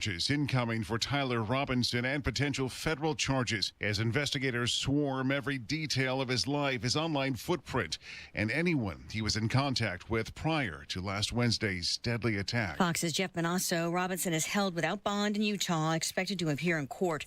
Incoming for Tyler Robinson and potential federal charges as investigators swarm every detail of his life, his online footprint, and anyone he was in contact with prior to last Wednesday's deadly attack. Fox's Jeff Manasso. Robinson is held without bond in Utah, expected to appear in court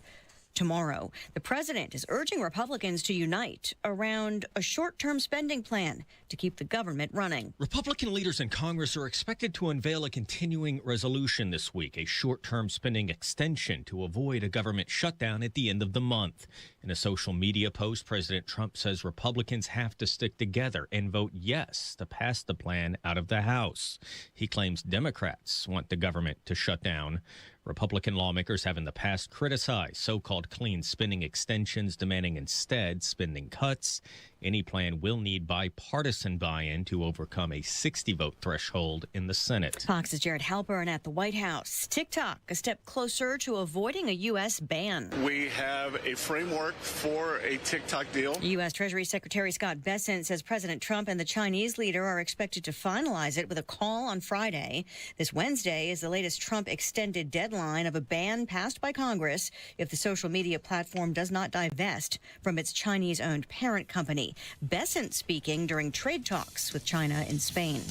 tomorrow. The president is urging Republicans to unite around a short-term spending plan to keep the government running. Republican leaders in Congress are expected to unveil a continuing resolution this week, a short-term spending extension to avoid a government shutdown at the end of the month. In a social media post, President Trump says Republicans have to stick together and vote yes to pass the plan out of the House. He claims Democrats want the government to shut down. Republican lawmakers have in the past criticized so-called clean spending extensions, demanding instead spending cuts. Any plan will need bipartisan buy-in to overcome a 60-vote threshold in the Senate. Fox's Jared Halpern at the White House. TikTok a step closer to avoiding a U.S. ban. We have a framework for a TikTok deal. U.S. Treasury Secretary Scott Bessent says President Trump and the Chinese leader are expected to finalize it with a call on Friday. This Wednesday is the latest Trump extended deadline of a ban passed by Congress if the social media platform does not divest from its Chinese-owned parent company. Bessent speaking during trade talks with China and Spain.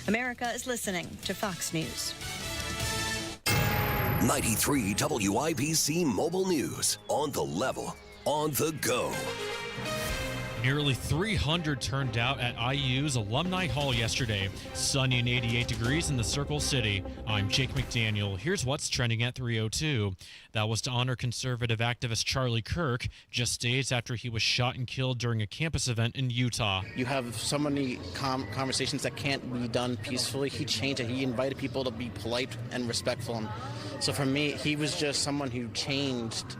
America is listening to Fox News. 93 WIBC Mobile News. On the level, on the go. Nearly 300 turned out at IU's Alumni Hall yesterday. Sunny and 88 degrees in the Circle City. I'm Jake McDaniel. Here's what's trending at 3:02. That was to honor conservative activist Charlie Kirk, just days after he was shot and killed during a campus event in Utah. You have so many conversations that can't be done peacefully. He changed it. He invited people to be polite and respectful. And so for me, he was just someone who changed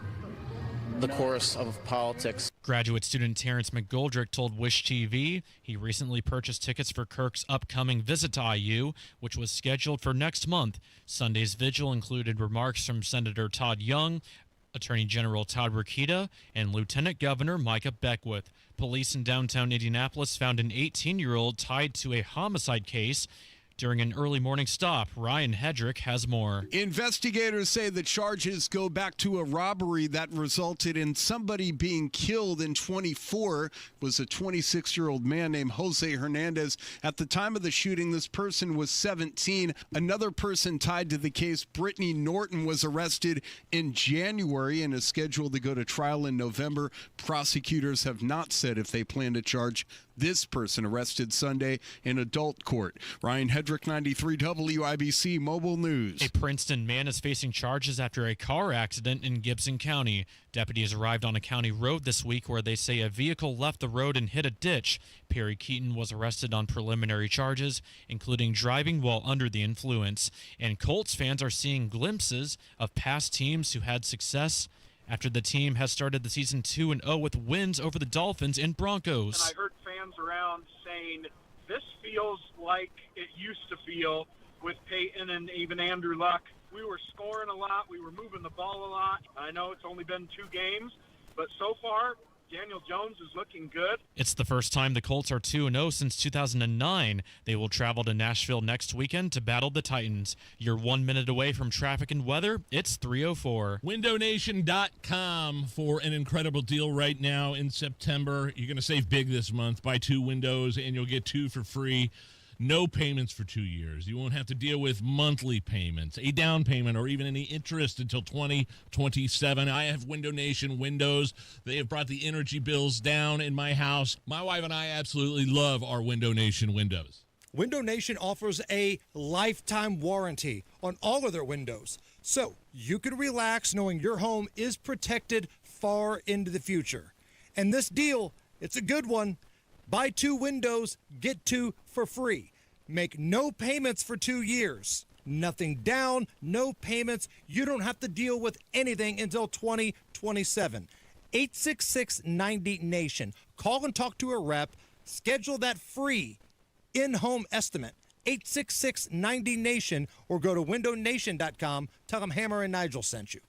the course of politics. Graduate student Terrence McGoldrick told Wish TV he recently purchased tickets for Kirk's upcoming visit to IU, which was scheduled for next month. Sunday's vigil included remarks from Senator Todd Young, Attorney General Todd Rokita, and Lieutenant Governor Micah Beckwith. Police in downtown Indianapolis found an 18-year-old tied to a homicide case during an early morning stop. Ryan Hedrick has more. Investigators say the charges go back to a robbery that resulted in somebody being killed in 24. Was a 26-year-old man named Jose Hernandez. At the time of the shooting, this person was 17. Another person tied to the case, Brittany Norton, was arrested in January and is scheduled to go to trial in November. Prosecutors have not said if they plan to charge this person arrested Sunday in adult court. Ryan Hedrick, 93 WIBC Mobile News. A Princeton man is facing charges after a car accident in Gibson County. Deputies arrived on a county road this week where they say a vehicle left the road and hit a ditch. Perry Keaton was arrested on preliminary charges, including driving while under the influence. And Colts fans are seeing glimpses of past teams who had success after the team has started the season 2-0 with wins over the Dolphins and Broncos. And I heard fans around saying this feels like it used to feel with Peyton and even Andrew Luck. We were scoring a lot. We were moving the ball a lot. I know it's only been 2 games, but so far, Daniel Jones is looking good. It's the first time the Colts are 2-0 since 2009. They will travel to Nashville next weekend to battle the Titans. You're 1 minute away from traffic and weather. It's 3:04. WindowNation.com for an incredible deal right now in September. You're going to save big this month. Buy 2 windows and you'll get 2 for free. No payments for 2 years. You won't have to deal with monthly payments, a down payment, or even any interest until 2027. I have Window Nation windows. They have brought the energy bills down in my house. My wife and I absolutely love our Window Nation windows. Window Nation offers a lifetime warranty on all of their windows, so you can relax knowing your home is protected far into the future. And this deal, it's a good one. Buy 2 windows, get 2 for free. Make no payments for 2 years. Nothing down, no payments. You don't have to deal with anything until 2027. 866-90-NATION. Call and talk to a rep. Schedule that free in-home estimate. 866-90-NATION or go to windownation.com. Tell them Hammer and Nigel sent you.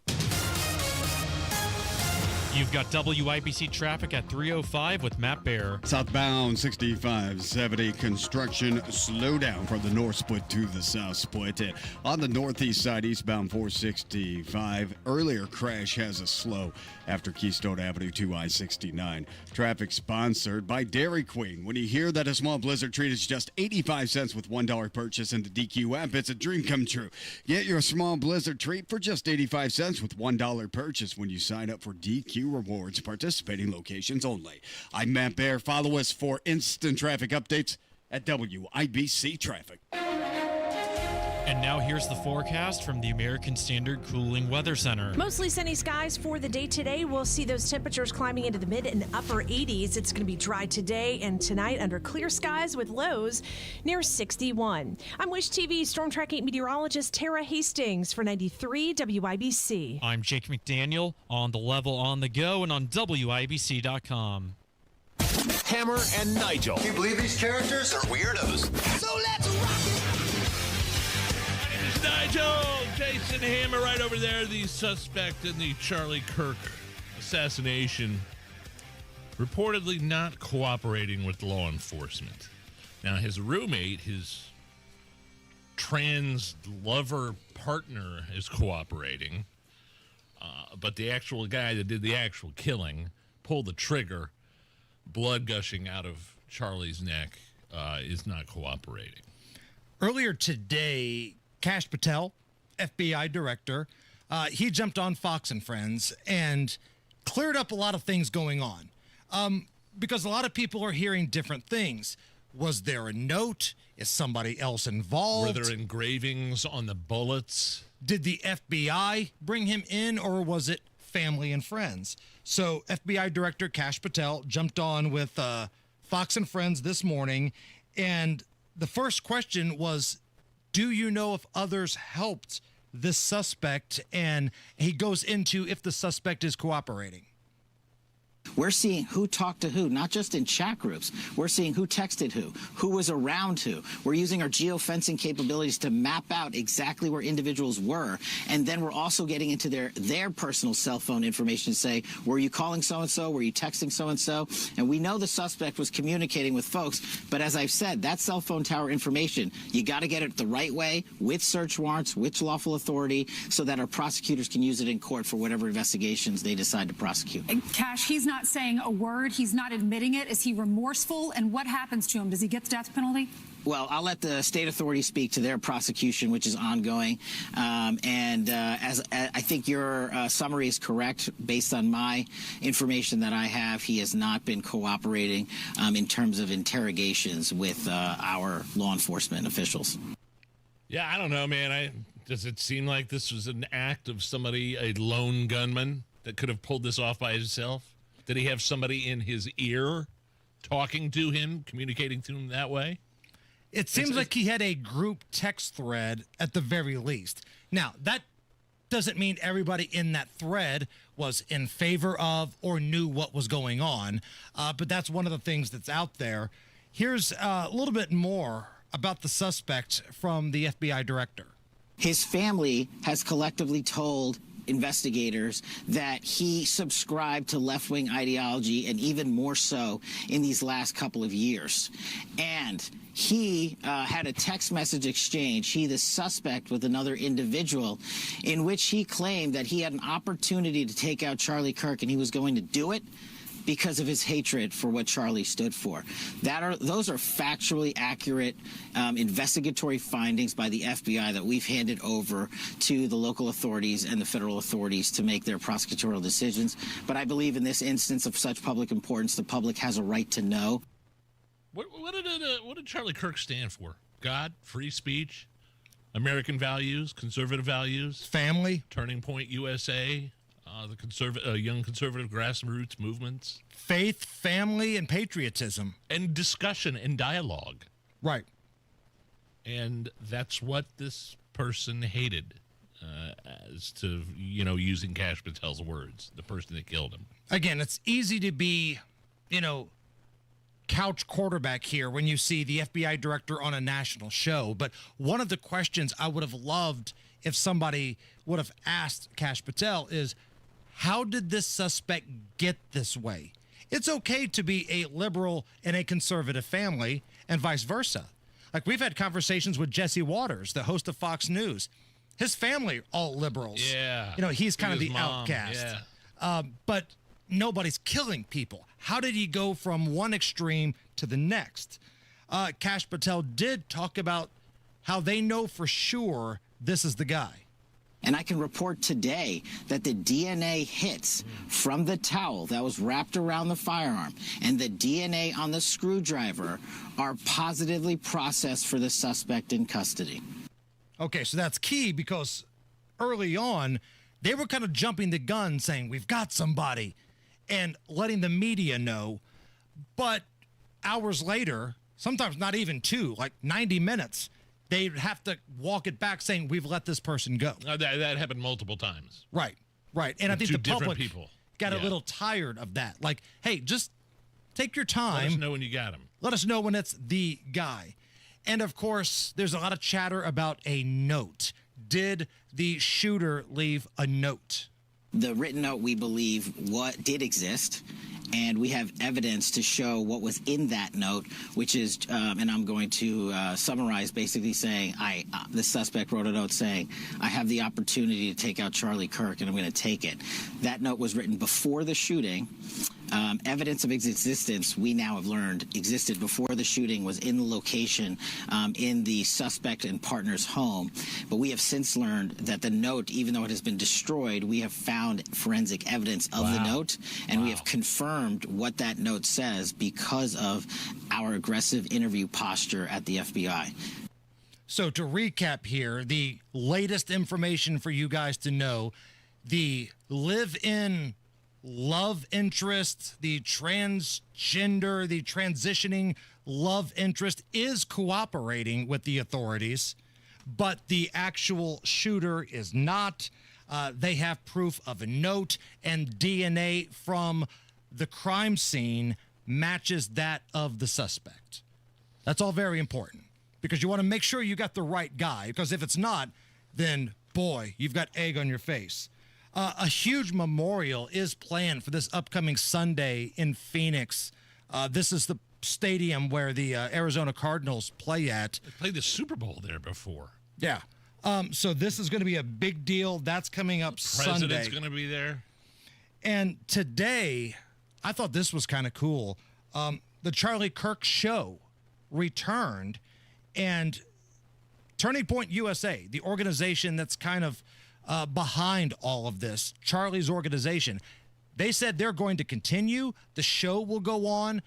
You've got WIBC traffic at 305 with Matt Bear. Southbound 6570 construction slowdown from the north split to the south split. On the northeast side, eastbound 465. Earlier crash has a slow after Keystone Avenue to I-69. Traffic sponsored by Dairy Queen. When you hear that a small blizzard treat is just 85 cents with $1 purchase in the DQ app, it's a dream come true. Get your small blizzard treat for just 85 cents with $1 purchase when you sign up for DQ Rewards, participating locations only. I'm Matt Bear. Follow us for instant traffic updates at WIBC Traffic. And now here's the forecast from the American Standard Cooling Weather Center. Mostly sunny skies for the day today. We'll see those temperatures climbing into the mid and upper 80s. It's going to be dry today and tonight under clear skies with lows near 61. I'm Wish TV Storm Track 8 meteorologist Tara Hastings for 93 WIBC. I'm Jake McDaniel on the level on the go and on WIBC.com. Hammer and Nigel. Can you believe these characters are weirdos? So let's rock it. Nigel, Jason Hammer right over there, the suspect in the Charlie Kirk assassination, reportedly not cooperating with law enforcement. Now, his roommate, his trans lover partner, is cooperating, but the actual guy that did the actual killing pulled the trigger, blood gushing out of Charlie's neck, is not cooperating. Earlier today, Kash Patel, FBI director, he jumped on Fox and Friends and cleared up a lot of things going on because a lot of people are hearing different things. Was there a note? Is somebody else involved? Were there engravings on the bullets? Did the FBI bring him in, or was it family and friends? So FBI director Kash Patel jumped on with Fox and Friends this morning, and the first question was, do you know if others helped this suspect? And he goes into if the suspect is cooperating. We're seeing who talked to who, not just in chat groups. We're seeing who texted who was around who. We're using our geofencing capabilities to map out exactly where individuals were. And then we're also getting into their personal cell phone information to say, were you calling so-and-so? Were you texting so-and-so? And we know the suspect was communicating with folks. But as I've said, that cell phone tower information, you got to get it the right way with search warrants, with lawful authority, so that our prosecutors can use it in court for whatever investigations they decide to prosecute. Kash, he's not saying a word. He's not admitting it. Is he remorseful? And what happens to him? Does he get the death penalty? Well, I'll let the state authorities speak to their prosecution, which is ongoing. As I think your summary is correct, based on my information that I have, he has not been cooperating in terms of interrogations with our law enforcement officials. Yeah, I don't know, man. Does it seem like this was an act of somebody, a lone gunman, that could have pulled this off by himself? Did he have somebody in his ear talking to him, communicating to him that way? It seems like he had a group text thread at the very least. Now, that doesn't mean everybody in that thread was in favor of or knew what was going on, but that's one of the things that's out there. Here's a little bit more about the suspect from the FBI director. His family has collectively told investigators that he subscribed to left-wing ideology, and even more so in these last couple of years. And he had a text message exchange, he the suspect, with another individual, in which he claimed that he had an opportunity to take out Charlie Kirk, and he was going to do it because of his hatred for what Charlie stood for. Those are factually accurate investigatory findings by the FBI that we've handed over to the local authorities and the federal authorities to make their prosecutorial decisions. But I believe in this instance of such public importance, the public has a right to know. What did Charlie Kirk stand for? God, free speech, American values, conservative values, family, Turning Point USA, the young conservative grassroots movements, faith, family, and patriotism, and discussion and dialogue. Right. And that's what this person hated, as to, using Kash Patel's words, the person that killed him. Again, it's easy to be, couch quarterback here when you see the FBI director on a national show. But one of the questions I would have loved if somebody would have asked Kash Patel is, how did this suspect get this way? It's okay to be a liberal in a conservative family and vice versa. Like, we've had conversations with Jesse Waters, the host of Fox News. His family, all liberals. Yeah. You know, he's kind of the mom, outcast. yeah. But nobody's killing people. How did he go from one extreme to the next? Kash Patel did talk about how they know for sure this is the guy. And I can report today that the DNA hits from the towel that was wrapped around the firearm and the DNA on the screwdriver are positively processed for the suspect in custody. Okay, so that's key because early on, they were kind of jumping the gun saying, we've got somebody, and letting the media know. But hours later, sometimes not even 2, like 90 minutes, they'd have to walk it back saying, we've let this person go. That happened multiple times. Right. And I think two the public people. got a little tired of that. Like, hey, just take your time. Let us know when you got him. Let us know when it's the guy. And, of course, there's a lot of chatter about a note. Did the shooter leave a note? The written note, we believe, did exist, and we have evidence to show what was in that note, which is, and I'm going to summarize, basically saying, the suspect wrote a note saying, I have the opportunity to take out Charlie Kirk, and I'm going to take it. That note was written before the shooting. Evidence of its existence, we now have learned, existed before the shooting, was in the location in the suspect and partner's home. But we have since learned that the note, even though it has been destroyed, we have found forensic evidence of the note, and we have confirmed what that note says because of our aggressive interview posture at the FBI. So to recap here, the latest information for you guys to know, the live-in love interest, the transgender, the transitioning love interest is cooperating with the authorities, but the actual shooter is not. They have proof of a note, and DNA from the crime scene matches that of the suspect. That's all very important because you want to make sure you got the right guy, because if it's not, then boy, you've got egg on your face. A huge memorial is planned for this upcoming Sunday in Phoenix. This is the stadium where the Arizona Cardinals play at. They played the Super Bowl there before. Yeah. So this is going to be a big deal. That's coming up Sunday. President's going to be there. And today, I thought this was kind of cool. The Charlie Kirk show returned, and Turning Point USA, the organization that's kind of behind all of this, Charlie's organization, they said they're going to continue. The show will go on.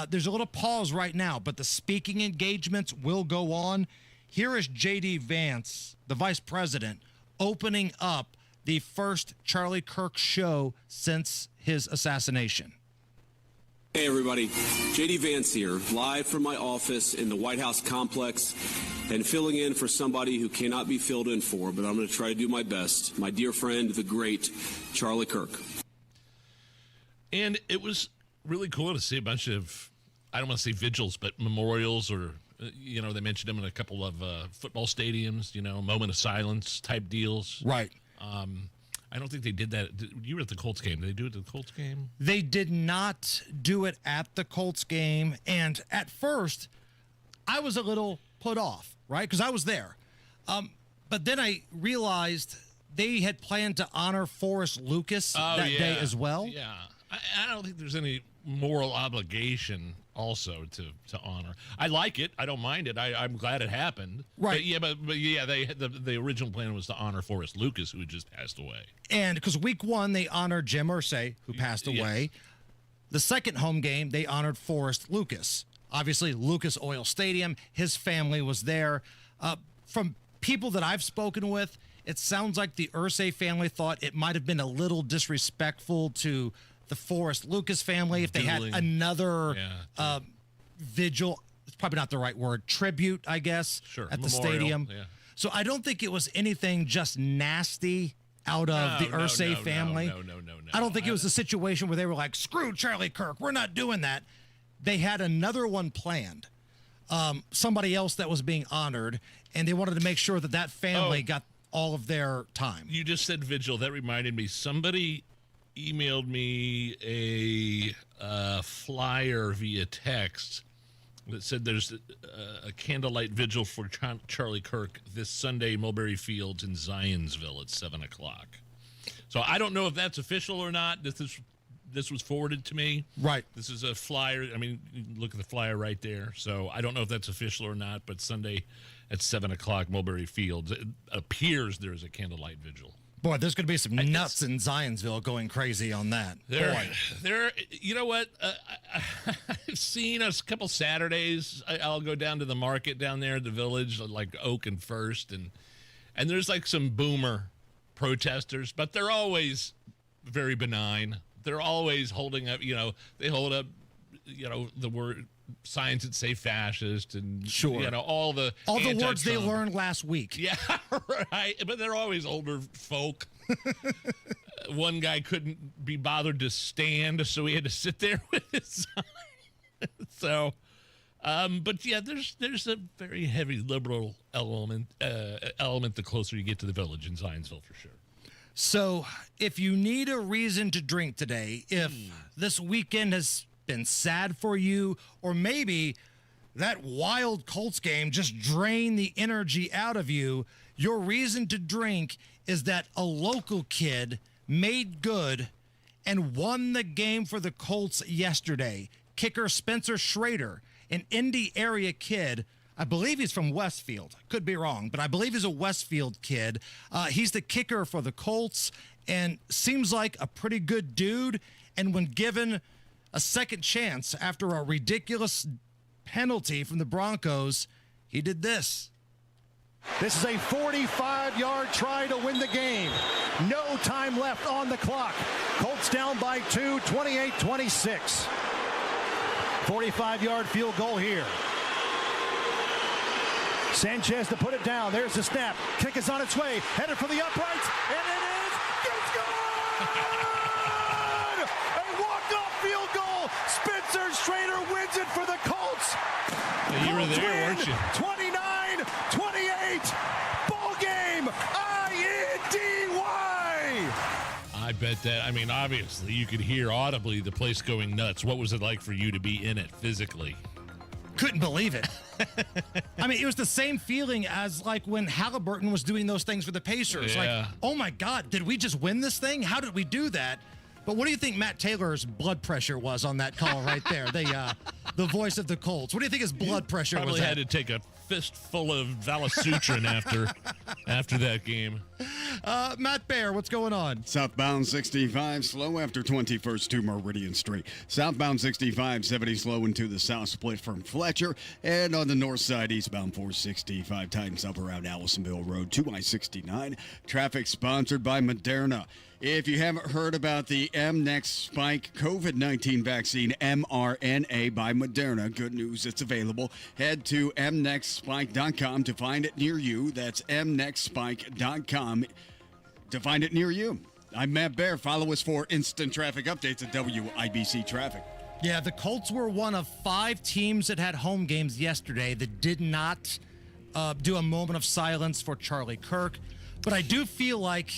There's a little pause right now, but the speaking engagements will go on. Here is J.D. Vance, the vice president, opening up the first Charlie Kirk show since his assassination. Hey, everybody. J.D. Vance here, live from my office in the White House complex and filling in for somebody who cannot be filled in for, but I'm going to try to do my best. My dear friend, the great Charlie Kirk. And it was really cool to see a bunch of, I don't want to say vigils, but memorials, or, they mentioned them in a couple of football stadiums, moment of silence type deals. Right. I don't think they did that. You were at the Colts game. Did they do it at the Colts game? They did not do it at the Colts game. And at first, I was a little put off, right? Because I was there. But then I realized they had planned to honor Forrest Lucas that day as well. Yeah. I don't think there's any moral obligation also to honor. I like it. I don't mind it. I'm glad it happened. Right. But the original plan was to honor Forrest Lucas, who had just passed away. And because week 1, they honored Jim Irsay, who passed away. The second home game, they honored Forrest Lucas. Obviously, Lucas Oil Stadium, his family was there. From people that I've spoken with, it sounds like the Irsay family thought it might have been a little disrespectful to the Forrest Lucas family if they had another vigil. It's probably not the right word. Tribute, I guess, at the stadium. Yeah. So I don't think it was anything just nasty out of the Irsay family. No. I don't think it was a situation where they were like, screw Charlie Kirk, we're not doing that. They had another one planned, somebody else that was being honored, and they wanted to make sure that family got all of their time. You just said vigil. That reminded me. Somebody emailed me a flyer via text that said there's a candlelight vigil for Charlie Kirk this Sunday, Mulberry Fields in Zionsville at 7 o'clock. So I don't know if that's official or not. This was forwarded to me. Right. This is a flyer. I mean, you can look at the flyer right there. So I don't know if that's official or not, but Sunday at 7 o'clock, Mulberry Fields, it appears there's a candlelight vigil. Boy, there's going to be some nuts in Zionsville going crazy on that. You know what? I've seen a couple Saturdays. I'll go down to the market down there at the village, like Oak and First, and there's like some boomer protesters, but they're always very benign. They're always holding up, they hold up, the word signs that say fascist and all the words they learned last week. Yeah, right. But they're always older folk. One guy couldn't be bothered to stand, so he had to sit there with his sign. So, but yeah, there's a very heavy liberal element the closer you get to the village in Zionsville, for sure. So, if you need a reason to drink today, if this weekend has been sad for you, or maybe that wild Colts game just drained the energy out of you, your reason to drink is that a local kid made good and won the game for the Colts yesterday. Kicker Spencer Schrader, an Indy area kid, I believe he's from Westfield. Could be wrong, but I believe he's a Westfield kid. He's the kicker for the Colts and seems like a pretty good dude. And when given a second chance after a ridiculous penalty from the Broncos, he did this. This is a 45-yard try to win the game. No time left on the clock. Colts down by 2, 28-26. 45-yard field goal here. Sanchez to put it down. There's the snap. Kick is on its way. Headed for the uprights. And it is. It's good! A walk-off field goal. Spencer Schrader wins it for the Colts. You were there, weren't you? 29-28. Ball game. INDY. I bet that. I mean, obviously, you could hear audibly the place going nuts. What was it like for you to be in it physically? Couldn't believe it. I mean, it was the same feeling as like when Halliburton was doing those things for the Pacers. Yeah. Like, oh my God, did we just win this thing? How did we do that? But what do you think Matt Taylor's blood pressure was on that call right there? The voice of the Colts. What do you think his blood pressure was? Probably had to take a fistful of Valasutrin after that game. Matt Baer, what's going on? Southbound 65 slow after 21st to Meridian Street. Southbound 65 70 slow into the south split from Fletcher. And on the north side, eastbound 465 tightens up around Allisonville Road to I-69. Traffic sponsored by Moderna. If you haven't heard about the mNext Spike COVID-19 vaccine, mRNA by Moderna, good news, it's available. Head to mnextspike.com to find it near you. That's mnextspike.com to find it near you. I'm Matt Baer. Follow us for instant traffic updates at WIBC Traffic. Yeah, the Colts were one of 5 teams that had home games yesterday that did not do a moment of silence for Charlie Kirk. But I do feel like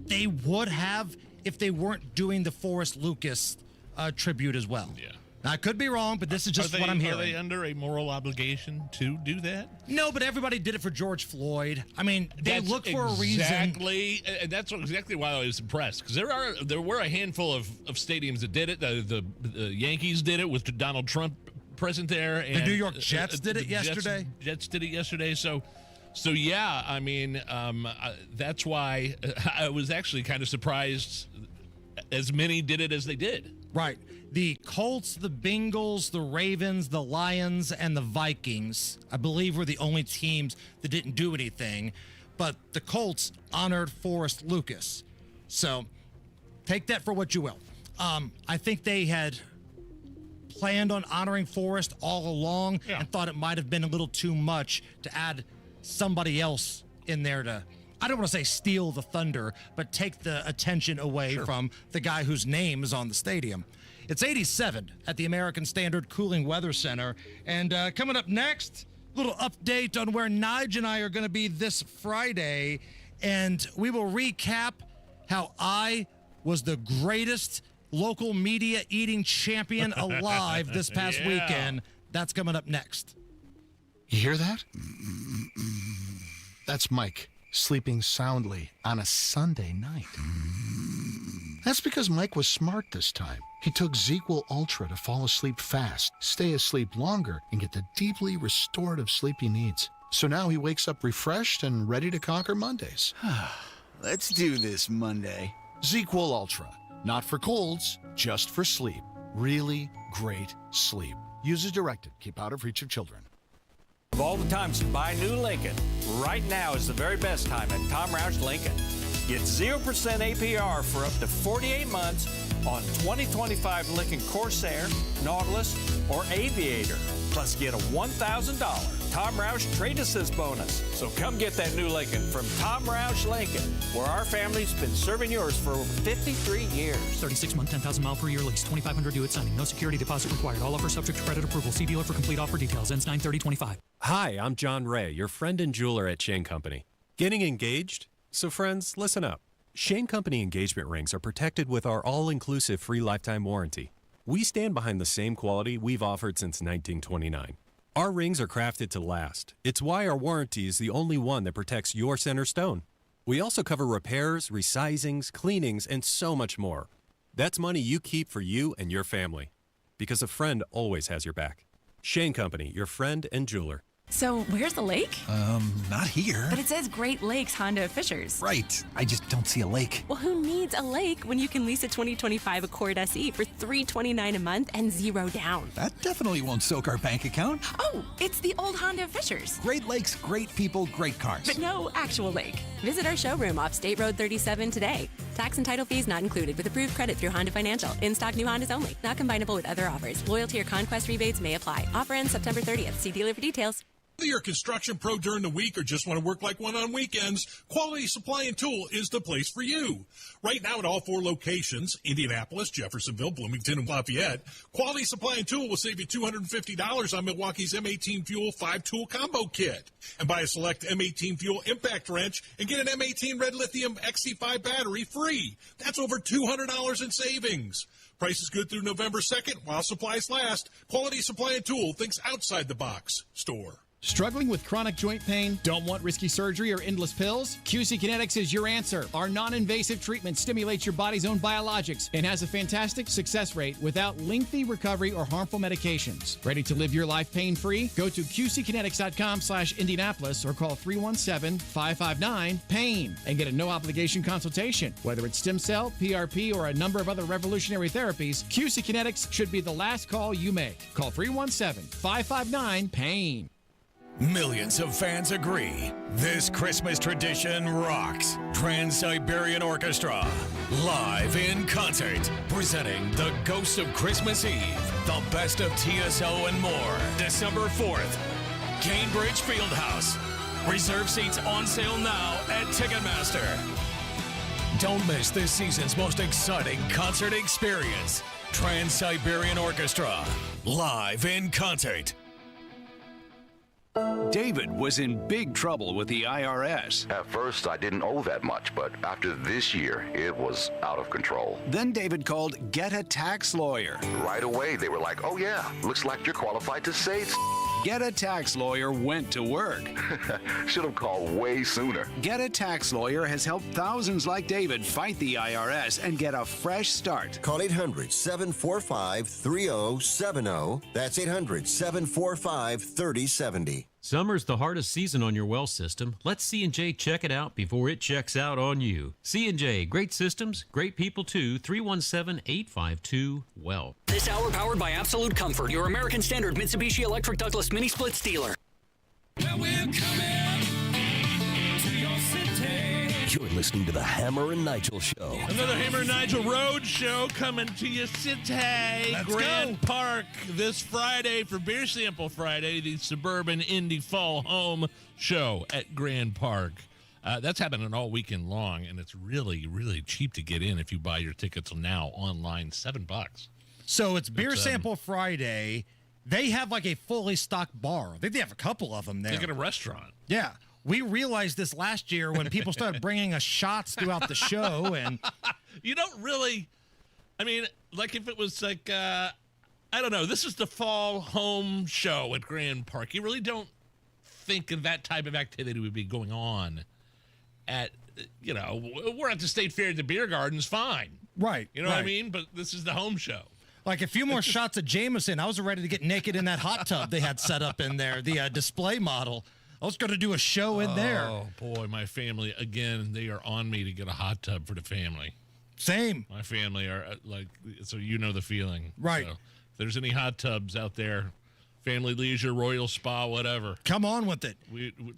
they would have if they weren't doing the Forrest Lucas tribute as well. Yeah. Now, I could be wrong, but this is just what I'm hearing. Are they under a moral obligation to do that? No, but everybody did it for George Floyd. I mean, they look for a reason. Exactly, and that's exactly why I was impressed, because there were a handful of stadiums that did it. The Yankees did it with Donald Trump present there. And the New York Jets did it yesterday. Jets did it yesterday, So yeah, I mean, that's why I was actually kind of surprised as many did it as they did. Right. The Colts, the Bengals, the Ravens, the Lions, and the Vikings, I believe, were the only teams that didn't do anything. But the Colts honored Forrest Lucas. So take that for what you will. I think they had planned on honoring Forrest all along and thought it might have been a little too much to add somebody else in there to, I don't want to say steal the thunder, but take the attention away from the guy whose name is on the stadium. It's 87 at the American Standard Cooling Weather Center. And coming up next, a little update on where Nigel and I are going to be this Friday. And we will recap how I was the greatest local media eating champion alive this past weekend. That's coming up next. You hear that? That's Mike sleeping soundly on a Sunday night. That's because Mike was smart this time. He took ZzzQuil Ultra to fall asleep fast, stay asleep longer, and get the deeply restorative sleep he needs. So now he wakes up refreshed and ready to conquer Mondays. Let's do this Monday. ZzzQuil Ultra. Not for colds, just for sleep. Really great sleep. Use as directed. Keep out of reach of children. Of all the times to buy a new Lincoln, right now is the very best time at Tom Roush Lincoln. Get 0% APR for up to 48 months on 2025 Lincoln Corsair, Nautilus, or Aviator. Plus get a $1,000 Tom Roush Trade Assist bonus. So come get that new Lincoln from Tom Roush Lincoln, where our family's been serving yours for over 53 years. 36-month, 10,000-mile per year lease, $2,500 due at signing. No security deposit required. All offers subject to credit approval. See dealer for complete offer details. Ends 9/30/25. Hi, I'm John Ray, your friend and jeweler at Shane Company. Getting engaged? So friends, listen up. Shane Company engagement rings are protected with our all-inclusive free lifetime warranty. We stand behind the same quality we've offered since 1929. Our rings are crafted to last. It's why our warranty is the only one that protects your center stone. We also cover repairs, resizings, cleanings, and so much more. That's money you keep for you and your family. Because a friend always has your back. Shane Company, your friend and jeweler. So, where's the lake? Not here. But it says Great Lakes Honda of Fishers. Right. I just don't see a lake. Well, who needs a lake when you can lease a 2025 Accord SE for $329 a month and 0 down? That definitely won't soak our bank account. Oh, it's the old Honda of Fishers. Great Lakes, great people, great cars. But no actual lake. Visit our showroom off State Road 37 today. Tax and title fees not included with approved credit through Honda Financial. In-stock new Hondas only. Not combinable with other offers. Loyalty or conquest rebates may apply. Offer ends September 30th. See dealer for details. Whether you're a construction pro during the week or just want to work like one on weekends, Quality Supply and Tool is the place for you. Right now at all 4 locations, Indianapolis, Jeffersonville, Bloomington, and Lafayette, Quality Supply and Tool will save you $250 on Milwaukee's M18 Fuel 5-tool combo kit. And buy a select M18 Fuel impact wrench and get an M18 Red Lithium XC5 battery free. That's over $200 in savings. Price is good through November 2nd while supplies last. Quality Supply and Tool thinks outside the box. Store. Struggling with chronic joint pain? Don't want risky surgery or endless pills? QC Kinetics is your answer. Our non-invasive treatment stimulates your body's own biologics and has a fantastic success rate without lengthy recovery or harmful medications. Ready to live your life pain-free? Go to QCkinetics.com/Indianapolis or call 317-559-PAIN and get a no-obligation consultation. Whether it's stem cell, PRP, or a number of other revolutionary therapies, QC Kinetics should be the last call you make. Call 317-559-PAIN. Millions of fans agree. This Christmas tradition rocks. Trans-Siberian Orchestra, live in concert, presenting The Ghost of Christmas Eve, the best of TSO and more, December 4th, Cambridge Fieldhouse. Reserve seats on sale now at Ticketmaster. Don't miss this season's most exciting concert experience. Trans-Siberian Orchestra, live in concert. David was in big trouble with the IRS. At first, I didn't owe that much, but after this year, it was out of control. Then David called Get a Tax Lawyer. Right away, they were like, oh yeah, looks like you're qualified to say it. Get a Tax Lawyer went to work. Should have called way sooner. Get a Tax Lawyer has helped thousands like David fight the IRS and get a fresh start. Call 800-745-3070. That's 800-745-3070. Summer's the hardest season on your well system. Let C&J check it out before it checks out on you. C&J, great systems, great people too. 317-852-WELL. This hour powered by Absolute Comfort, your American Standard Mitsubishi Electric Ductless Mini Splits dealer. Well, we're coming to your city. You're listening to the Hammer and Nigel Show. Another Hammer and Nigel Road Show coming to you today. Grand Park this Friday for Beer Sample Friday, the Suburban Indie Fall Home Show at Grand Park. That's happening all weekend long, and it's really, really cheap to get in if you buy your tickets now online, $7. So it's Beer Sample Friday. They have like a fully stocked bar. I think they have a couple of them there. They got a restaurant. Yeah. We realized this last year when people started bringing us shots throughout the show, and You don't really, I mean, like if it was like, I don't know, this is the fall home show at Grand Park. You really don't think of that type of activity would be going on at, you know, we're at the State Fair at the beer garden's fine. Right. You know what I mean? But this is the home show. Like a few more shots of Jameson, I was ready to get naked in that hot tub they had set up in there, the display model. I was going to do a show in there. Oh, boy, my family, again, they are on me to get a hot tub for the family. Same. My family are like, so you know the feeling. Right. So, if there's any hot tubs out there, family leisure, royal spa, whatever. Come on with it.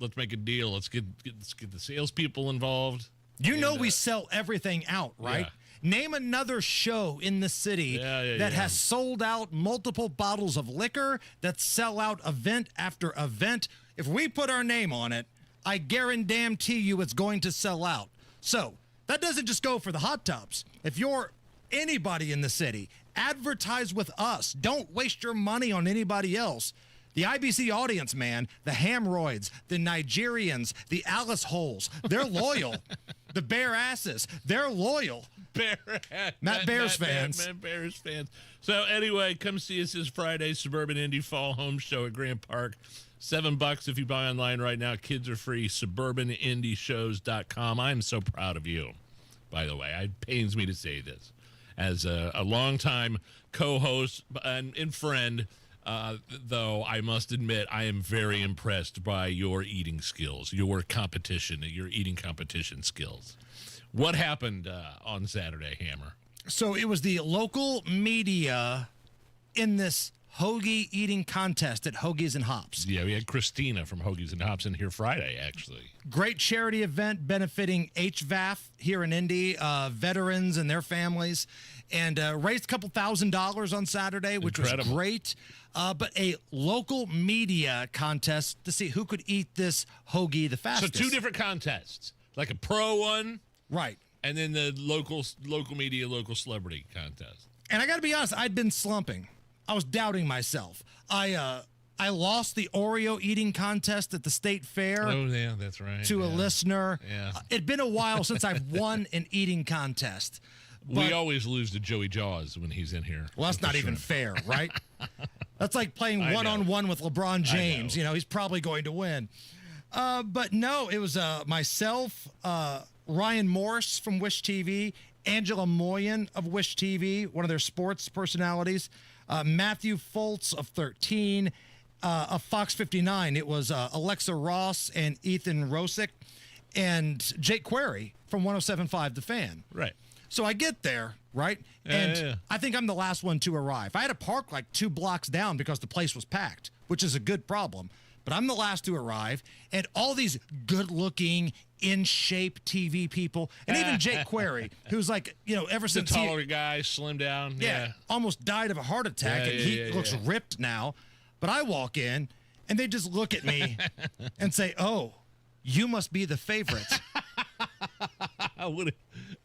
Let's make a deal. Let's get the salespeople involved. You know we sell everything out, right? Yeah. Name another show in the city that has sold out multiple bottles of liquor, that sell out event after event. If we put our name on it, I guarantee you it's going to sell out. So that doesn't just go for the hot tubs. If you're anybody in the city, advertise with us. Don't waste your money on anybody else. The IBC audience, man, the Hamroids, the Nigerians, the Alice Holes, they're loyal. The Bear Asses, they're loyal. Matt Bears fans. So anyway, come see us this Friday, Suburban Indy Fall Home Show at Grand Park. $7 if you buy online right now. Kids are free. SuburbanIndyShows.com. I'm so proud of you, by the way. It pains me to say this. As a longtime co-host and friend, though, I must admit I am very impressed by your eating skills, your eating competition skills. What happened on Saturday, Hammer? So it was the local media in this hoagie eating contest at Hoagies and Hops. Yeah, we had Christina from Hoagies and Hops in here Friday, actually. Great charity event benefiting HVAF here in Indy, veterans and their families, and raised a couple $1,000s on Saturday, which was great. But a local media contest to see who could eat this hoagie the fastest. So two different contests, like a pro one. Right. And then the local media, local celebrity contest. And I got to be honest, I'd been slumping. I was doubting myself. I lost the Oreo eating contest at the State Fair. Oh, yeah, that's right. To a listener. Yeah. It'd been a while since I've won an eating contest. We always lose to Joey Jaws when he's in here. Well, that's not even fair, right? That's like playing one-on-one with LeBron James. You know, he's probably going to win. But no, it was myself, Ryan Morse from Wish TV, Angela Moyen of Wish TV, one of their sports personalities, Matthew Foltz of 13, of Fox 59. It was Alexa Ross and Ethan Rosick, and Jake Query from 107.5 The Fan. Right. So I get there, right? I think I'm the last one to arrive. I had to park like 2 blocks down because the place was packed, which is a good problem. But I'm the last to arrive, and all these good-looking, in-shape TV people, and even Jake Query, who's like, you know, ever since the taller guy, slim down, almost died of a heart attack, and he looks ripped now. But I walk in, and they just look at me and say, "Oh, you must be the favorite."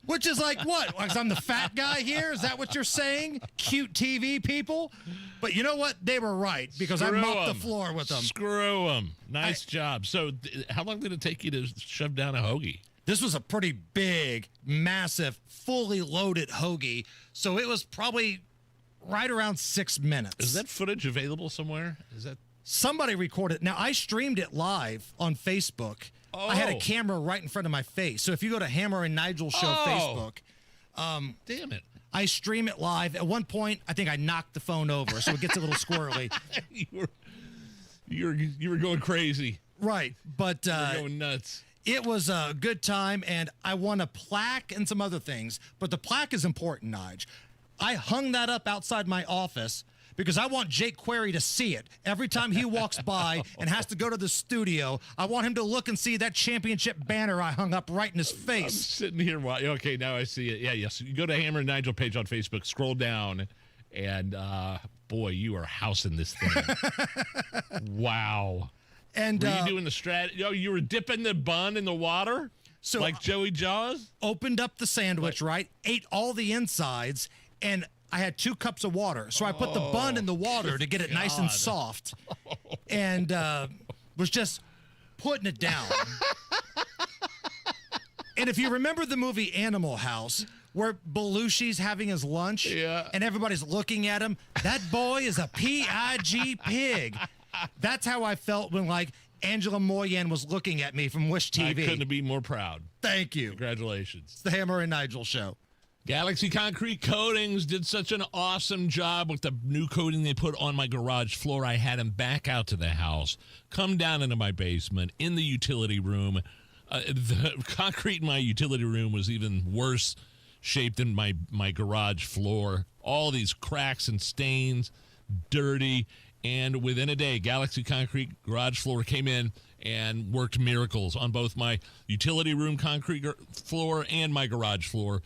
Which is like what? Like I'm the fat guy here? Is that what you're saying? Cute TV people? But you know what? They were right because I mopped the floor with them. Screw them. Nice job. So how long did it take you to shove down a hoagie? This was a pretty big, massive, fully loaded hoagie. So it was probably right around 6 minutes. Is that footage available somewhere? Somebody recorded it. Now, I streamed it live on Facebook. Oh. I had a camera right in front of my face. So if you go to Hammer and Nigel Show Facebook. Damn it. I stream it live. At one point, I think I knocked the phone over, so it gets a little squirrely. You were going crazy. Right. But you were going nuts. It was a good time, and I won a plaque and some other things. But the plaque is important, Nige. I hung that up outside my office because I want Jake Query to see it. Every time he walks by and has to go to the studio, I want him to look and see that championship banner I hung up right in his face. I'm sitting here watching. Okay, now I see it. Yeah, yes. You go to Hammer and Nigel page on Facebook, scroll down, and boy, you are housing this thing. Wow. And were you doing the you were dipping the bun in the water? So like Joey Jaws? Opened up the sandwich, right? Ate all the insides, and I had 2 cups of water. So I put the bun in the water to get it nice and soft, and was just putting it down. And if you remember the movie Animal House, where Belushi's having his lunch and everybody's looking at him. That boy is a P-I-G pig. That's how I felt when, like, Angela Moyan was looking at me from Wish TV. I couldn't be more proud. Thank you. Congratulations. It's the Hammer and Nigel show. Galaxy Concrete Coatings did such an awesome job with the new coating they put on my garage floor. I had them back out to the house, come down into my basement, in the utility room. The concrete in my utility room was even worse shaped than my garage floor. All these cracks and stains, dirty. And within a day, Galaxy Concrete garage floor came in and worked miracles on both my utility room concrete floor and my garage floor.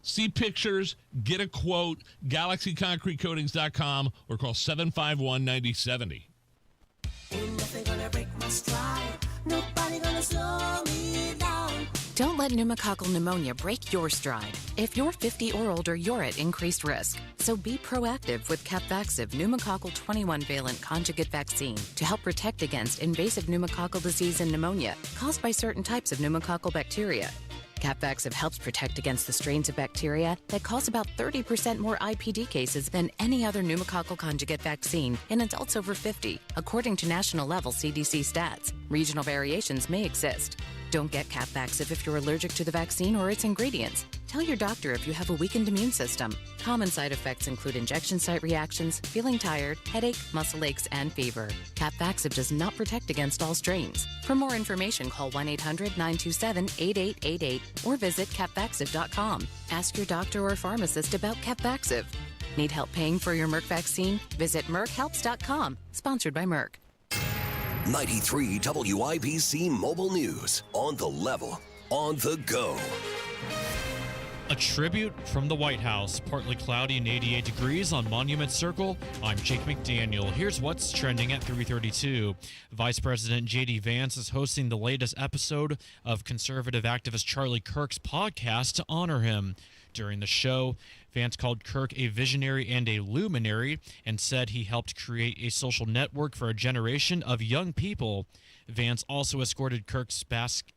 See pictures, get a quote, galaxyconcretecoatings.com or call 751-9070. Ain't nothing gonna break my stride. Nobody gonna slow me down. Don't let pneumococcal pneumonia break your stride. If you're 50 or older, you're at increased risk. So be proactive with Capvaxive pneumococcal 21-valent conjugate vaccine to help protect against invasive pneumococcal disease and pneumonia caused by certain types of pneumococcal bacteria. Capvaxive helps protect against the strains of bacteria that cause about 30% more IPD cases than any other pneumococcal conjugate vaccine in adults over 50, according to national-level CDC stats. Regional variations may exist. Don't get Capvaxive if you're allergic to the vaccine or its ingredients. Tell your doctor if you have a weakened immune system. Common side effects include injection site reactions, feeling tired, headache, muscle aches, and fever. Capvaxive does not protect against all strains. For more information, call 1-800-927-8888 or visit capvaxive.com. Ask your doctor or pharmacist about Capvaxive. Need help paying for your Merck vaccine? Visit merckhelps.com. Sponsored by Merck. 93 WIBC Mobile News. On the level, on the go. A tribute from the White House. Partly cloudy and 88 degrees on Monument Circle. I'm Jake McDaniel. Here's what's trending at 3:32. Vice President J.D. Vance is hosting the latest episode of conservative activist Charlie Kirk's podcast to honor him. During the show, Vance called Kirk a visionary and a luminary and said he helped create a social network for a generation of young people. Vance also escorted Kirk's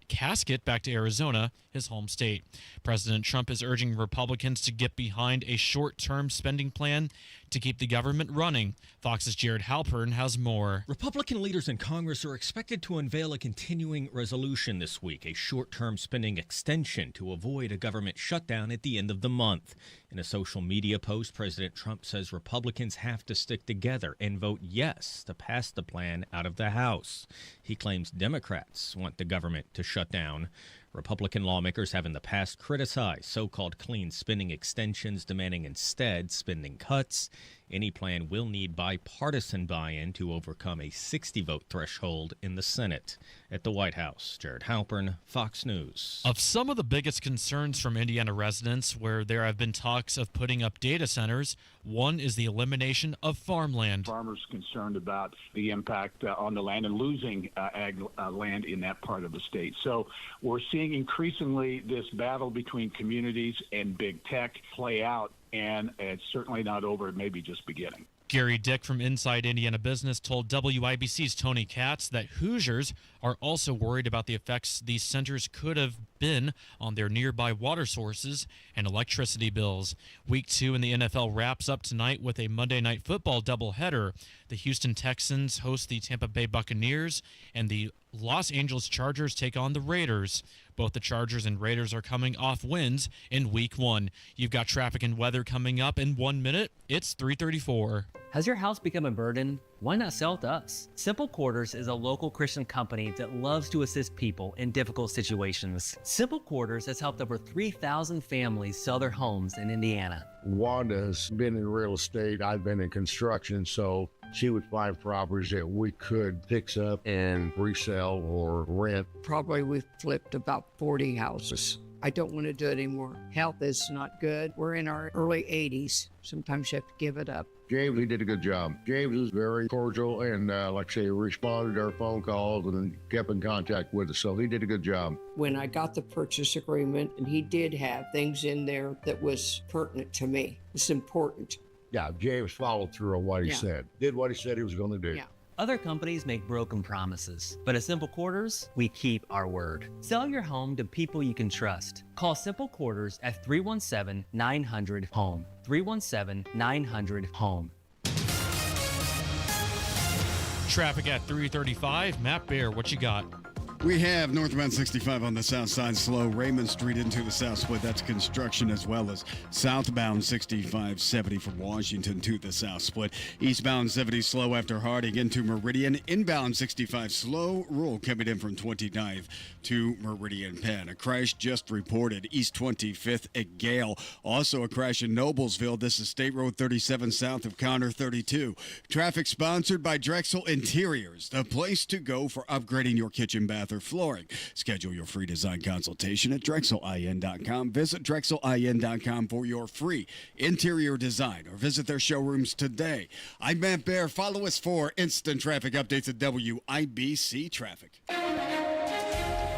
casket back to Arizona, his home state. President Trump is urging Republicans to get behind a short-term spending plan to keep the government running. Fox's Jared Halpern has more. Republican leaders in Congress are expected to unveil a continuing resolution this week, a short-term spending extension to avoid a government shutdown at the end of the month. In a social media post, President Trump says Republicans have to stick together and vote yes to pass the plan out of the House. He claims Democrats want the government to shut down. Republican lawmakers have in the past criticized so-called clean spending extensions, demanding instead spending cuts. Any plan will need bipartisan buy-in to overcome a 60-vote threshold in the Senate. At the White House, Jared Halpern, Fox News. Of some of the biggest concerns from Indiana residents where there have been talks of putting up data centers, one is the elimination of farmland. Farmers concerned about the impact on the land and losing ag land in that part of the state. So we're seeing increasingly this battle between communities and big tech play out, and it's certainly not over. It may be just beginning. Gary Dick from Inside Indiana Business told WIBC's Tony Katz that Hoosiers are also worried about the effects these centers could have been on their nearby water sources and electricity bills. Week 2 in the NFL wraps up tonight with a Monday Night Football doubleheader. The Houston Texans host the Tampa Bay Buccaneers, and the Los Angeles Chargers take on the Raiders. Both the Chargers and Raiders are coming off wins in Week 1. You've got traffic and weather coming up in 1 minute. It's 3:34. Has your house become a burden? Why not sell it to us? Simple Quarters is a local Christian company that loves to assist people in difficult situations. Simple Quarters has helped over 3,000 families sell their homes in Indiana. Wanda's been in real estate. I've been in construction, so she would find properties that we could fix up and resell or rent. Probably we've flipped about 40 houses. I don't want to do it anymore. Health is not good. We're in our early 80s. Sometimes you have to give it up. James, he did a good job. James was very cordial and, like I say, responded to our phone calls and kept in contact with us. So he did a good job. When I got the purchase agreement, and he did have things in there that was pertinent to me. It's important. Yeah, James followed through on what he said. Did what he said he was going to do. Yeah. Other companies make broken promises, but at Simple Quarters, we keep our word. Sell your home to people you can trust. Call Simple Quarters at 317-900-HOME. 317-900-HOME. Traffic at 335. Matt Bear, what you got? We have northbound 65 on the south side slow. Raymond Street into the south split. That's construction, as well as southbound 65-70 from Washington to the south split. Eastbound 70 slow after Harding into Meridian. Inbound 65 slow. Rural coming in from 29th to Meridian Penn. A crash just reported east 25th at Gale. Also a crash in Noblesville. This is State Road 37 south of Counter 32. Traffic sponsored by Drexel Interiors, the place to go for upgrading your kitchen, bath, or flooring. Schedule your free design consultation at DrexelIN.com. Visit DrexelIN.com for your free interior design or visit their showrooms today. I'm Matt Bear. Follow us for instant traffic updates at WIBC Traffic.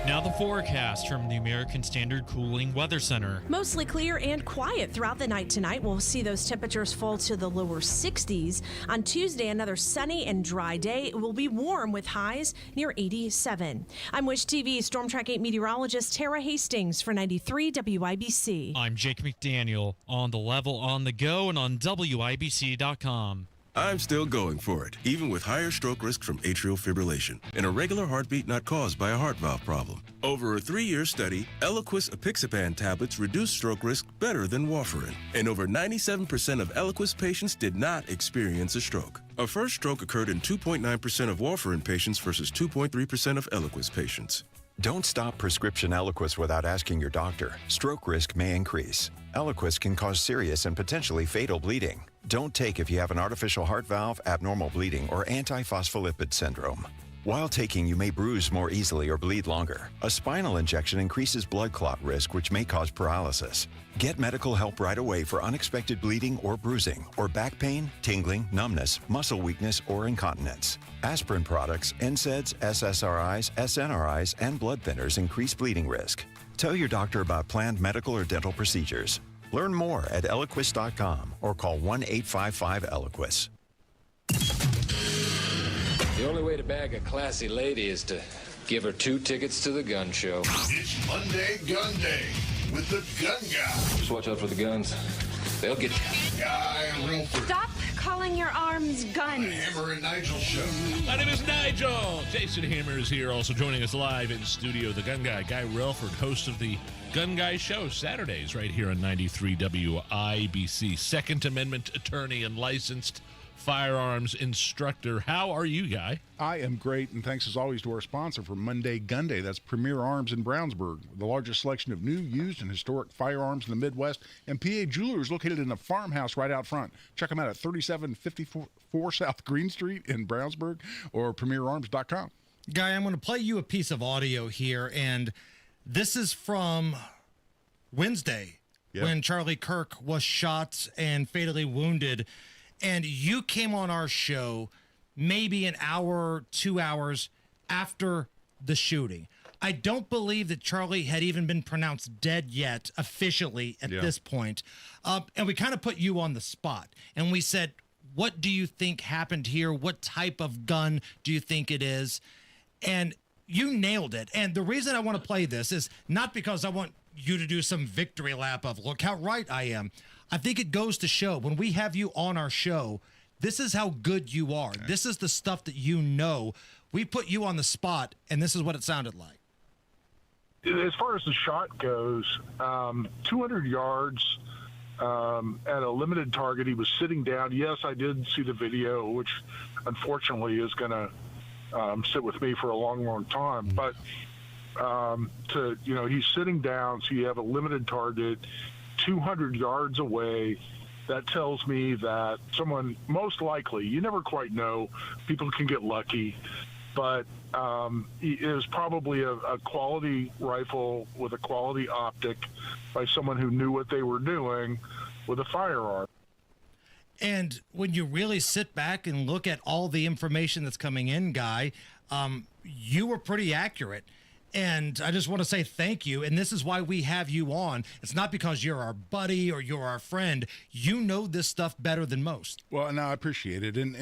Now the forecast from the American Standard Cooling Weather Center. Mostly clear and quiet throughout the night tonight. We'll see those temperatures fall to the lower 60s. On Tuesday, another sunny and dry day. It will be warm with highs near 87. I'm Wish TV Storm Track 8 meteorologist Tara Hastings for 93 WIBC. I'm Jake McDaniel. On the level, on the go, and on WIBC.com. I'm still going for it, even with higher stroke risk from atrial fibrillation and a regular heartbeat not caused by a heart valve problem. Over a 3-year study, Eliquis apixaban tablets reduced stroke risk better than warfarin, and over 97% of Eliquis patients did not experience a stroke. A first stroke occurred in 2.9% of warfarin patients versus 2.3% of Eliquis patients. Don't stop prescription Eliquis without asking your doctor. Stroke risk may increase. Eliquis can cause serious and potentially fatal bleeding. Don't take if you have an artificial heart valve, abnormal bleeding, or antiphospholipid syndrome. While taking, you may bruise more easily or bleed longer. A spinal injection increases blood clot risk, which may cause paralysis. Get medical help right away for unexpected bleeding or bruising, or back pain, tingling, numbness, muscle weakness, or incontinence. Aspirin products, NSAIDs, SSRIs, SNRIs, and blood thinners increase bleeding risk. Tell your doctor about planned medical or dental procedures. Learn more at Eliquis.com or call 1-855-ELIQUIS. The only way to bag a classy lady is to give her 2 tickets to the gun show. It's Monday Gunday with the gun guy. Just watch out for the guns. They'll get you. Guy Relford. Stop calling your arms guns. Hammer and Nigel show. My name is Nigel. Jason Hammer is here, also joining us live in studio. The gun guy, Guy Relford, host of the Gun Guy Show, Saturdays right here on 93 WIBC. Second Amendment attorney and licensed firearms instructor. How are you, Guy? I am great, and thanks as always to our sponsor for Monday Gunday. That's Premier Arms in Brownsburg, the largest selection of new, used, and historic firearms in the Midwest, and PA Jewelers located in a farmhouse right out front. Check them out at 3754 South Green Street in Brownsburg or premierarms.com. Guy, I'm going to play you a piece of audio here, and this is from Wednesday when Charlie Kirk was shot and fatally wounded. And you came on our show maybe an hour, 2 hours after the shooting. I don't believe that Charlie had even been pronounced dead yet officially at this point. And we kind of put you on the spot. And we said, what do you think happened here? What type of gun do you think it is? And you nailed it. And the reason I want to play this is not because I want you to do some victory lap of, look how right I am. I think it goes to show when we have you on our show, this is how good you are. Okay. This is the stuff that you know. We put you on the spot, and this is what it sounded like. As far as the shot goes, 200 yards at a limited target. He was sitting down. Yes, I did see the video, which unfortunately is going to sit with me for a long, long time. But he's sitting down, so you have a limited target. 200 yards away, that tells me that someone, most likely, you never quite know, people can get lucky, but it was probably a quality rifle with a quality optic by someone who knew what they were doing with a firearm. And when you really sit back and look at all the information that's coming in, Guy, you were pretty accurate. And I just want to say thank you. And this is why we have you on. It's not because you're our buddy or you're our friend. You know this stuff better than most. Well, no, I appreciate it. And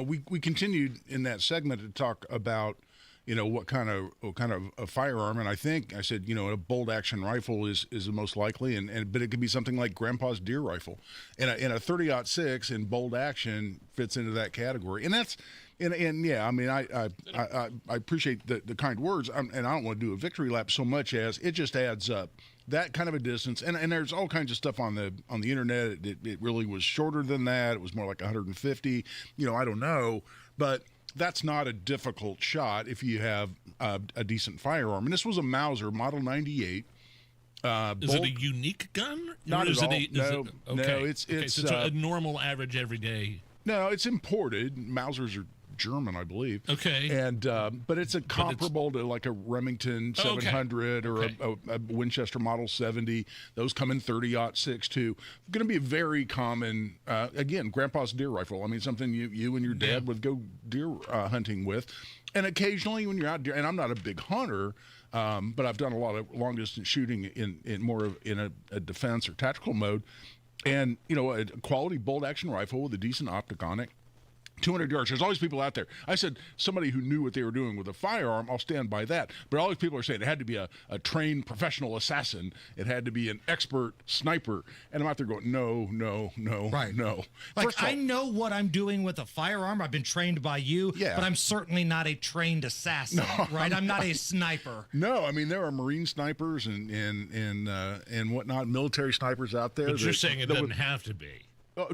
we continued in that segment to talk about, what kind of a firearm. And I said, a bolt action rifle is the most likely. But it could be something like Grandpa's deer rifle. And a 30-06 in bolt action fits into that category. And that's, And yeah, I mean, I appreciate the kind words, and I don't want to do a victory lap so much as it just adds up. That kind of a distance, and there's all kinds of stuff on the internet. It really was shorter than that. It was more like 150. I don't know, but that's not a difficult shot if you have a decent firearm. And this was a Mauser Model 98. Is it a unique gun? Not at all. No, it's a normal average everyday. No, it's imported. Mausers are German, I believe. Okay. And but it's a comparable to like a Remington 700 or a Winchester Model 70. Those come in 30-06 too. Going to be a very common, again, Grandpa's deer rifle. I mean, something you and your dad would go deer hunting with. And occasionally when you're out deer, and I'm not a big hunter, but I've done a lot of long distance shooting in more of in a defense or tactical mode. And, a quality bolt action rifle with a decent optic on it, 200 yards. There's always people out there. I said somebody who knew what they were doing with a firearm, I'll stand by that. But all these people are saying it had to be a trained professional assassin. It had to be an expert sniper. And I'm out there going, no, right. no. Like, I know what I'm doing with a firearm. I've been trained by you, but I'm certainly not a trained assassin, right? I'm not a sniper. No, I mean, there are Marine snipers and whatnot, military snipers out there. But you're saying it doesn't have to be.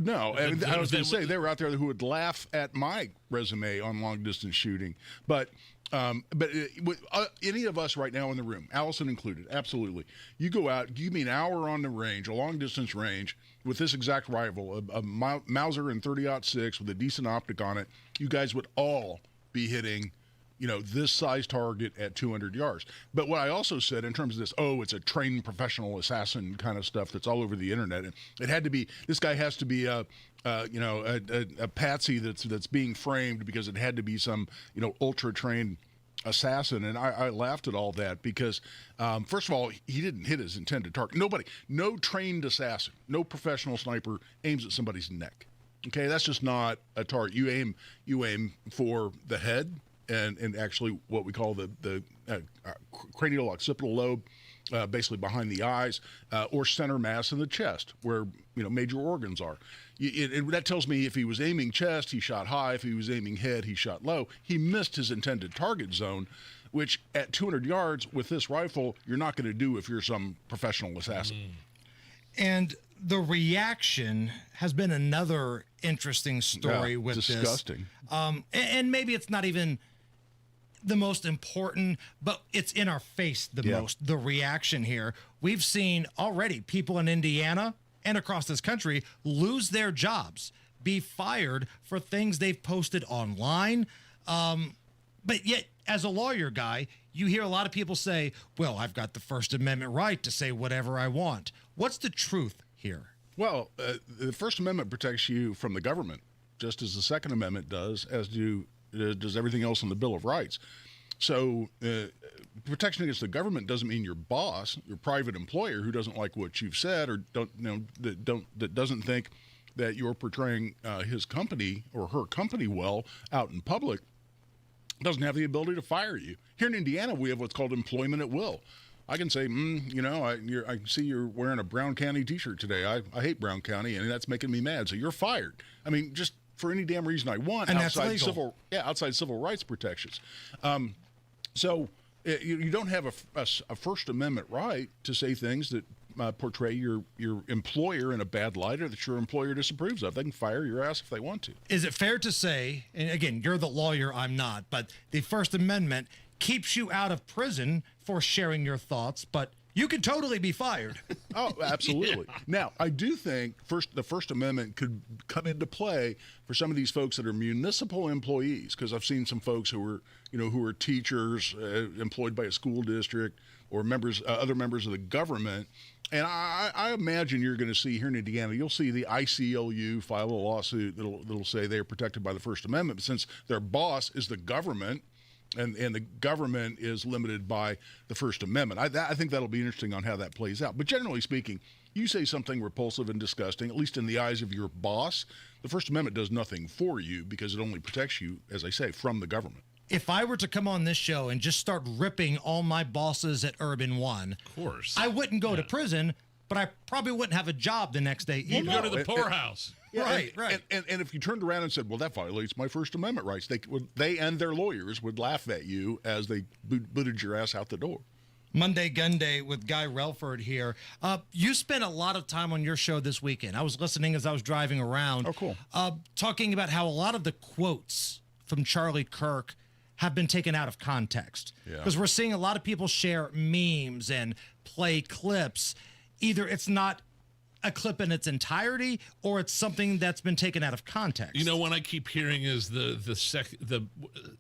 No, I was going to say they were out there who would laugh at my resume on long distance shooting, but any of us right now in the room, Allison included, absolutely. You go out, give me an hour on the range, a long distance range with this exact rifle, a Mauser in 30-06 with a decent optic on it. You guys would all be hitting, this size target at 200 yards. But what I also said in terms of this, it's a trained professional assassin kind of stuff that's all over the internet. It had to be, this guy has to be a patsy that's being framed because it had to be some, ultra trained assassin. And I laughed at all that because, first of all, he didn't hit his intended target. No trained assassin, no professional sniper aims at somebody's neck. Okay, that's just not a target. You aim for the head, and actually what we call the cranial occipital lobe, basically behind the eyes, or center mass in the chest, where major organs are. That tells me if he was aiming chest, he shot high. If he was aiming head, he shot low. He missed his intended target zone, which at 200 yards with this rifle, you're not going to do if you're some professional assassin. And the reaction has been another interesting story with disgusting. This. And maybe it's not even the most important, but it's in our face most, the reaction here. We've seen already people in Indiana and across this country lose their jobs, be fired for things they've posted online. But yet, as a lawyer guy, you hear a lot of people say, well, I've got the First Amendment right to say whatever I want. What's the truth here? Well, the First Amendment protects you from the government, just as the Second Amendment does, as does everything else in the Bill of Rights. So protection against the government doesn't mean your boss, your private employer who doesn't like what you've said or that doesn't think that you're portraying his company or her company well out in public, doesn't have the ability to fire you. Here in Indiana, we have what's called employment at will. I can say, I see you're wearing a Brown County T-shirt today. I hate Brown County, and that's making me mad. So you're fired. I mean, just for any damn reason I want, and outside civil rights protections. So you don't have a First Amendment right to say things that portray your employer in a bad light or that your employer disapproves of. They can fire your ass if they want to. Is it fair to say, and again, you're the lawyer, I'm not, but the First Amendment keeps you out of prison for sharing your thoughts, but you could totally be fired. Oh, absolutely. Yeah. Now, I do think the First Amendment could come into play for some of these folks that are municipal employees, because I've seen some folks who are teachers employed by a school district or other members of the government. And I imagine you're going to see here in Indiana, you'll see the ICLU file a lawsuit that'll say they are protected by the First Amendment. But since their boss is the government, And the government is limited by the First Amendment. I think that'll be interesting on how that plays out. But generally speaking, you say something repulsive and disgusting, at least in the eyes of your boss, the First Amendment does nothing for you because it only protects you, as I say, from the government. If I were to come on this show and just start ripping all my bosses at Urban One, of course, I wouldn't go to prison, but I probably wouldn't have a job the next day either. You'd go to the poorhouse. Yeah, right. And if you turned around and said, well, that violates my First Amendment rights, they and their lawyers would laugh at you as they booted your ass out the door. Monday Gunday with Guy Relford here. You spent a lot of time on your show this weekend. I was listening as I was driving around. Oh, cool. Talking about how a lot of the quotes from Charlie Kirk have been taken out of context. Because we're seeing a lot of people share memes and play clips. Either it's not a clip in its entirety, or it's something that's been taken out of context. You know, what I keep hearing is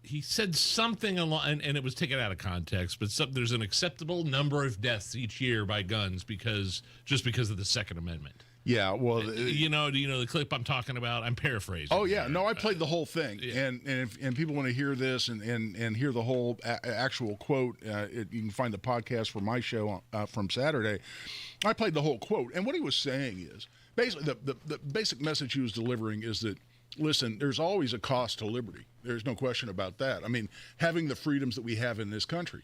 he said something along, and it was taken out of context. But there's an acceptable number of deaths each year by guns because of the Second Amendment. Yeah, well, you know the clip I'm talking about. I'm paraphrasing. Oh yeah, no, I played the whole thing, and if people want to hear this and hear the whole actual quote, you can find the podcast for my show from Saturday. I played the whole quote, and what he was saying is basically the basic message he was delivering is that, listen, there's always a cost to liberty. There's no question about that. I mean, having the freedoms that we have in this country,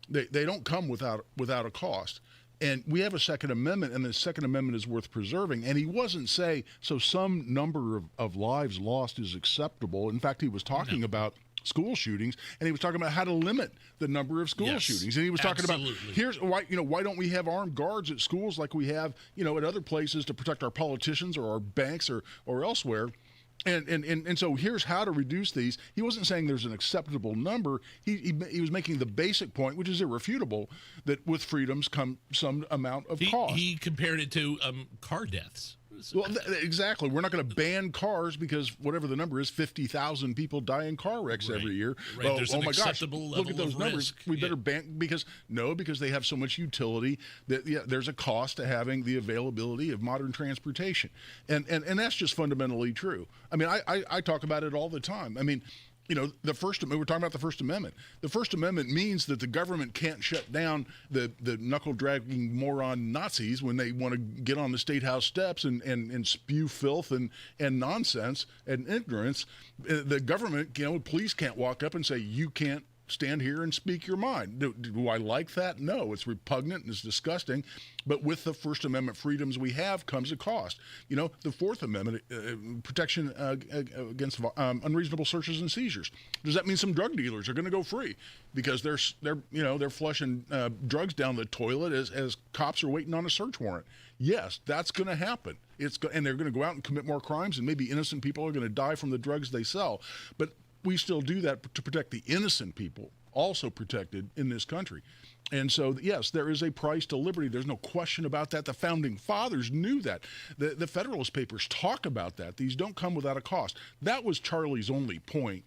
they don't come without a cost. And we have a Second Amendment, and the Second Amendment is worth preserving. And he wasn't saying, so some number of lives lost is acceptable. In fact, he was talking about school shootings, and he was talking about how to limit the number of school shootings. And he was talking about, here's why, why don't we have armed guards at schools like we have, at other places to protect our politicians or our banks or elsewhere. And so here's how to reduce these. He wasn't saying there's an acceptable number. He was making the basic point, which is irrefutable, that with freedoms come some amount of cost. He compared it to car deaths. Well, exactly. We're not going to ban cars because whatever the number is, 50,000 people die in car wrecks every year. Right. Well, There's oh an my gosh, acceptable look at level those of numbers. risk. We better ban because they have so much utility that there's a cost to having the availability of modern transportation, and that's just fundamentally true. I mean, I talk about it all the time. I mean, we're talking about the First Amendment. The First Amendment means that the government can't shut down the knuckle-dragging moron Nazis when they want to get on the State House steps and spew filth and nonsense and ignorance. The government, police can't walk up and say, you can't stand here and speak your mind. Do I like that? No, it's repugnant and it's disgusting. But with the First Amendment freedoms we have comes a cost. The Fourth Amendment, protection against unreasonable searches and seizures. Does that mean some drug dealers are going to go free because they're flushing drugs down the toilet as cops are waiting on a search warrant? Yes, that's going to happen. And they're going to go out and commit more crimes, and maybe innocent people are going to die from the drugs they sell. But we still do that to protect the innocent people, also protected in this country. And so, yes, there is a price to liberty. There's no question about that. The Founding Fathers knew that. The Federalist Papers talk about that. These don't come without a cost. That was Charlie's only point.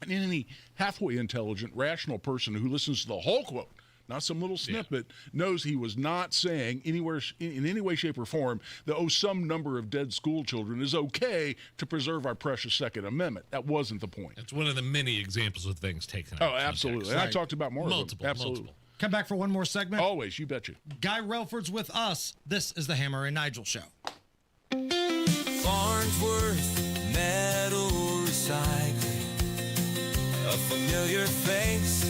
And any halfway intelligent, rational person who listens to the whole quote, not some little snippet, knows he was not saying anywhere in any way, shape, or form that, some number of dead school children is okay to preserve our precious Second Amendment. That wasn't the point. It's one of the many examples of things taken out of absolutely. context. And I talked about more of them. Absolutely. Multiple. Come back for one more segment. Always, you betcha. Guy Relford's with us. This is the Hammer and Nigel Show. Farnsworth Metal Recycling, a familiar face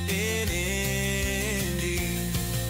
in Indy.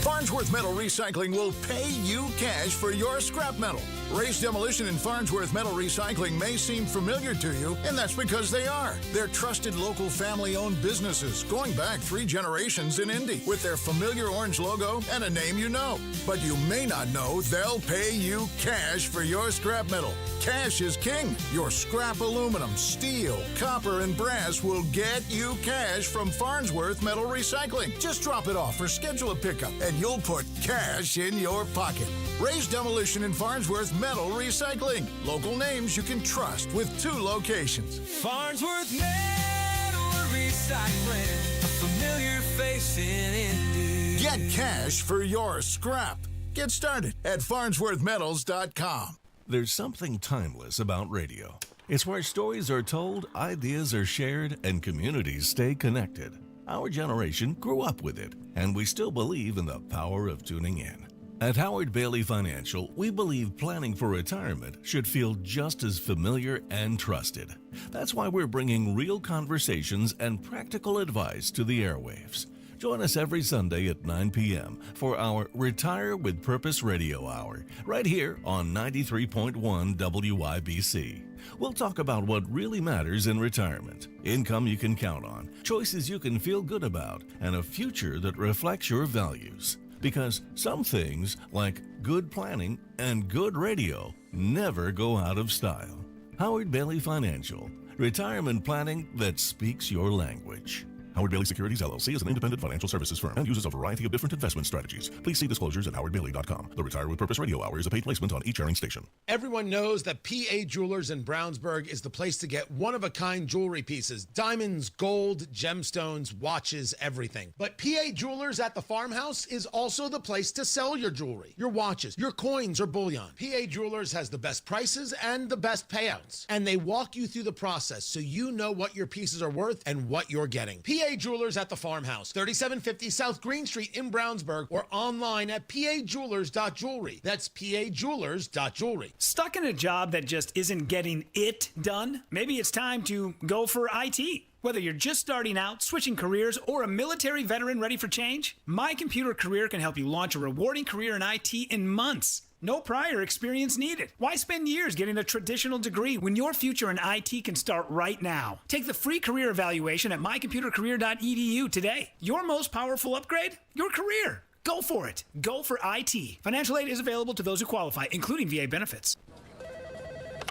Farnsworth Metal Recycling will pay you cash for your scrap metal. Race Demolition and Farnsworth Metal Recycling may seem familiar to you, and that's because they are. They're trusted local family-owned businesses going back 3 generations in Indy with their familiar orange logo and a name you know. But you may not know they'll pay you cash for your scrap metal. Cash is king. Your scrap aluminum, steel, copper, and brass will get you cash from Farnsworth Metal Recycling. Just drop it off or schedule a pickup, and you'll put cash in your pocket. Raise Demolition and Farnsworth Metal Recycling. Local names you can trust with 2 locations. Farnsworth Metal Recycling, a familiar face in Indy. Get cash for your scrap. Get started at farnsworthmetals.com. There's something timeless about radio. It's where stories are told, ideas are shared, and communities stay connected. Our generation grew up with it, and we still believe in the power of tuning in. At Howard Bailey Financial, we believe planning for retirement should feel just as familiar and trusted. That's why we're bringing real conversations and practical advice to the airwaves. Join us every Sunday at 9 p.m. for our Retire with Purpose Radio Hour, right here on 93.1 WIBC. We'll talk about what really matters in retirement, income you can count on, choices you can feel good about, and a future that reflects your values. Because some things, like good planning and good radio, never go out of style. Howard Bailey Financial, retirement planning that speaks your language. Howard Bailey Securities, LLC is an independent financial services firm and uses a variety of different investment strategies. Please see disclosures at howardbailey.com. The Retire with Purpose Radio Hour is a paid placement on each airing station. Everyone knows that PA Jewelers in Brownsburg is the place to get one-of-a-kind jewelry pieces. Diamonds, gold, gemstones, watches, everything. But PA Jewelers at the farmhouse is also the place to sell your jewelry, your watches, your coins, or bullion. PA Jewelers has the best prices and the best payouts. And they walk you through the process so you know what your pieces are worth and what you're getting. PA Jewelers at the farmhouse, 3750 South Green Street in Brownsburg, or online at pajewelers.jewelry. That's pajewelers.jewelry. Stuck in a job that just isn't getting it done? Maybe it's time to go for IT. Whether you're just starting out, switching careers, or a military veteran ready for change, My Computer Career can help you launch a rewarding career in IT in months. No prior experience needed. Why spend years getting a traditional degree when your future in IT can start right now? Take the free career evaluation at mycomputercareer.edu today. Your most powerful upgrade? Your career. Go for it. Go for IT. Financial aid is available to those who qualify, including VA benefits.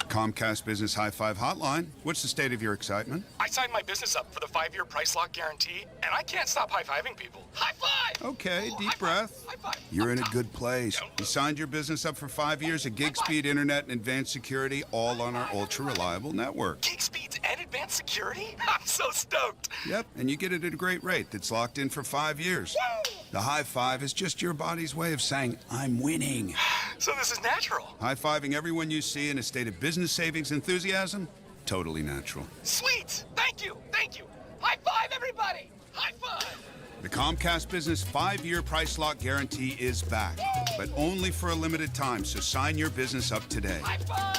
Comcast Business High Five Hotline. What's the state of your excitement? I signed my business up for the 5-year price lock guarantee, and I can't stop high-fiving people. High five! Okay, deep breath. High five. You're in a good place. You signed your business up for 5 years of gig speed internet and advanced security, all on our ultra-reliable network. Gig speeds and advanced security? I'm so stoked. Yep, and you get it at a great rate that's locked in for 5 years. Woo! The high five is just your body's way of saying, I'm winning. So this is natural. High-fiving everyone you see in a state of business savings enthusiasm? Totally natural. Sweet! Thank you! Thank you! High five, everybody! High five! The Comcast Business 5-year price lock guarantee is back, but only for a limited time, so sign your business up today. High five!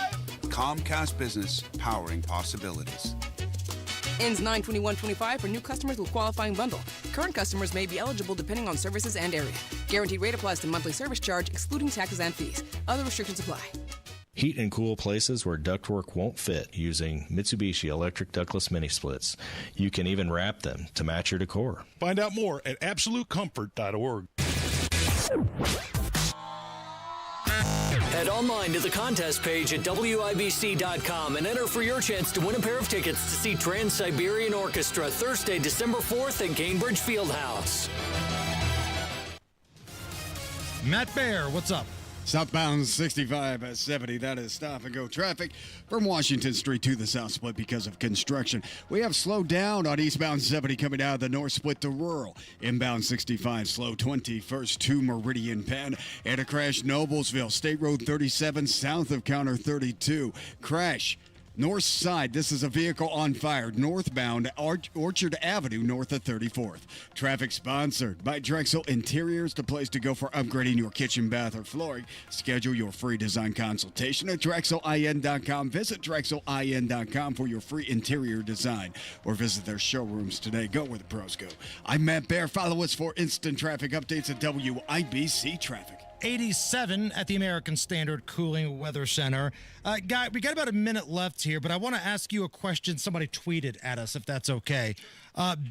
Comcast Business, powering possibilities. Ends 9/21/25 for new customers with qualifying bundle. Current customers may be eligible depending on services and area. Guaranteed rate applies to monthly service charge, excluding taxes and fees. Other restrictions apply. Heat and cool places where ductwork won't fit using Mitsubishi electric ductless mini splits. You can even wrap them to match your decor. Find out more at absolutecomfort.org. Head online to the contest page at WIBC.com and enter for your chance to win a pair of tickets to see Trans-Siberian Orchestra Thursday, December 4th at Cambridge Fieldhouse. Matt Bear, what's up? Southbound 65 at 70. That is stop and go traffic from Washington Street to the south split because of construction. We have slowed down on eastbound 70 coming out of the north split to rural. Inbound 65 slow 21st to Meridian Penn. And a crash Noblesville. State Road 37 south of counter 32. Crash. North side, this is a vehicle on fire, northbound Orchard Avenue, north of 34th. Traffic sponsored by Drexel Interiors, the place to go for upgrading your kitchen, bath, or flooring. Schedule your free design consultation at DrexelIN.com. Visit DrexelIN.com for your free interior design, or visit their showrooms today. Go where the pros go. I'm Matt Bear. Follow us for instant traffic updates at WIBC Traffic. 87 at the American Standard Cooling Weather Center. We got about a minute left here, but I want to ask you a question somebody tweeted at us, if that's okay.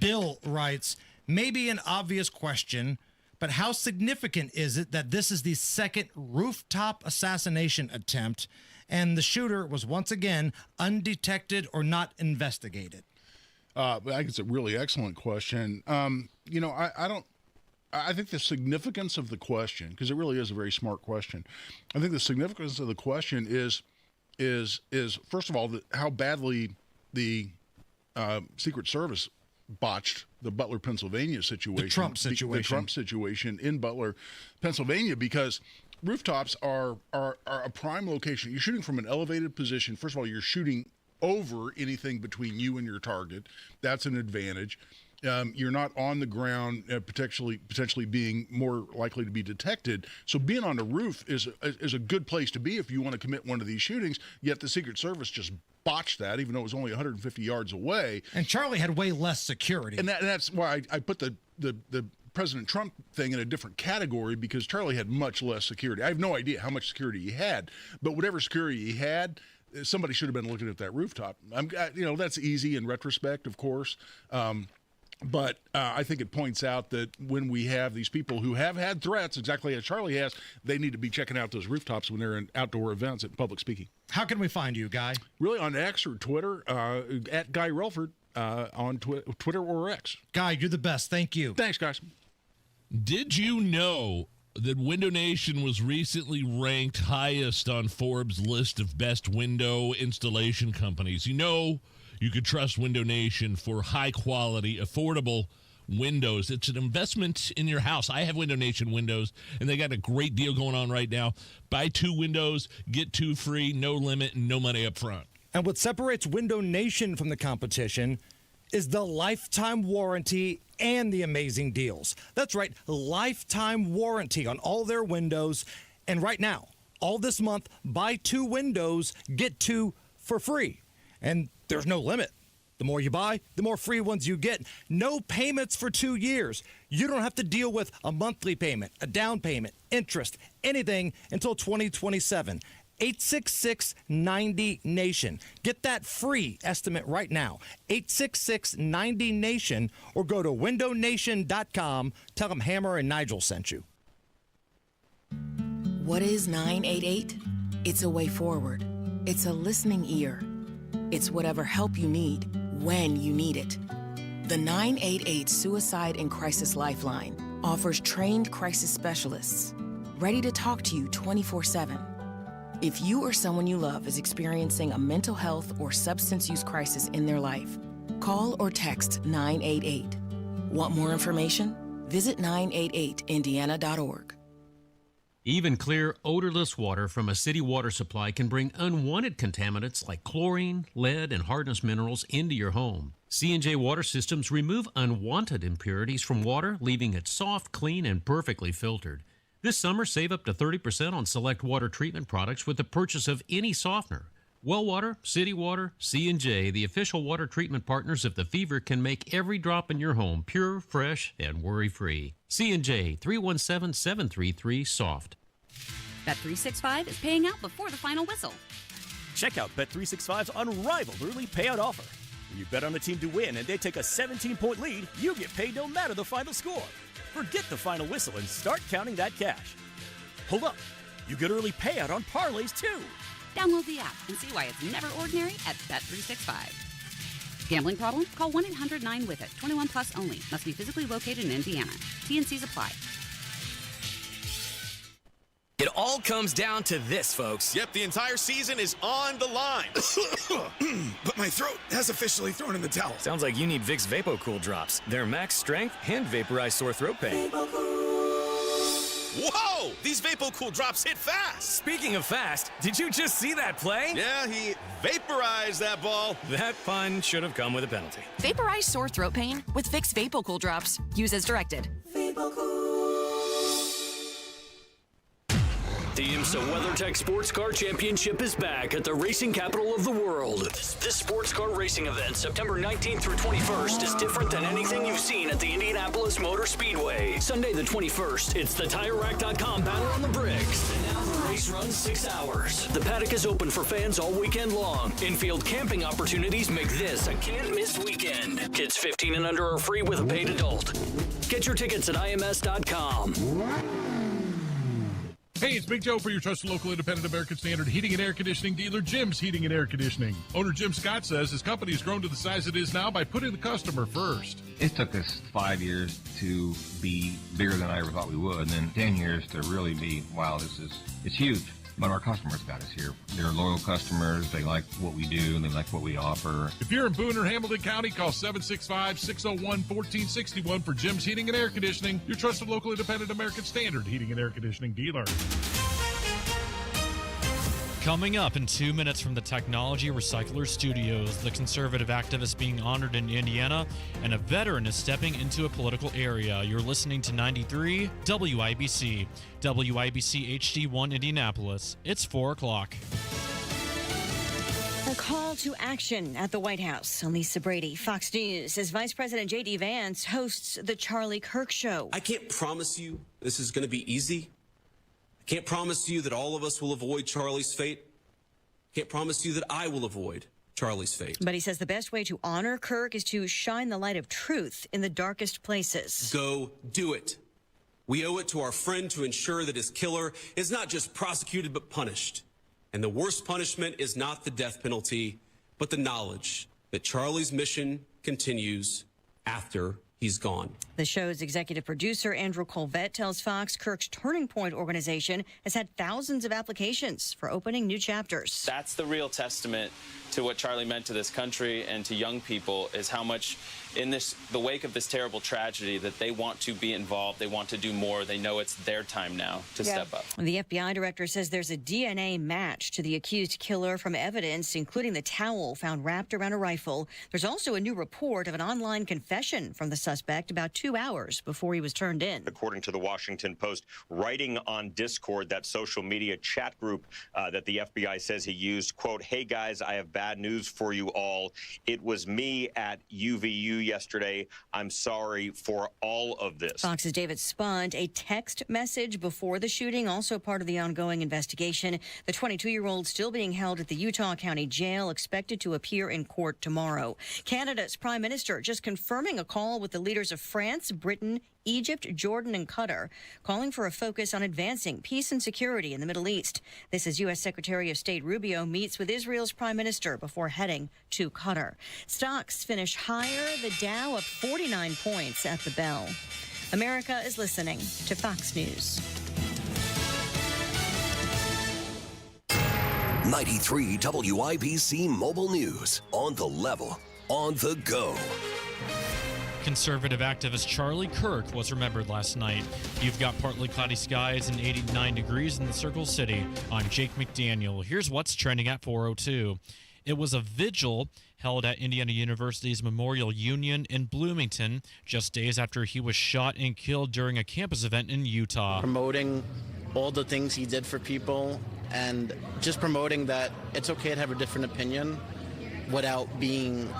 Bill writes, maybe an obvious question, but how significant is it that this is the second rooftop assassination attempt and the shooter was once again undetected or not investigated? I think it's a really excellent question. I think the significance of the question, because it really is a very smart question. I think the significance of the question is first of all, how badly the Secret Service botched the Butler, Pennsylvania situation. The Trump situation in Butler, Pennsylvania, because rooftops are a prime location. You're shooting from an elevated position. First of all, you're shooting over anything between you and your target. That's an advantage. You're not on the ground, potentially being more likely to be detected. So being on the roof is a good place to be if you want to commit one of these shootings. Yet the Secret Service just botched that, even though it was only 150 yards away. And Charlie had way less security. And that's why I put the President Trump thing in a different category, because Charlie had much less security. I have no idea how much security he had, but whatever security he had, somebody should have been looking at that rooftop. That's easy in retrospect, of course. But I think it points out that when we have these people who have had threats, exactly as Charlie has, they need to be checking out those rooftops when they're in outdoor events and public speaking. How can we find you, Guy? Really, on X or Twitter, at Guy Relford on Twitter or X. Guy, you're the best. Thank you. Thanks, guys. Did you know that Window Nation was recently ranked highest on Forbes' list of best window installation companies? You could trust Window Nation for high-quality, affordable windows. It's an investment in your house. I have Window Nation windows, and they got a great deal going on right now. Buy 2 windows, get 2 free, no limit, and no money up front. And what separates Window Nation from the competition is the lifetime warranty and the amazing deals. That's right, lifetime warranty on all their windows. And right now, all this month, buy 2 windows, get 2 for free. And there's no limit. The more you buy, the more free ones you get. No payments for 2 years. You don't have to deal with a monthly payment, a down payment, interest, anything until 2027. 866-90-NATION. Get that free estimate right now. 866-90-NATION, or go to windownation.com. Tell them Hammer and Nigel sent you. What is 988? It's a way forward. It's a listening ear. It's whatever help you need, when you need it. The 988 Suicide and Crisis Lifeline offers trained crisis specialists, ready to talk to you 24/7. If you or someone you love is experiencing a mental health or substance use crisis in their life, call or text 988. Want more information? Visit 988indiana.org. Even clear, odorless water from a city water supply can bring unwanted contaminants like chlorine, lead, and hardness minerals into your home. C&J Water Systems remove unwanted impurities from water, leaving it soft, clean, and perfectly filtered. This summer, save up to 30% on select water treatment products with the purchase of any softener. Well Water, City Water, C&J, the official water treatment partners of the Fever, can make every drop in your home pure, fresh, and worry-free. C&J, 317-733-SOFT. Bet365 is paying out before the final whistle. Check out Bet365's unrivaled early payout offer. When you bet on a team to win and they take a 17-point lead, you get paid no matter the final score. Forget the final whistle and start counting that cash. Hold up. You get early payout on parlays, too. Download the app and see why it's never ordinary at Bet365. Gambling problem? Call 1-800-9-WITH-IT. 21 plus only. Must be physically located in Indiana. T&Cs apply. It all comes down to this, folks. Yep, the entire season is on the line. But my throat has officially thrown in the towel. Sounds like you need Vicks VapoCool drops. They're max strength and vaporize sore throat pain. Whoa! These VapoCool drops hit fast. Speaking of fast, did you just see that play? Yeah, he vaporized that ball. That pun should have come with a penalty. Vaporize sore throat pain with Vicks VapoCool drops. Use as directed. The IMSA WeatherTech Sports Car Championship is back at the racing capital of the world. This sports car racing event, September 19th through 21st, is different than anything you've seen at the Indianapolis Motor Speedway. Sunday the 21st, it's the TireRack.com Battle on the Bricks. And now the race runs 6 hours. The paddock is open for fans all weekend long. Infield camping opportunities make this a can't-miss weekend. Kids 15 and under are free with a paid adult. Get your tickets at IMS.com. Hey, it's Big Joe for your trusted local independent American Standard heating and air conditioning dealer, Jim's Heating and Air Conditioning. Owner Jim Scott says his company has grown to the size it is now by putting the customer first. It took us 5 years to be bigger than I ever thought we would, and then 10 years to really be, wow, it's huge. But our customers got us here. They're loyal customers. They like what we do, and they like what we offer. If you're in Boone or Hamilton County, call 765-601-1461 for Jim's Heating and Air Conditioning, your trusted local independent American Standard heating and air conditioning dealer. Coming up in 2 minutes from the Technology Recycler Studios, the conservative activist being honored in Indiana, and a veteran is stepping into a political area. You're listening to 93 WIBC. WIBC HD1 Indianapolis. It's 4 o'clock. A call to action at the White House. Lisa Brady, Fox News, as Vice President J.D. Vance hosts the Charlie Kirk Show. I can't promise you this is going to be easy. I can't promise you that all of us will avoid Charlie's fate. I can't promise you that I will avoid Charlie's fate. But he says the best way to honor Kirk is to shine the light of truth in the darkest places. Go do it. We owe it to our friend to ensure that his killer is not just prosecuted but punished. And the worst punishment is not the death penalty, but the knowledge that Charlie's mission continues after he's gone. The show's executive producer, Andrew Colvett, tells Fox Kirk's Turning Point organization has had thousands of applications for opening new chapters. That's the real testament to what Charlie meant to this country and to young people, is how much in the wake of this terrible tragedy that they want to be involved, they want to do more, they know it's their time now to step up. The FBI director says there's a DNA match to the accused killer from evidence, including the towel found wrapped around a rifle. There's also a new report of an online confession from the suspect about 2 hours before he was turned in. According to the Washington Post, writing on Discord, that social media chat group that the FBI says he used, quote, "Hey guys, I have bad news for you all. It was me at UVU yesterday. I'm sorry for all of this." Fox's David Spunt, a text message before the shooting, also part of the ongoing investigation. The 22-year-old still being held at the Utah County Jail, expected to appear in court tomorrow. Canada's Prime Minister just confirming a call with the leaders of France, Britain, Egypt, Jordan, and Qatar, calling for a focus on advancing peace and security in the Middle East. This as U.S. Secretary of State Rubio meets with Israel's Prime Minister before heading to Qatar. Stocks finish higher, the Dow up 49 points at the bell. America is listening to Fox News. 93 WIBC Mobile News. On the level, on the go. Conservative activist Charlie Kirk was remembered last night. You've got partly cloudy skies and 89 degrees in the Circle City. I'm Jake McDaniel. Here's what's trending at 4:02. It was a vigil held at Indiana University's Memorial Union in Bloomington just days after he was shot and killed during a campus event in Utah. Promoting all the things he did for people and just promoting that it's okay to have a different opinion without being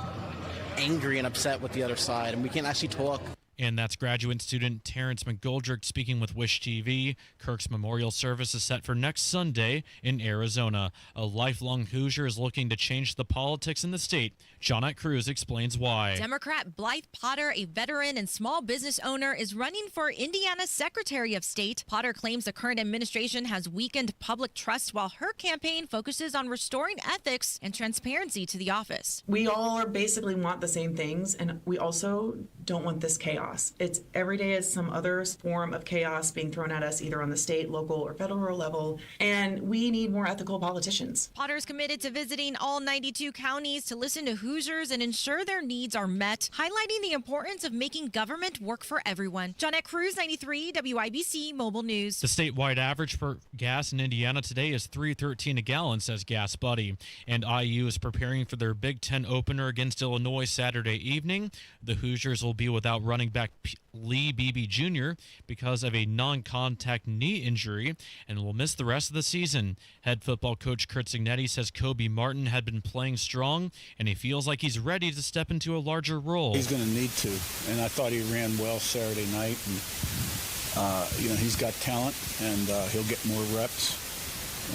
angry and upset with the other side, and we can actually talk. And that's graduate student Terrence McGoldrick speaking with Wish TV. Kirk's memorial service is set for next Sunday in Arizona. A lifelong Hoosier is looking to change the politics in the state. Johnette Cruz explains why. Democrat Blythe Potter, a veteran and small business owner, is running for Indiana's Secretary of State. Potter claims the current administration has weakened public trust, while her campaign focuses on restoring ethics and transparency to the office. We all basically want the same things, and we also don't want this chaos. It's every day is some other form of chaos being thrown at us, either on the state, local, or federal level, and we need more ethical politicians. Potter is committed to visiting all 92 counties to listen to Hoosiers and ensure their needs are met, highlighting the importance of making government work for everyone. Johnette Cruz, 93 WIBC Mobile News. The statewide average for gas in Indiana today is $3.13 a gallon, says Gas Buddy. And IU is preparing for their Big Ten opener against Illinois Saturday evening. The Hoosiers will be without running back Lee Beebe Jr. because of a non-contact knee injury and will miss the rest of the season. Head football coach Kurt Signetti says Kobe Martin had been playing strong and he feels like he's ready to step into a larger role. He's going to need to, and I thought he ran well Saturday night. And he's got talent, and he'll get more reps,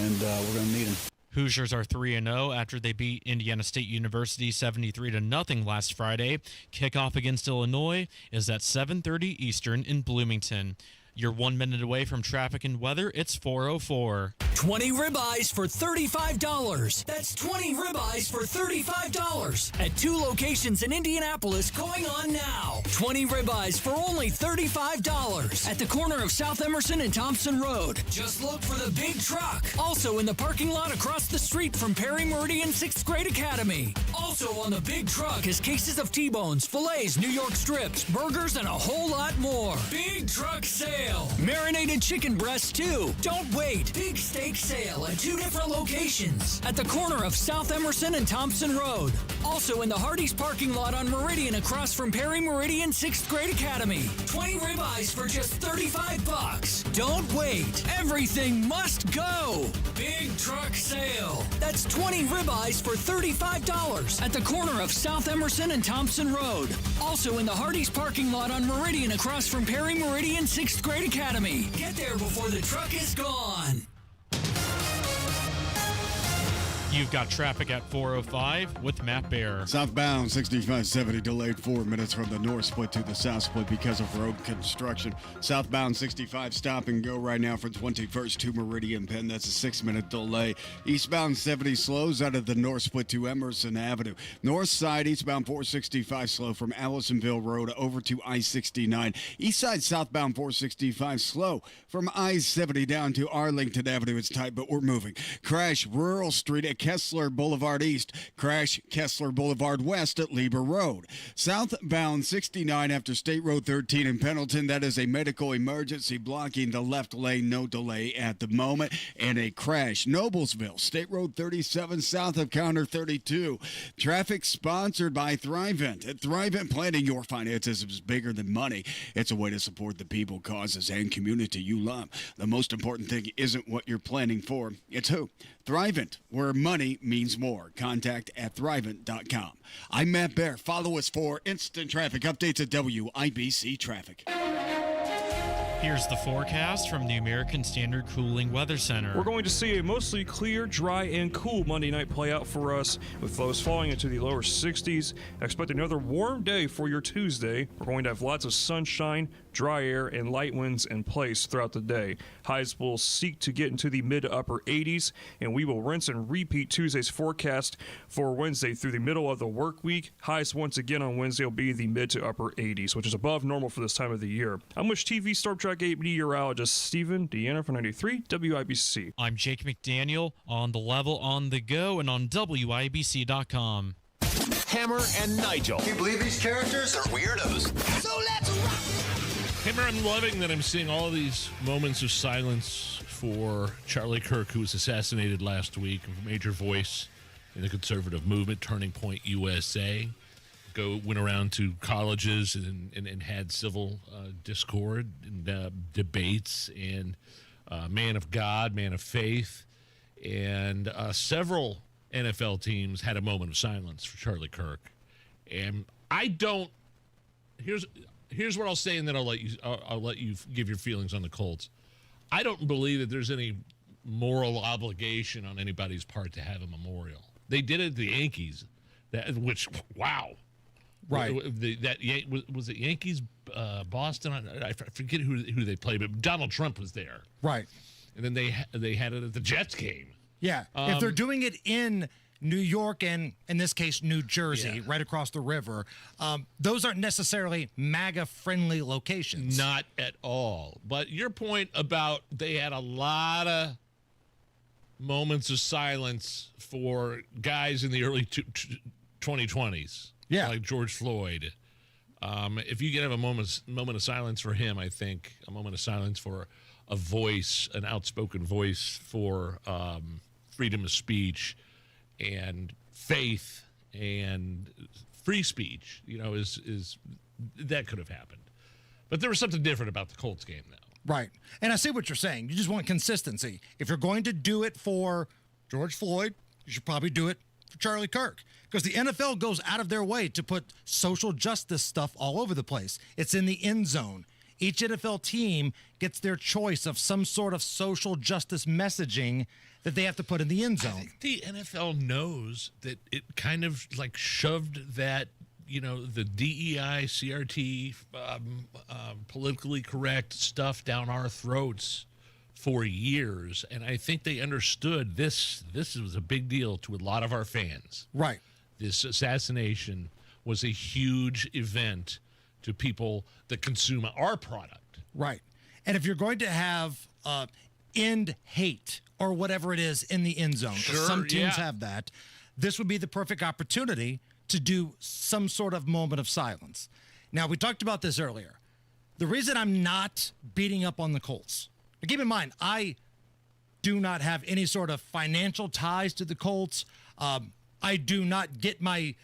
and we're going to need him. Hoosiers are 3-0 after they beat Indiana State University 73-0 last Friday. Kickoff against Illinois is at 7:30 Eastern in Bloomington. You're 1 minute away from traffic and weather. It's 4:04. 20 ribeyes for $35. That's 20 ribeyes for $35 at 2 locations in Indianapolis going on now. 20 ribeyes for only $35 at the corner of South Emerson and Thompson Road. Just look for the big truck. Also in the parking lot across the street from Perry Meridian 6th Grade Academy. Also on the big truck is cases of T-bones, fillets, New York strips, burgers, and a whole lot more. Big truck sale. Marinated chicken breasts too. Don't wait. Big steak bake sale at 2 different locations at the corner of South Emerson and Thompson Road. Also in the Hardee's parking lot on Meridian across from Perry Meridian 6th Grade Academy. 20 ribeyes for just $35. Don't wait. Everything must go. Big truck sale. That's 20 ribeyes for $35 at the corner of South Emerson and Thompson Road. Also in the Hardee's parking lot on Meridian across from Perry Meridian 6th Grade Academy. Get there before the truck is gone. You've got traffic at 405 with Matt Bear. Southbound 6570 delayed 4 minutes from the north split to the south split because of road construction. Southbound 65 stop and go right now from 21st to Meridian Penn. That's a 6-minute delay. Eastbound 70 slows out of the north split to Emerson Avenue. North side eastbound 465 slow from Allisonville Road over to I-69. East side southbound 465 slow from I-70 down to Arlington Avenue. It's tight, but we're moving. Crash Rural Street at Kessler Boulevard East. Crash Kessler Boulevard West at Lieber Road. Southbound 69 after State Road 13 in Pendleton. That is a medical emergency blocking the left lane. No delay at the moment. And a crash. Noblesville, State Road 37 south of Counter 32. Traffic sponsored by Thrivent. At Thrivent, planning your finances is bigger than money. It's a way to support the people, causes, and community you love. The most important thing isn't what you're planning for. It's who. Thrivent, where money means more. Contact at Thrivent.com. I'm Matt Bear. Follow us for instant traffic updates at WIBC Traffic. Here's the forecast from the American Standard Cooling Weather Center. We're going to see a mostly clear, dry, and cool Monday night play out for us, with lows falling into the lower 60s. Expect another warm day for your Tuesday. We're going to have lots of sunshine, dry air, and light winds in place throughout the day. Highs will seek to get into the mid to upper 80s, and we will rinse and repeat Tuesday's forecast for Wednesday through the middle of the work week. Highs once again on Wednesday will be the mid to upper 80s, which is above normal for this time of the year. I'm Wish TV Storm Track 8 meteorologist Stephen Deanna for 93 WIBC. I'm Jake McDaniel on the level, on the go, and on WIBC.com. Hammer and Nigel. Can you believe these characters are weirdos? So let's rock! Hammer, I'm loving that I'm seeing all these moments of silence for Charlie Kirk, who was assassinated last week, a major voice in the conservative movement, Turning Point USA. Went around to colleges and had civil discord and debates, and man of God, man of faith, and several NFL teams had a moment of silence for Charlie Kirk. And I don't. Here's what I'll say, and then I'll let you give your feelings on the Colts. I don't believe that there's any moral obligation on anybody's part to have a memorial. They did it to the Yankees, wow. Right. Was it Yankees, Boston? I forget who they played, but Donald Trump was there. Right. And then they had it at the Jets game. Yeah. If they're doing it in New York and, in this case, New Jersey, right across the river, those aren't necessarily MAGA-friendly locations. Not at all. But your point about they had a lot of moments of silence for guys in the early 2020s. Yeah, like George Floyd. If you can have a moment of silence for him, I think a moment of silence for a voice, an outspoken voice for freedom of speech and faith and free speech, is that could have happened. But there was something different about the Colts game now. Right. And I see what you're saying. You just want consistency. If you're going to do it for George Floyd, you should probably do it for Charlie Kirk. Because the NFL goes out of their way to put social justice stuff all over the place. It's in the end zone. Each NFL team gets their choice of some sort of social justice messaging that they have to put in the end zone. I think the NFL knows that it kind of like shoved that, the DEI, CRT, politically correct stuff down our throats for years. And I think they understood this was a big deal to a lot of our fans. Right. This assassination was a huge event to people that consume our product. Right. And if you're going to have end hate or whatever it is in the end zone, because some teams have that, this would be the perfect opportunity to do some sort of moment of silence. Now, we talked about this earlier. The reason I'm not beating up on the Colts, keep in mind, I do not have any sort of financial ties to the Colts. I do not get my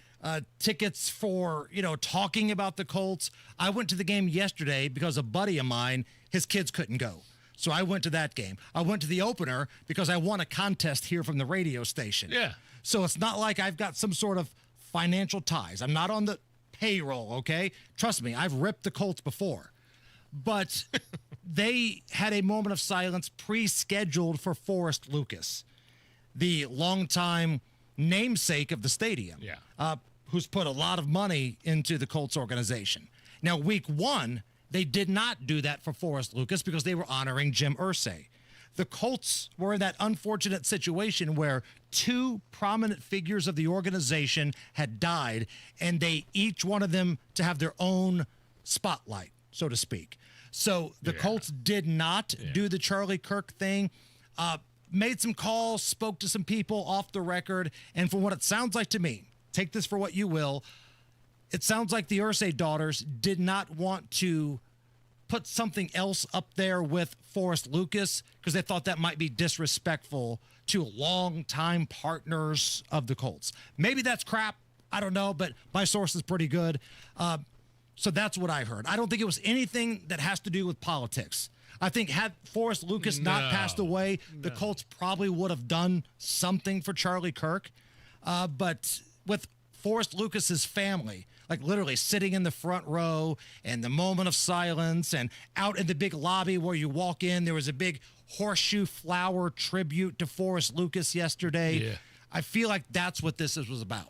tickets for, talking about the Colts. I went to the game yesterday because a buddy of mine, his kids couldn't go. So I went to that game. I went to the opener because I won a contest here from the radio station. Yeah. So it's not like I've got some sort of financial ties. I'm not on the payroll, okay? Trust me, I've ripped the Colts before. But they had a moment of silence pre-scheduled for Forrest Lucas, the longtime namesake of the stadium, who's put a lot of money into the Colts organization. Now, week one, they did not do that for Forrest Lucas because they were honoring Jim Irsay. The Colts were in that unfortunate situation where two prominent figures of the organization had died, and they each wanted them to have their own spotlight, so to speak. So the Colts did not do the Charlie Kirk thing, made some calls, spoke to some people off the record, and from what it sounds like to me, take this for what you will, it sounds like the Irsay daughters did not want to put something else up there with Forrest Lucas because they thought that might be disrespectful to longtime partners of the Colts. Maybe that's crap. I don't know, but my source is pretty good. So that's what I heard. I don't think it was anything that has to do with politics. I think had Forrest Lucas not passed away, the Colts probably would have done something for Charlie Kirk. But with Forrest Lucas's family, like literally sitting in the front row and the moment of silence and out in the big lobby where you walk in, there was a big horseshoe flower tribute to Forrest Lucas yesterday. Yeah. I feel like that's what this was about.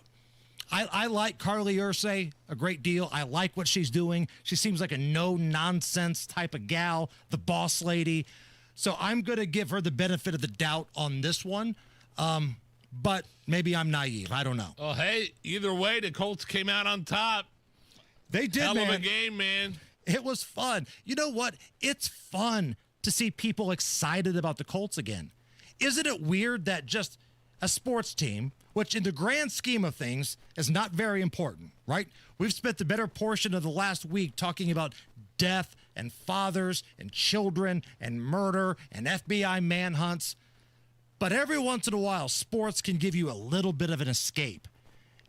I like Carly Irsay a great deal. I like what she's doing. She seems like a no-nonsense type of gal, the boss lady. So I'm going to give her the benefit of the doubt on this one. But maybe I'm naive. I don't know. Oh, hey, either way, the Colts came out on top. They did, Hell man. of a game, man. It was fun. You know what? It's fun to see people excited about the Colts again. Isn't it weird that just a sports team, which in the grand scheme of things is not very important, right? We've spent the better portion of the last week talking about death and fathers and children and murder and FBI manhunts. But every once in a while, sports can give you a little bit of an escape.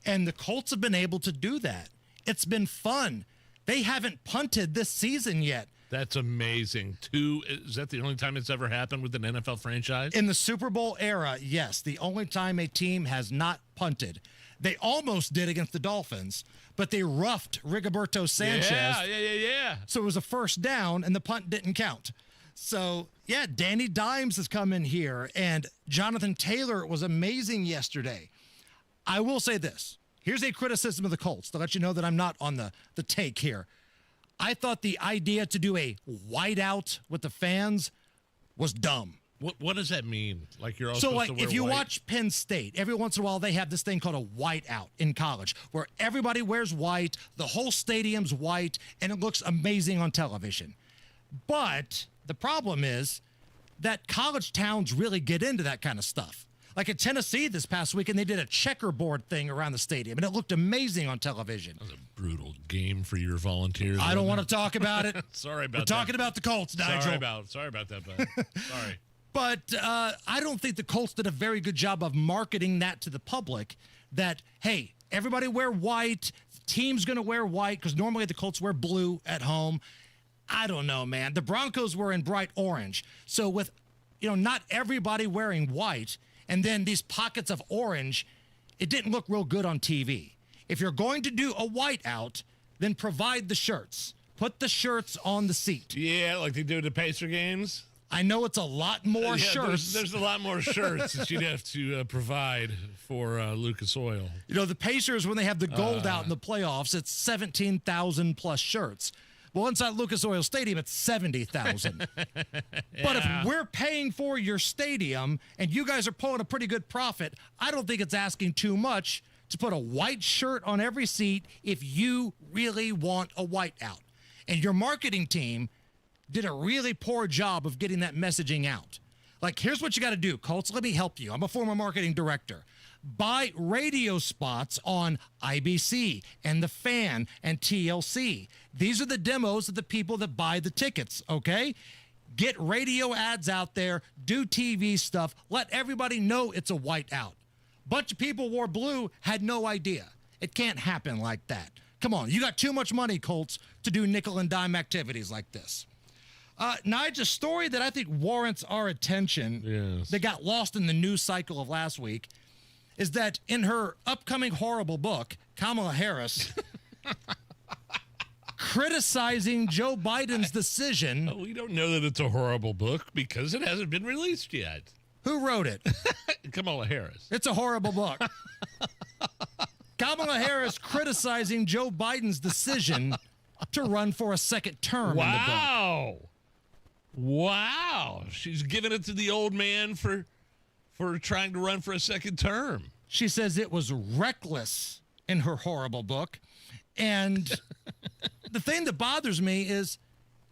And the Colts have been able to do that. It's been fun. They haven't punted this season yet. That's amazing. Is that the only time it's ever happened with an NFL franchise? In the Super Bowl era, yes, the only time a team has not punted. They almost did against the Dolphins, but they roughed Rigoberto Sanchez. Yeah. So it was a first down, and the punt didn't count. So, yeah, Danny Dimes has come in here, and Jonathan Taylor was amazing yesterday. I will say this. Here's a criticism of the Colts to let you know that I'm not on the take here. I thought the idea to do a whiteout with the fans was dumb. What does that mean? Like you're all so, supposed like, to wear if you white? watch Penn State, every once in a while they have this thing called a whiteout in college, where everybody wears white, the whole stadium's white, and it looks amazing on television. But the problem is that college towns really get into that kind of stuff. Like at Tennessee this past weekend, they did a checkerboard thing around the stadium, and it looked amazing on television. That was a brutal game for your volunteers. I don't want to talk about it. Sorry about We're talking about the Colts, Nigel. Sorry about that, bud. Sorry. But I don't think the Colts did a very good job of marketing that to the public that, hey, everybody wear white. The team's going to wear white because normally the Colts wear blue at home. I don't know, man. The Broncos were in bright orange. So with, not everybody wearing white and then these pockets of orange, it didn't look real good on TV. If you're going to do a whiteout, then provide the shirts. Put the shirts on the seat. Yeah, like they do at the Pacer games. I know it's a lot more shirts. There's a lot more shirts that you'd have to provide for Lucas Oil. The Pacers, when they have the gold out in the playoffs, it's 17,000 plus shirts. Well, inside Lucas Oil Stadium, it's 70,000. But if we're paying for your stadium and you guys are pulling a pretty good profit, I don't think it's asking too much to put a white shirt on every seat if you really want a whiteout. And your marketing team did a really poor job of getting that messaging out. Like, here's what you got to do, Colts. Let me help you. I'm a former marketing director. Buy radio spots on IBC and The Fan and TLC. These are the demos of the people that buy the tickets, okay? Get radio ads out there, do TV stuff, let everybody know it's a whiteout. Bunch of people wore blue, had no idea. It can't happen like that. Come on, you got too much money, Colts, to do nickel and dime activities like this. Nigel, a story that I think warrants our attention, that got lost in the news cycle of last week, is that in her upcoming horrible book, Kamala Harris, criticizing Joe Biden's decision. We don't know that it's a horrible book because it hasn't been released yet. Who wrote it? Kamala Harris. It's a horrible book. Kamala Harris criticizing Joe Biden's decision to run for a second term in the book. Wow. She's giving it to the old man for trying to run for a second term. She says it was reckless in her horrible book. And the thing that bothers me is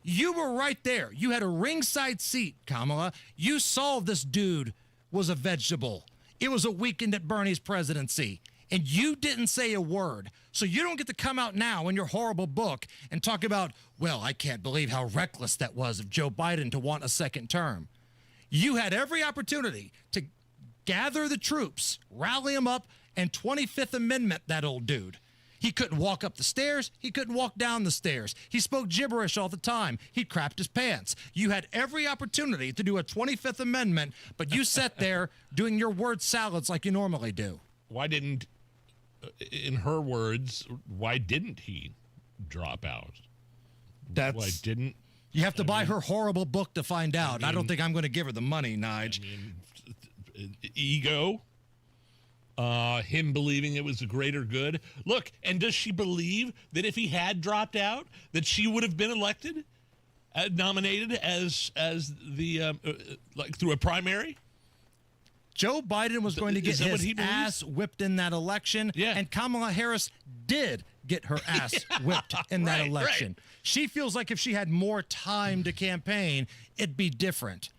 you were right there. You had a ringside seat, Kamala. You saw this dude was a vegetable. It was a weekend at Bernie's presidency. And you didn't say a word. So you don't get to come out now in your horrible book and talk about, well, I can't believe how reckless that was of Joe Biden to want a second term. You had every opportunity to gather the troops, rally them up, and 25th Amendment that old dude. He couldn't walk up the stairs. He couldn't walk down the stairs. He spoke gibberish all the time. He crapped his pants. You had every opportunity to do a 25th Amendment, but you sat there doing your word salads like you normally do. Why didn't, in her words, why didn't he drop out? Why didn't? You have to buy her horrible book to find out. I don't think I'm going to give her the money, Nige. Ego. Him believing it was a greater good. Look, and does she believe that if he had dropped out, that she would have been elected, nominated as the like through a primary? Joe Biden was going to get his ass whipped in that election, and Kamala Harris did get her ass whipped in that election. Right. She feels like if she had more time to campaign, it'd be different.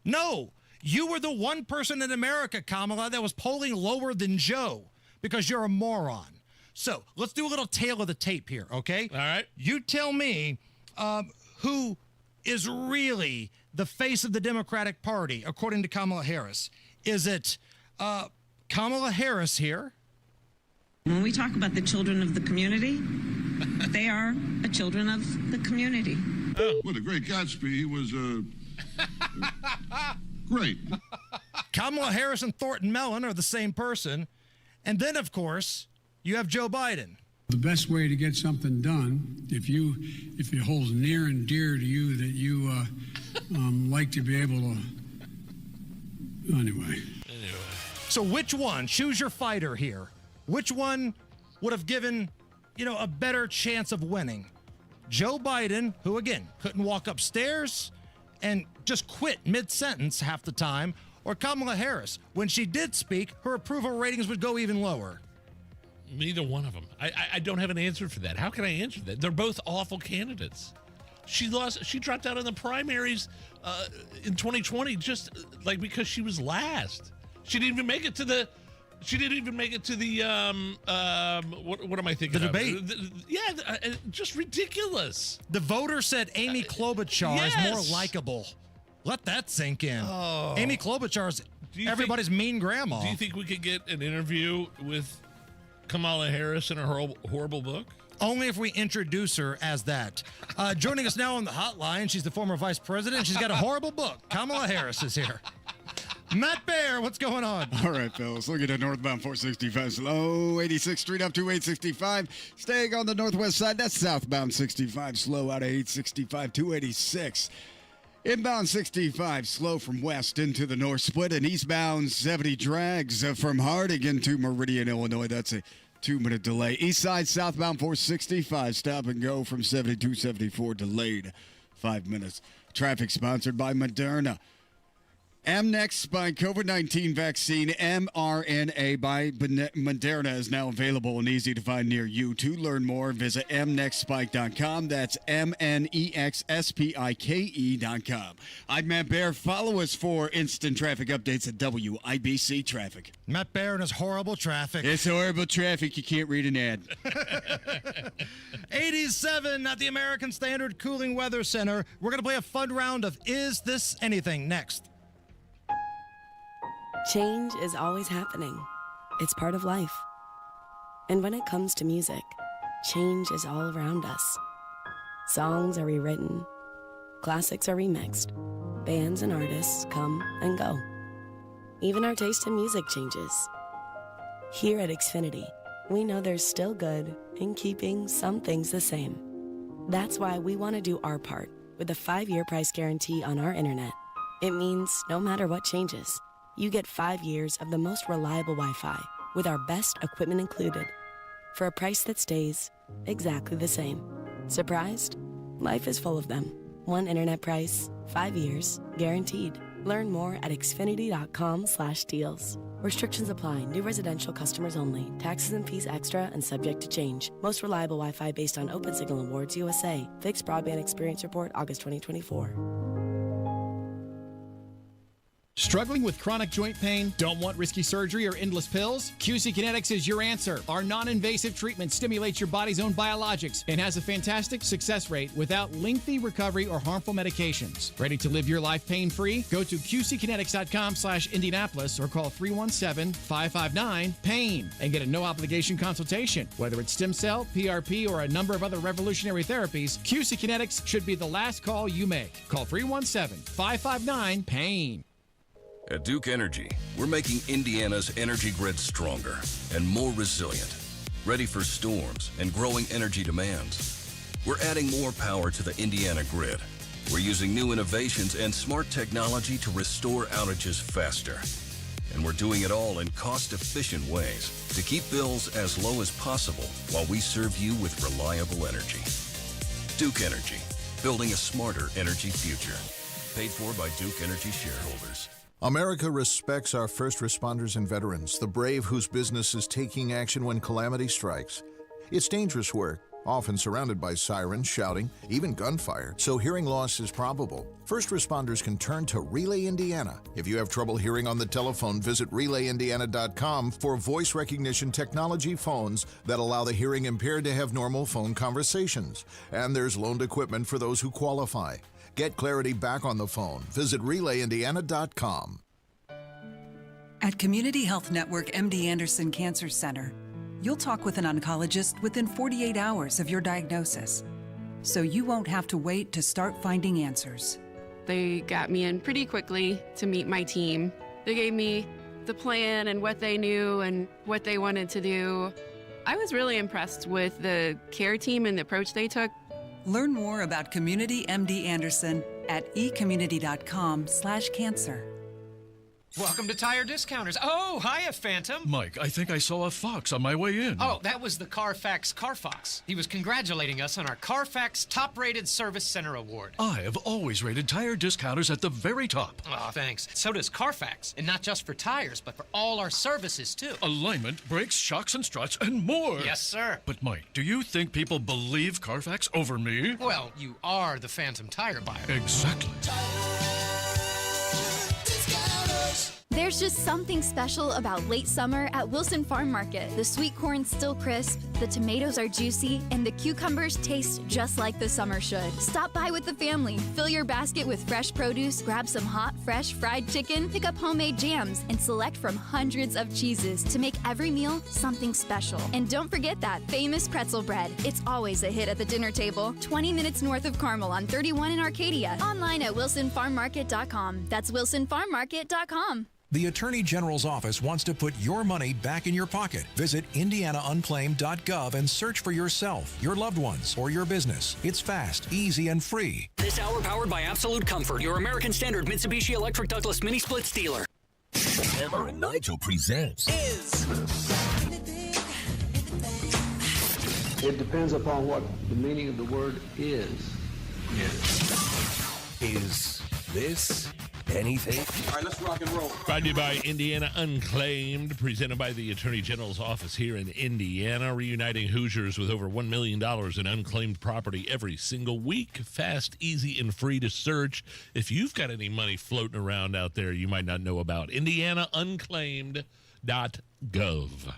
No. You were the one person in America, Kamala, that was polling lower than Joe because you're a moron. So let's do a little tail of the tape here, okay? All right. You tell me who is really the face of the Democratic Party, according to Kamala Harris. Is it Kamala Harris here? When we talk about the children of the community, they are the children of the community. Well, the Great Gatsby, he was great. Kamala Harris and Thornton Mellon are the same person. And then, of course, you have Joe Biden. The best way to get something done, if it holds near and dear to you that you like to be able to... Anyway. So which one? Choose your fighter here. Which one would have given, a better chance of winning? Joe Biden, who, again, couldn't walk upstairs and just quit mid-sentence half the time, or Kamala Harris. When she did speak, her approval ratings would go even lower. Neither one of them. I don't have an answer for that. How can I answer that? They're both awful candidates. She dropped out in the primaries in 2020 just like because she was last. She didn't even make it to the what am I thinking the of? Debate. Just ridiculous. The voter said Amy Klobuchar is more likable. Let that sink in. Oh. Amy Klobuchar is everybody's mean grandma. Do you think we could get an interview with Kamala Harris in her horrible book? Only if we introduce her as that. Joining us now on the hotline, she's the former vice president. She's got a horrible book. Kamala Harris is here. Matt Bear, what's going on? All right, fellas. Looking at northbound 465 slow, 86th Street up to 865. Staying on the northwest side, that's southbound 65 slow out of 865 286. Inbound 65 slow from west into the north split, and eastbound 70 drags from Harding into Meridian, Illinois. That's a 2-minute delay. East side southbound 465 stop and go from 7274 delayed 5 minutes. Traffic sponsored by Moderna. Amnex Spike COVID-19 vaccine mRNA by Moderna is now available and easy to find near you. To learn more, visit mnexspike.com. That's MNEXSPIKE.com. I'm Matt Bear. Follow us for instant traffic updates at WIBC Traffic. Matt Bear and his horrible traffic. It's horrible traffic. You can't read an ad. 87 at the American Standard Cooling Weather Center. We're going to play a fun round of Is This Anything next. Change is always happening. It's part of life. And when it comes to music, change is all around us. Songs are rewritten, classics are remixed, bands and artists come and go. Even our taste in music changes. Here at Xfinity, we know there's still good in keeping some things the same. That's why we want to do our part with a 5-year price guarantee on our internet. It means no matter what changes, you get 5 years of the most reliable Wi-Fi with our best equipment included for a price that stays exactly the same. Surprised? Life is full of them. One internet price, 5 years, guaranteed. Learn more at xfinity.com/deals. Restrictions apply. New residential customers only. Taxes and fees extra and subject to change. Most reliable Wi-Fi based on Open Signal Awards USA. Fixed Broadband Experience Report, August 2024. Struggling with chronic joint pain? Don't want risky surgery or endless pills? QC Kinetics is your answer. Our non-invasive treatment stimulates your body's own biologics and has a fantastic success rate without lengthy recovery or harmful medications. Ready to live your life pain-free? Go to qckinetics.com/Indianapolis or call 317-559-PAIN and get a no-obligation consultation. Whether it's stem cell, PRP, or a number of other revolutionary therapies, QC Kinetics should be the last call you make. Call 317-559-PAIN. At Duke Energy, we're making Indiana's energy grid stronger and more resilient, ready for storms and growing energy demands. We're adding more power to the Indiana grid. We're using new innovations and smart technology to restore outages faster. And we're doing it all in cost-efficient ways to keep bills as low as possible while we serve you with reliable energy. Duke Energy, building a smarter energy future. Paid for by Duke Energy shareholders. America respects our first responders and veterans, the brave whose business is taking action when calamity strikes. It's dangerous work, often surrounded by sirens, shouting, even gunfire, so hearing loss is probable. First responders can turn to Relay Indiana. If you have trouble hearing on the telephone, visit RelayIndiana.com for voice recognition technology phones that allow the hearing impaired to have normal phone conversations. And there's loaned equipment for those who qualify. Get clarity back on the phone. Visit RelayIndiana.com. At Community Health Network MD Anderson Cancer Center, you'll talk with an oncologist within 48 hours of your diagnosis, so you won't have to wait to start finding answers. They got me in pretty quickly to meet my team. They gave me the plan and what they knew and what they wanted to do. I was really impressed with the care team and the approach they took. Learn more about Community MD Anderson at ecommunity.com/cancer. Welcome to Tire Discounters. Oh, hiya, Phantom. Mike, I think I saw a fox on my way in. Oh, that was the Carfax Carfox. He was congratulating us on our Carfax Top-Rated Service Center Award. I have always rated Tire Discounters at the very top. Oh, thanks. So does Carfax. And not just for tires, but for all our services, too. Alignment, brakes, shocks, and struts, and more. Yes, sir. But, Mike, do you think people believe Carfax over me? Well, you are the Phantom tire buyer. Exactly. There's just something special about late summer at Wilson Farm Market. The sweet corn's still crisp, the tomatoes are juicy, and the cucumbers taste just like the summer should. Stop by with the family, fill your basket with fresh produce, grab some hot, fresh fried chicken, pick up homemade jams, and select from hundreds of cheeses to make every meal something special. And don't forget that famous pretzel bread. It's always a hit at the dinner table. 20 minutes north of Carmel on 31 in Arcadia. Online at wilsonfarmmarket.com. That's wilsonfarmmarket.com. The Attorney General's office wants to put your money back in your pocket. Visit indianaunclaimed.gov and search for yourself, your loved ones, or your business. It's fast, easy, and free. This hour powered by Absolute Comfort, your American Standard Mitsubishi Electric Douglas Mini Split dealer. Hammer and Nigel presents It depends upon what the meaning of the word is. Is this anything? All right, let's rock and roll. Brought to you by Indiana Unclaimed, presented by the Attorney General's office here in Indiana, reuniting Hoosiers with over $1 million in unclaimed property every single week. Fast, easy, and free to search. If you've got any money floating around out there you might not know about, IndianaUnclaimed.gov.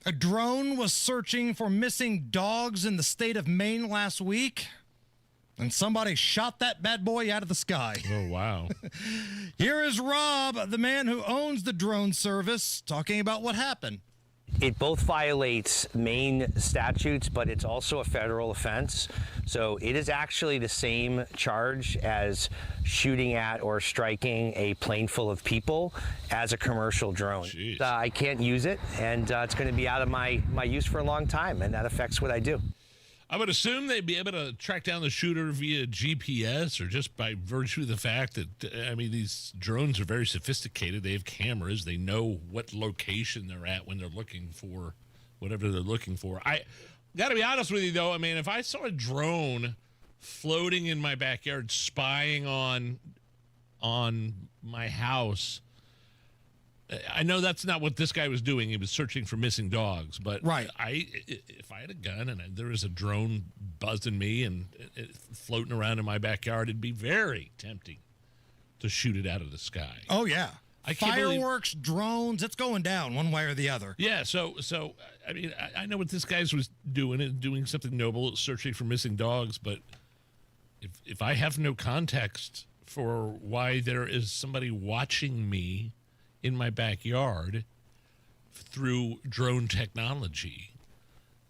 A drone was searching for missing dogs in the state of Maine last week, and somebody shot that bad boy out of the sky. Oh, wow. Here is Rob, the man who owns the drone service, talking about what happened. It both violates Maine statutes, but it's also a federal offense. So it is actually the same charge as shooting at or striking a plane full of people as a commercial drone. I can't use it, and it's going to be out of my use for a long time, and that affects what I do. I would assume they'd be able to track down the shooter via GPS or just by virtue of the fact that, I mean, these drones are very sophisticated. They have cameras. They know what location they're at when they're looking for whatever they're looking for. I got to be honest with you, though. I mean, if I saw a drone floating in my backyard spying on my house, I know that's not what this guy was doing. He was searching for missing dogs. But right. If I had a gun and there was a drone buzzing me and floating around in my backyard, it'd be very tempting to shoot it out of the sky. Oh, yeah. Fireworks, drones, it's going down one way or the other. Yeah, so I mean, I know what this guy was doing something noble, searching for missing dogs, but if I have no context for why there is somebody watching me in my backyard through drone technology,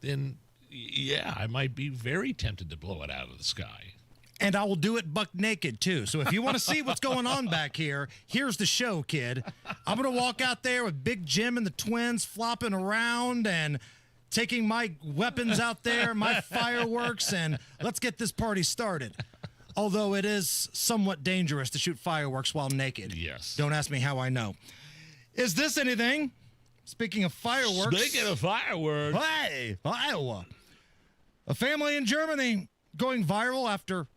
then yeah, I might be very tempted to blow it out of the sky. And I will do it buck naked, too. So if you want to see what's going on back here, here's the show, kid. I'm going to walk out there with Big Jim and the twins flopping around and taking my weapons out there, my fireworks, and let's get this party started. Although it is somewhat dangerous to shoot fireworks while naked. Yes. Don't ask me how I know. Is this anything? Speaking of fireworks. Speaking of fireworks. Hey, Iowa. A family in Germany going viral after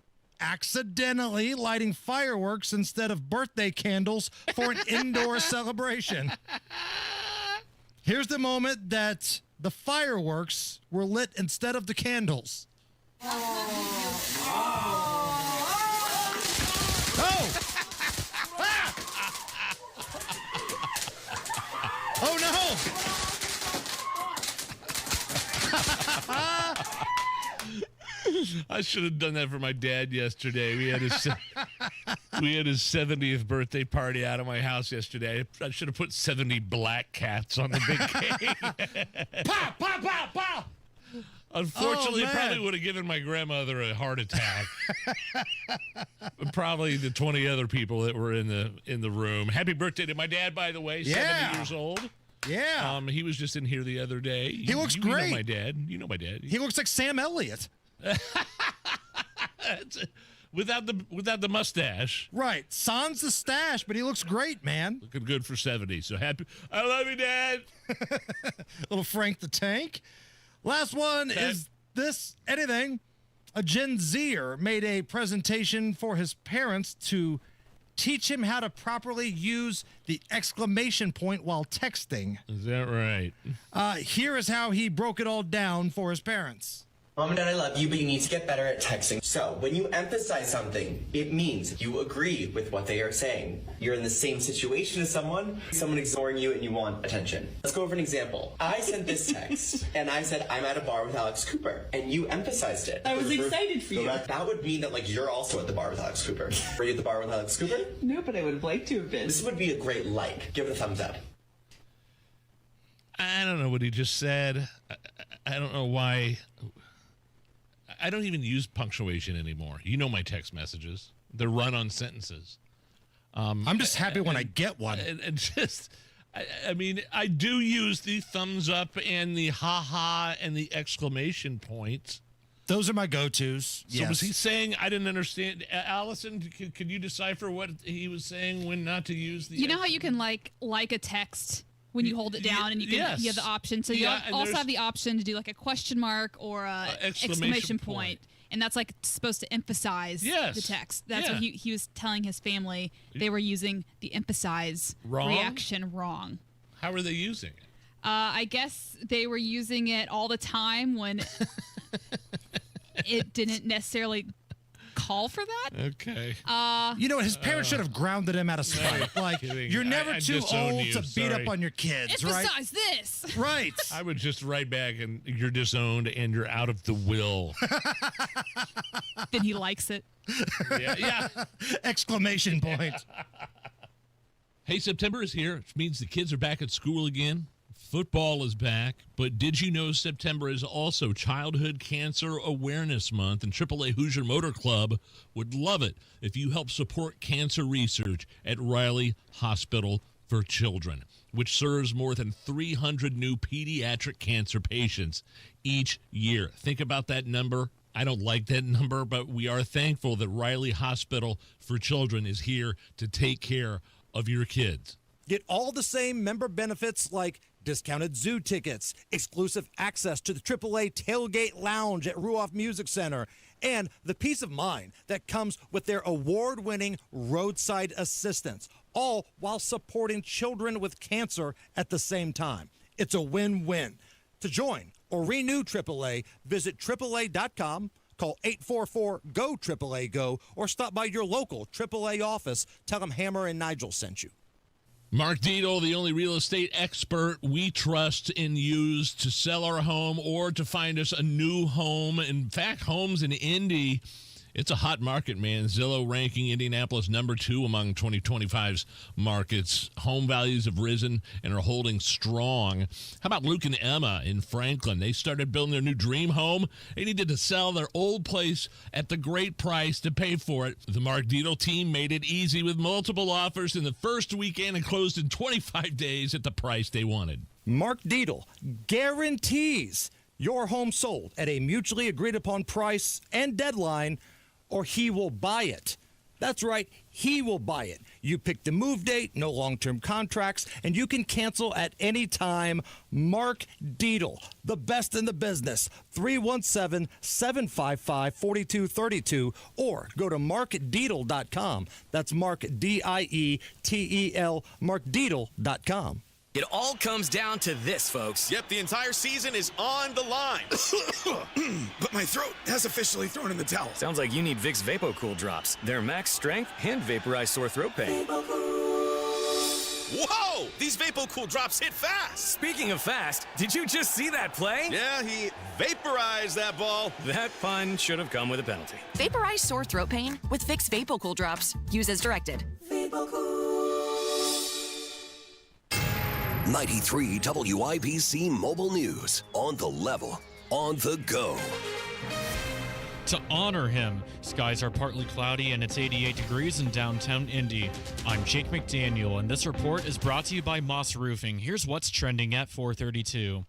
accidentally lighting fireworks instead of birthday candles for an indoor celebration. Here's the moment that the fireworks were lit instead of the candles. Oh! Oh no! I should have done that for my dad yesterday. We had his 70th birthday party out of my house yesterday. I should have put 70 black cats on the big cake. Pow, pow, pow, pow! Unfortunately, it probably would have given my grandmother a heart attack. Probably the 20 other people that were in the room. Happy birthday to my dad, by the way. 70 years old. Yeah. He was just in here the other day. He looks great. You know my dad. You know my dad. He looks like Sam Elliott. Without the mustache. Right. Sans the stash, but he looks great, man. Looking good for 70. So happy. I love you, Dad. Little Frank the Tank. Last one is this anything. A Gen Zer made a presentation for his parents to teach him how to properly use the exclamation point while texting. Is that right? Here is how he broke it all down for his parents. Mom and Dad, I love you, but you need to get better at texting. So, when you emphasize something, it means you agree with what they are saying. You're in the same situation as someone ignoring you and you want attention. Let's go over an example. I sent this text, and I said, I'm at a bar with Alex Cooper, and you emphasized it. I was excited for you. That would mean that, you're also at the bar with Alex Cooper. Were you at the bar with Alex Cooper? No, but I would have liked to have been. This would be a great like. Give it a thumbs up. I don't know what he just said. I don't know why. I don't even use punctuation anymore. You know my text messages. They're run on sentences. I'm just happy when I get one. I mean, I do use the thumbs up and the ha-ha and the exclamation point. Those are my go-tos. So was he saying, I didn't understand. Allison, could you decipher what he was saying when not to use the... You know how you can like a text when you hold it down and you have the option. So you also have the option to do like a question mark or a exclamation point. And that's like supposed to emphasize the text. That's what he was telling his family. They were using the emphasize reaction wrong. How were they using it? I guess they were using it all the time when it didn't necessarily call for that. Okay. You know what? His parents should have grounded him out of spite. Like, you're never too old to beat up on your kids, right? Emphasize this. Right. I would just write back, and you're disowned, and you're out of the will. Then he likes it. Yeah. Exclamation point. Hey, September is here, which means the kids are back at school again. Football is back, but did you know September is also Childhood Cancer Awareness Month, and AAA Hoosier Motor Club would love it if you help support cancer research at Riley Hospital for Children, which serves more than 300 new pediatric cancer patients each year. Think about that number. I don't like that number, but we are thankful that Riley Hospital for Children is here to take care of your kids. Get all the same member benefits like discounted zoo tickets, exclusive access to the AAA Tailgate Lounge at Ruoff Music Center, and the peace of mind that comes with their award-winning roadside assistance, all while supporting children with cancer at the same time. It's a win-win. To join or renew AAA, visit AAA.com, call 844-GO-AAA-GO, or stop by your local AAA office. Tell them Hammer and Nigel sent you. Mark Dietel, the only real estate expert we trust and use to sell our home or to find us a new home. In fact, homes in Indy, it's a hot market, man. Zillow ranking Indianapolis number 2 among 2025's markets. Home values have risen and are holding strong. How about Luke and Emma in Franklin? They started building their new dream home. They needed to sell their old place at the great price to pay for it. The Mark Dietel team made it easy with multiple offers in the first weekend and closed in 25 days at the price they wanted. Mark Dietel guarantees your home sold at a mutually agreed upon price and deadline, or he will buy it. That's right, he will buy it. You pick the move date, no long-term contracts, and you can cancel at any time. Mark Dietel, the best in the business, 317-755-4232, or go to markdietel.com. That's Mark, D-I-E-T-E-L, markdietel.com. It all comes down to this, folks. Yep, the entire season is on the line. But my throat has officially thrown in the towel. Sounds like you need Vicks VapoCool drops. They're max strength and vaporize sore throat pain. Whoa! These VapoCool drops hit fast. Speaking of fast, did you just see that play? Yeah, he vaporized that ball. That pun should have come with a penalty. Vaporize sore throat pain with Vicks VapoCool drops. Use as directed. 93 WIBC Mobile News. On the level, on the go. To honor him, skies are partly cloudy and it's 88 degrees in downtown Indy. I'm Jake McDaniel, and this report is brought to you by Moss Roofing. Here's what's trending at 4:32.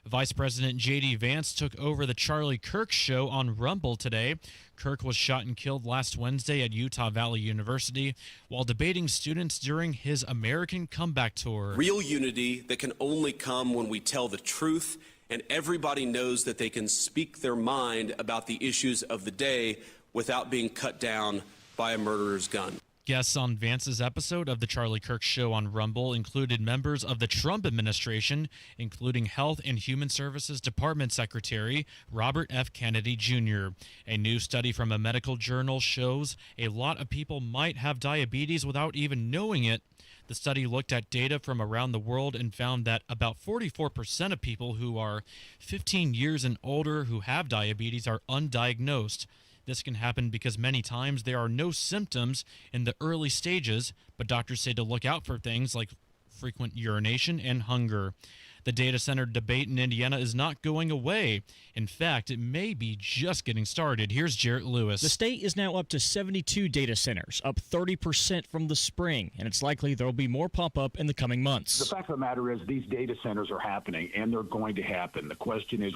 Vice President J.D. Vance took over the Charlie Kirk show on Rumble today. Kirk was shot and killed last Wednesday at Utah Valley University while debating students during his American Comeback Tour. Real unity that can only come when we tell the truth and everybody knows that they can speak their mind about the issues of the day without being cut down by a murderer's gun. Guests on Vance's episode of The Charlie Kirk Show on Rumble included members of the Trump administration, including Health and Human Services Department Secretary Robert F. Kennedy Jr. A new study from a medical journal shows a lot of people might have diabetes without even knowing it. The study looked at data from around the world and found that about 44% of people who are 15 years and older who have diabetes are undiagnosed. This can happen because many times there are no symptoms in the early stages, but doctors say to look out for things like frequent urination and hunger. The data center debate in Indiana is not going away. In fact, it may be just getting started. Here's Jarrett Lewis. The state is now up to 72 data centers, up 30% from the spring, and it's likely there will be more pop up in the coming months. The fact of the matter is these data centers are happening, and they're going to happen. The question is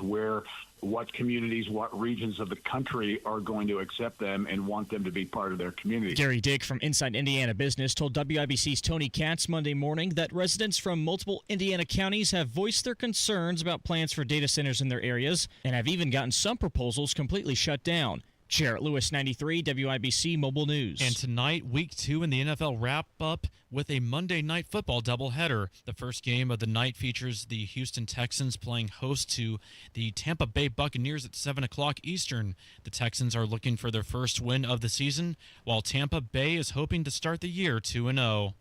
what communities, what regions of the country are going to accept them and want them to be part of their community. Gary Dick from Inside Indiana Business told WIBC's Tony Katz Monday morning that residents from multiple Indiana counties have voiced their concerns about plans for data centers in their areas and have even gotten some proposals completely shut down. Jarrett Lewis, 93, WIBC Mobile News. And tonight, Week 2 in the NFL wrap-up with a Monday Night Football doubleheader. The first game of the night features the Houston Texans playing host to the Tampa Bay Buccaneers at 7 o'clock Eastern. The Texans are looking for their first win of the season, while Tampa Bay is hoping to start the year 2-0.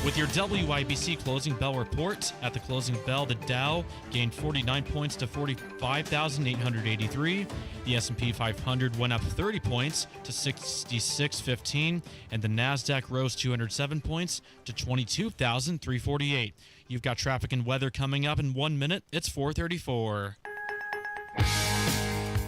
With your WIBC closing bell report, at the closing bell, the Dow gained 49 points to 45,883. The S&P 500 went up 30 points to 6615, and the Nasdaq rose 207 points to 22,348. You've got traffic and weather coming up in 1 minute. It's 4:34.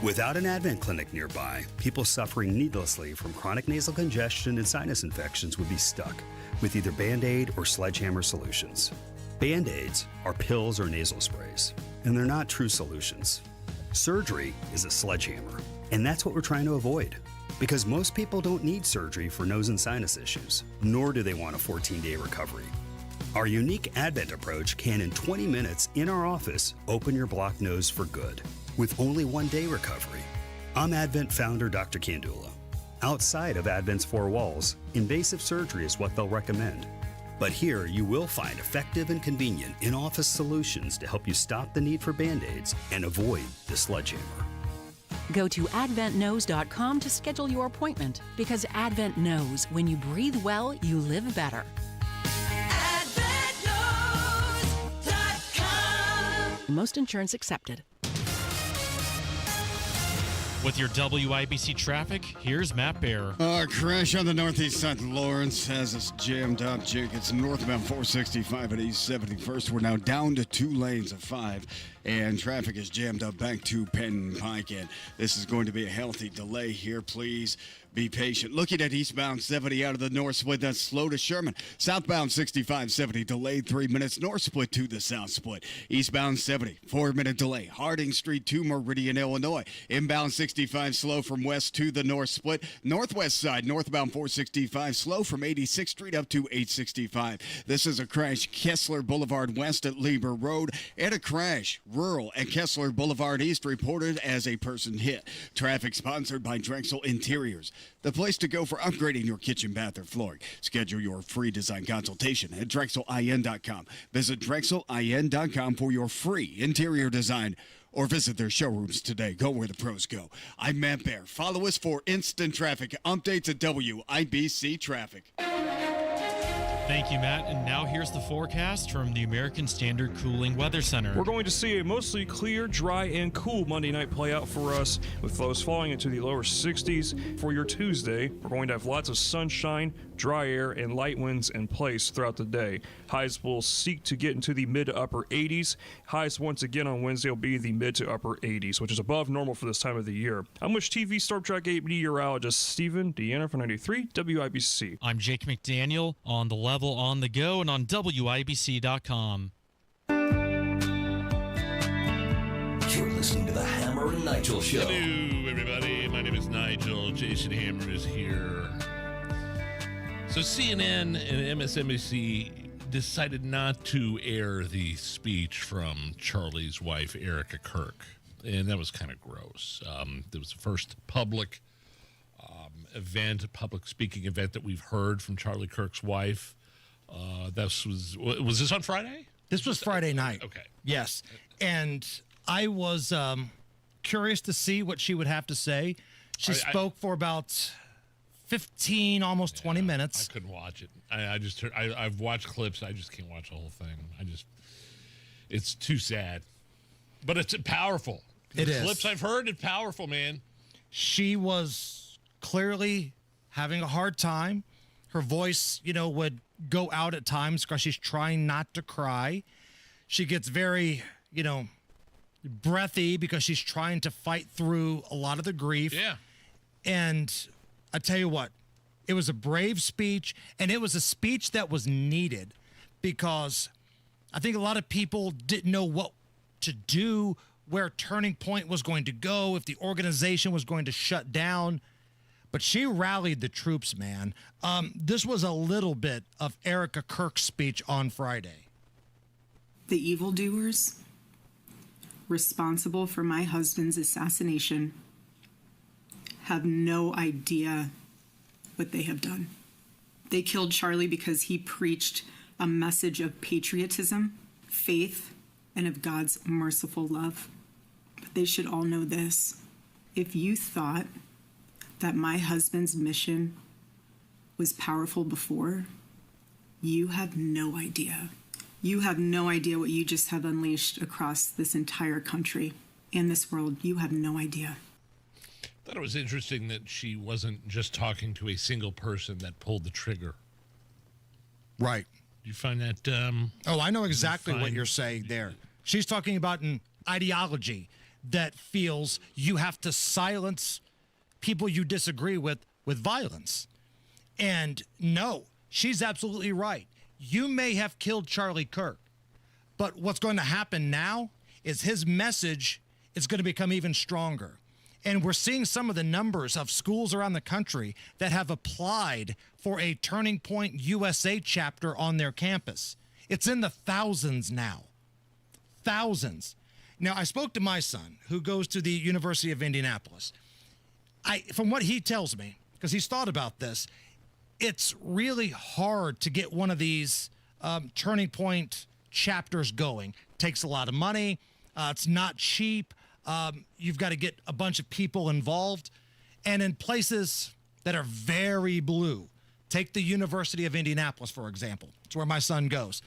Without an Advent clinic nearby, people suffering needlessly from chronic nasal congestion and sinus infections would be stuck with either Band-Aid or Sledgehammer solutions. Band-Aids are pills or nasal sprays, and they're not true solutions. Surgery is a sledgehammer, and that's what we're trying to avoid. Because most people don't need surgery for nose and sinus issues, nor do they want a 14-day recovery. Our unique Advent approach can, in 20 minutes in our office, open your blocked nose for good, with only 1 day recovery. I'm Advent founder Dr. Kandula. Outside of Advent's four walls, invasive surgery is what they'll recommend. But here you will find effective and convenient in-office solutions to help you stop the need for Band-Aids and avoid the sledgehammer. Go to adventknows.com to schedule your appointment, because Advent knows when you breathe well, you live better. AdventKnows.com. Most insurance accepted. With your WIBC traffic, here's Matt Bear. Crash on the northeast side of Lawrence has us jammed up, Jake. It's northbound 465 at East 71st. We're now down to 2 lanes of 5, and traffic is jammed up back to Penn Pike. And this is going to be a healthy delay here. Please be patient. Looking at eastbound 70 out of the north split, that's slow to Sherman. Southbound 65-70, delayed 3 minutes. North split to the south split. Eastbound 70, 4-minute delay. Harding Street to Meridian, Illinois. Inbound 65, slow from west to the north split. Northwest side, northbound 465, slow from 86th Street up to 865. This is a crash, Kessler Boulevard west at Lieber Road, and a crash, rural at Kessler Boulevard east, reported as a person hit. Traffic sponsored by Drexel Interiors, the place to go for upgrading your kitchen, bath, or flooring. Schedule your free design consultation at DrexelIN.com. Visit DrexelIN.com for your free interior design, or visit their showrooms today. Go where the pros go. I'm Matt Bear. Follow us for instant traffic updates at WIBC Traffic. Thank you, Matt. And now here's the forecast from the American Standard Cooling Weather Center. We're going to see a mostly clear, dry, and cool Monday night play out for us, with lows falling into the lower 60s. For your Tuesday, we're going to have lots of sunshine, dry air, and light winds in place throughout the day. Highs will seek to get into the mid to upper 80s. Highs once again on Wednesday will be the mid to upper 80s, which is above normal for this time of the year. I'm with TV Storm Track 8 meteorologist Stephen Deanna for 93 WIBC. I'm Jake McDaniel on the level, on the go, and on WIBC.com. You're listening to the Hammer and Nigel Show. Hello, everybody. My name is Nigel. Jason Hammer is here. So CNN and MSNBC decided not to air the speech from Charlie's wife, Erica Kirk, and that was kind of gross. It was the first public public speaking event that we've heard from Charlie Kirk's wife. Was this on Friday? This was Friday night. Okay. Yes. And I was curious to see what she would have to say. She spoke for about 15, almost 20 minutes. I couldn't watch it. I've watched clips. I just can't watch the whole thing. It's too sad. But it's powerful. It is. Clips I've heard, it's powerful, man. She was clearly having a hard time. Her voice, would go out at times because she's trying not to cry. She gets very, breathy because she's trying to fight through a lot of the grief. Yeah. And I tell you what, it was a brave speech, and it was a speech that was needed, because I think a lot of people didn't know what to do, where Turning Point was going to go, if the organization was going to shut down. But she rallied the troops, man. This was a little bit of Erica Kirk's speech on Friday. The evildoers responsible for my husband's assassination have no idea what they have done. They killed Charlie because he preached a message of patriotism, faith, and of God's merciful love. But they should all know this. If you thought that my husband's mission was powerful before, you have no idea. You have no idea what you just have unleashed across this entire country and this world. You have no idea. I thought it was interesting that she wasn't just talking to a single person that pulled the trigger. Right. Do you find that? I know exactly what you're saying there. She's talking about an ideology that feels you have to silence people you disagree with violence. And no, she's absolutely right. You may have killed Charlie Kirk, but what's going to happen now is his message is going to become even stronger. And we're seeing some of the numbers of schools around the country that have applied for a Turning Point USA chapter on their campus. It's in the thousands now. Thousands. Now, I spoke to my son, who goes to the University of Indianapolis. From what he tells me, because he's thought about this, it's really hard to get one of these Turning Point chapters going. Takes a lot of money. It's not cheap. You've got to get a bunch of people involved. And in places that are very blue, take the University of Indianapolis, for example. It's where my son goes.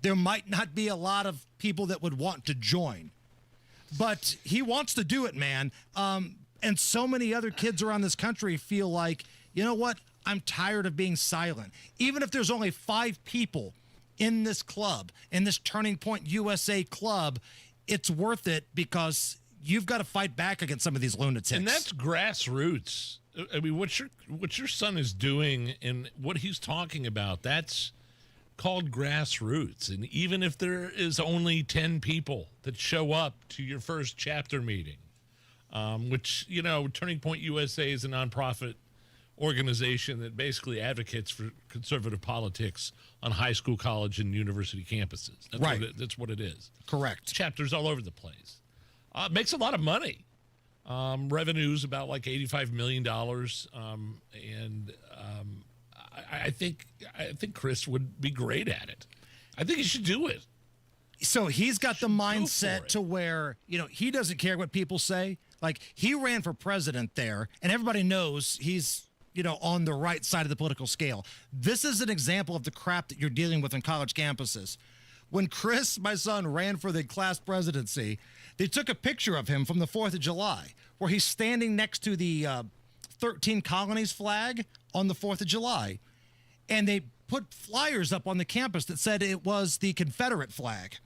There might not be a lot of people that would want to join. But he wants to do it, man. And so many other kids around this country feel like, you know what? I'm tired of being silent. Even if there's only 5 people in this club, in this Turning Point USA club, it's worth it because you've got to fight back against some of these lunatics. And that's grassroots. I mean, what your son is doing and what he's talking about, that's called grassroots. And even if there is only 10 people that show up to your first chapter meeting, which, Turning Point USA is a nonprofit organization that basically advocates for conservative politics on high school, college, and university campuses. That's what it is. Correct. Chapters all over the place. Makes a lot of money. Revenues about like $85 million. I think Chris would be great at it. I think he should do it. So he's got the mindset to where, he doesn't care what people say. Like, he ran for president there, and everybody knows he's, on the right side of the political scale. This is an example of the crap that you're dealing with on college campuses. When Chris, my son, ran for the class presidency, they took a picture of him from the 4th of July, where he's standing next to the 13 colonies flag on the 4th of July. And they put flyers up on the campus that said it was the Confederate flag.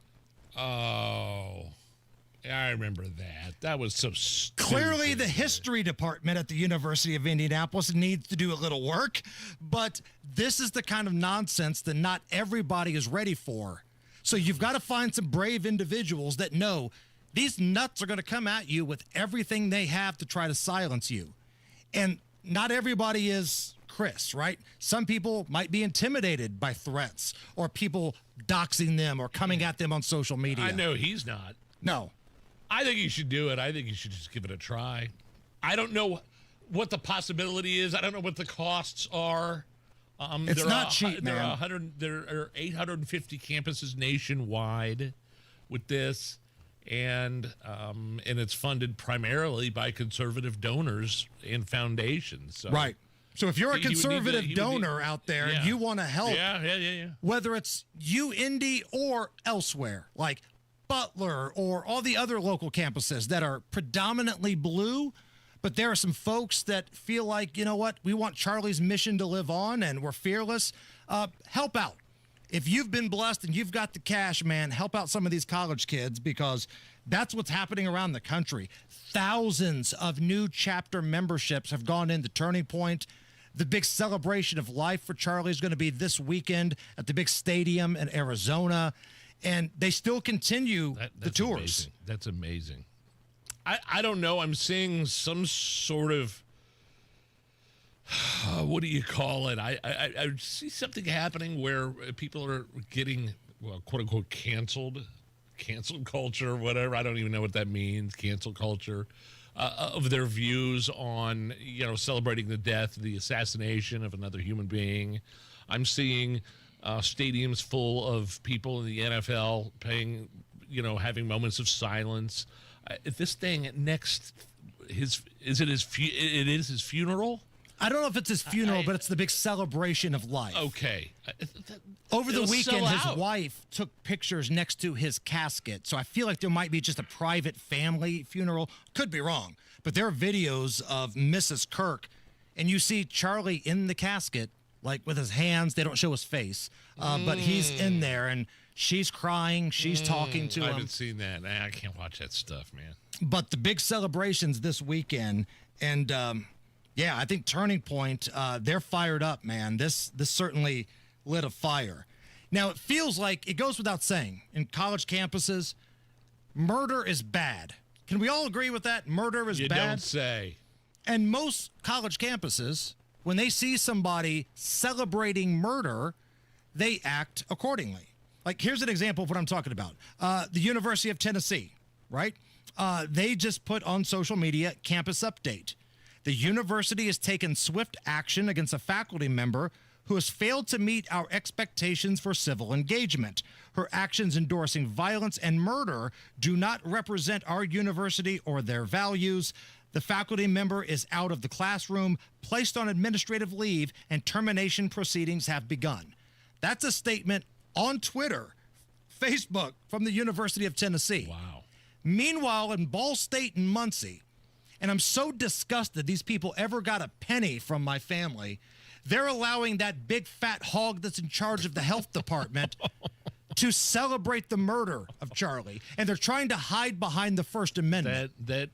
Oh, I remember that. That was so stupid. Clearly, the history department at the University of Indianapolis needs to do a little work, but this is the kind of nonsense that not everybody is ready for. So you've got to find some brave individuals that know these nuts are going to come at you with everything they have to try to silence you. And not everybody is Chris, right? Some people might be intimidated by threats or people doxing them or coming at them on social media. I know he's not. No. I think you should do it. I think you should just give it a try. I don't know what the possibility is. I don't know what the costs are. It's not cheap, man. There are 850 campuses nationwide with this, and it's funded primarily by conservative donors and foundations. So right. So if you're a conservative donor out there and you want to help, whether it's Indy or elsewhere, like Butler or all the other local campuses that are predominantly blue, but there are some folks that feel like, you know what, we want Charlie's mission to live on and we're fearless. Help out. If you've been blessed and you've got the cash, man, help out some of these college kids because that's what's happening around the country. Thousands of new chapter memberships have gone into Turning Point. The big celebration of life for Charlie is going to be this weekend at the big stadium in Arizona. And they still continue the tours. Amazing. That's amazing. I don't know. I'm seeing some sort of, what do you call it? I see something happening where people are getting, well, quote unquote, canceled cancel culture, whatever. I don't even know what that means, cancel culture, of their views on, celebrating the death, the assassination of another human being. I'm seeing stadiums full of people in the NFL having moments of silence. This thing next, it is his funeral? I don't know if it's his funeral, but it's the big celebration of life. Okay. Over the weekend, his wife took pictures next to his casket. So I feel like there might be just a private family funeral. Could be wrong. But there are videos of Mrs. Kirk, and you see Charlie in the casket, like with his hands. They don't show his face. But he's in there, and she's crying. She's talking to him. I haven't seen that. I can't watch that stuff, man. But the big celebrations this weekend, and yeah, I think Turning Point, they're fired up, man. This certainly lit a fire. Now, it feels like, it goes without saying, in college campuses, murder is bad. Can we all agree with that? Murder is bad? You don't say. And most college campuses, when they see somebody celebrating murder, they act accordingly. Like, here's an example of what I'm talking about. The University of Tennessee, right? They just put on social media, campus update. The university has taken swift action against a faculty member who has failed to meet our expectations for civil engagement. Her actions endorsing violence and murder do not represent our university or their values. The faculty member is out of the classroom, placed on administrative leave, and termination proceedings have begun. That's a statement on Twitter, Facebook, from the University of Tennessee. Wow. Meanwhile, in Ball State and Muncie, and I'm so disgusted these people ever got a penny from my family, they're allowing that big fat hog that's in charge of the health department to celebrate the murder of Charlie. And they're trying to hide behind the First Amendment. Did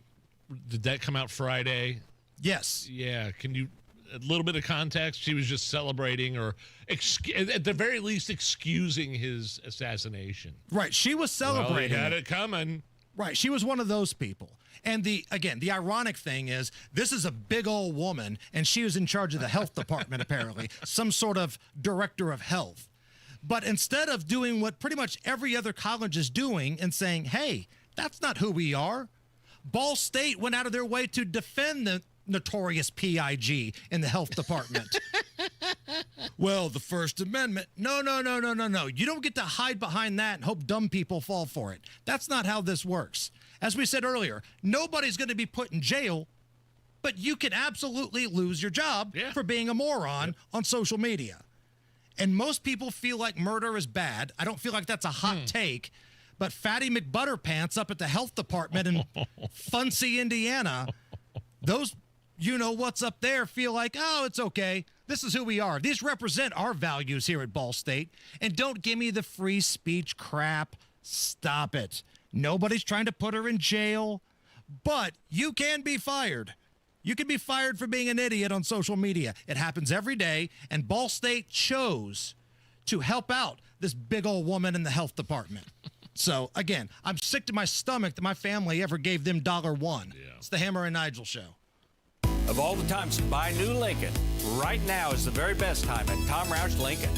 that come out Friday? Yes. Yeah. Can you, a little bit of context? She was just celebrating, or at the very least excusing his assassination. Right. She was celebrating. Well, he had it coming. Right. She was one of those people. And the ironic thing is, this is a big old woman, and she was in charge of the health department, apparently, some sort of director of health. But instead of doing what pretty much every other college is doing and saying, hey, that's not who we are, Ball State went out of their way to defend the notorious PIG in the health department. Well, the First Amendment. No. You don't get to hide behind that and hope dumb people fall for it. That's not how this works. As we said earlier, nobody's going to be put in jail, but you can absolutely lose your job for being a moron on social media. And most people feel like murder is bad. I don't feel like that's a hot take, but Fatty McButterpants up at the health department in Funcy, Indiana, those what's up there feel like, oh, it's okay. This is who we are. These represent our values here at Ball State. And don't give me the free speech crap. Stop it. Nobody's trying to put her in jail, but you can be fired. You can be fired for being an idiot on social media. It happens every day, and Ball State chose to help out this big old woman in the health department. So, again, I'm sick to my stomach that my family ever gave them $1. Yeah. It's the Hammer and Nigel Show. Of all the times to buy new Lincoln, right now is the very best time at Tom Roush Lincoln.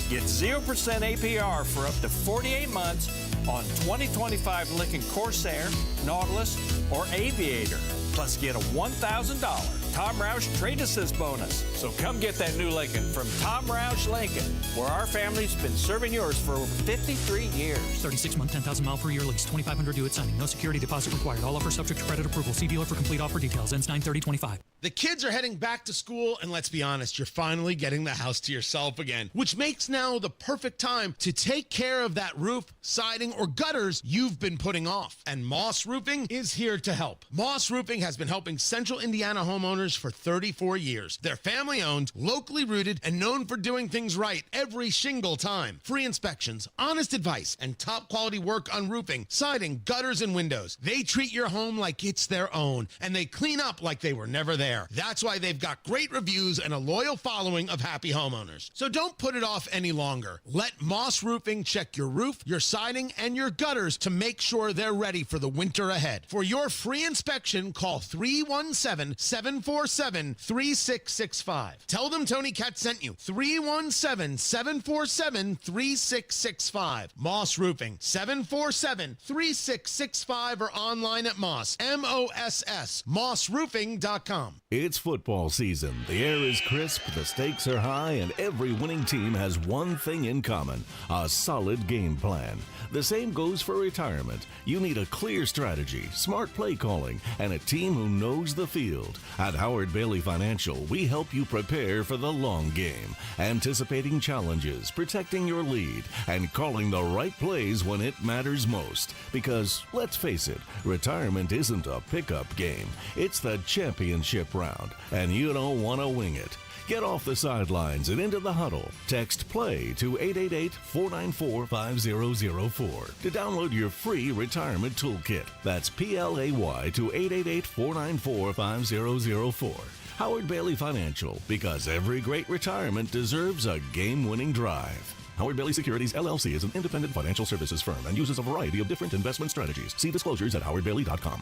Get 0% APR for up to 48 months on 2025 Lincoln Corsair, Nautilus, or Aviator. Plus, get a $1,000 Tom Roush Trade Assist bonus. So come get that new Lincoln from Tom Roush Lincoln, where our family's been serving yours for over 53 years. 36-month, 10,000-mile per year lease, $2,500 due at signing. No security deposit required. All offers subject to credit approval. See dealer for complete offer details. Ends 9/30/25. The kids are heading back to school, and let's be honest, you're finally getting the house to yourself again, which makes now the perfect time to take care of that roof, siding, or gutters you've been putting off. And Moss Roofing is here to help. Moss Roofing has been helping Central Indiana homeowners for 34 years. They're family-owned, locally rooted, and known for doing things right every shingle time. Free inspections, honest advice, and top-quality work on roofing, siding, gutters, and windows. They treat your home like it's their own, and they clean up like they were never there. That's why they've got great reviews and a loyal following of happy homeowners. So don't put it off any longer. Let Moss Roofing check your roof, your siding, and your gutters to make sure they're ready for the winter ahead. For your free inspection, call 317-740 317-747-3665. Tell them Tony Katz sent you. 317-747-3665. Moss Roofing, 747-3665 or online at Moss, M-O-S-S, mossroofing.com. It's football season. The air is crisp, the stakes are high, and every winning team has one thing in common: a solid game plan. The same goes for retirement. You need a clear strategy, smart play calling, and a team who knows the field. At Howard Bailey Financial, we help you prepare for the long game, anticipating challenges, protecting your lead, and calling the right plays when it matters most. Because, let's face it, retirement isn't a pickup game. It's the championship round, and you don't want to wing it. Get off the sidelines and into the huddle. Text PLAY to 888-494-5004 to download your free retirement toolkit. That's PLAY to 888-494-5004. Howard Bailey Financial, because every great retirement deserves a game-winning drive. Howard Bailey Securities, LLC is an independent financial services firm and uses a variety of different investment strategies. See disclosures at howardbailey.com.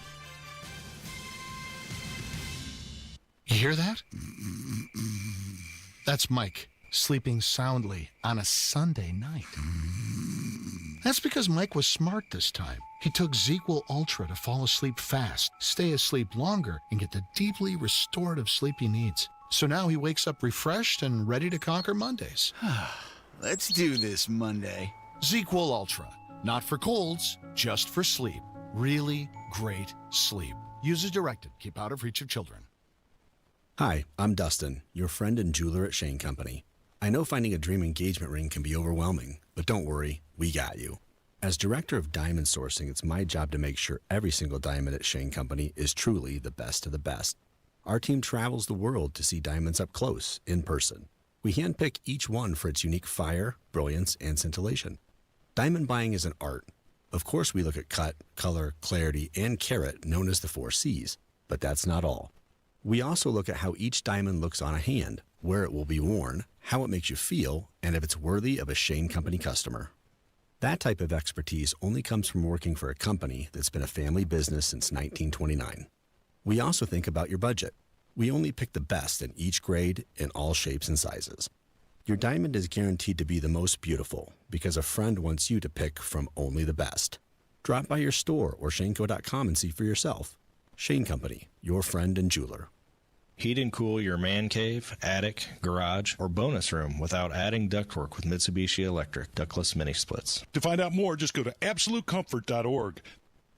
You hear that? That's Mike sleeping soundly on a Sunday night. That's because Mike was smart this time. He took ZQL Ultra to fall asleep fast, stay asleep longer, and get the deeply restorative sleep he needs. So now he wakes up refreshed and ready to conquer Mondays. Let's do this Monday. ZQL Ultra. Not for colds, just for sleep. Really great sleep. Use as directed. Keep out of reach of children. Hi, I'm Dustin, your friend and jeweler at Shane Company. I know finding a dream engagement ring can be overwhelming, but don't worry, we got you. As director of diamond sourcing, it's my job to make sure every single diamond at Shane Company is truly the best of the best. Our team travels the world to see diamonds up close, in person. We handpick each one for its unique fire, brilliance, and scintillation. Diamond buying is an art. Of course, we look at cut, color, clarity, and carat, known as the 4 C's. But that's not all. We also look at how each diamond looks on a hand, where it will be worn, how it makes you feel, and if it's worthy of a Shane Company customer. That type of expertise only comes from working for a company that's been a family business since 1929. We also think about your budget. We only pick the best in each grade in all shapes and sizes. Your diamond is guaranteed to be the most beautiful because a friend wants you to pick from only the best. Drop by your store or shaneco.com and see for yourself. Shane Company, your friend and jeweler. Heat and cool your man cave, attic, garage, or bonus room without adding ductwork with Mitsubishi Electric ductless mini splits. To find out more, just go to absolutecomfort.org.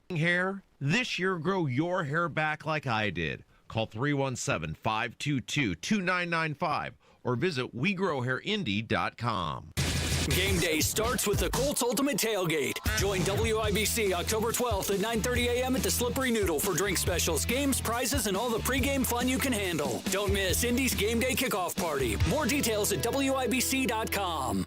Hair? This year, grow your hair back like I did. Call 317-522-2995 or visit WeGrowHairIndy.com. Game day starts with the Colts Ultimate Tailgate. Join WIBC October 12th at 9:30 a.m. at the Slippery Noodle for drink specials, games, prizes, and all the pregame fun you can handle. Don't miss Indy's Game Day Kickoff Party. More details at WIBC.com.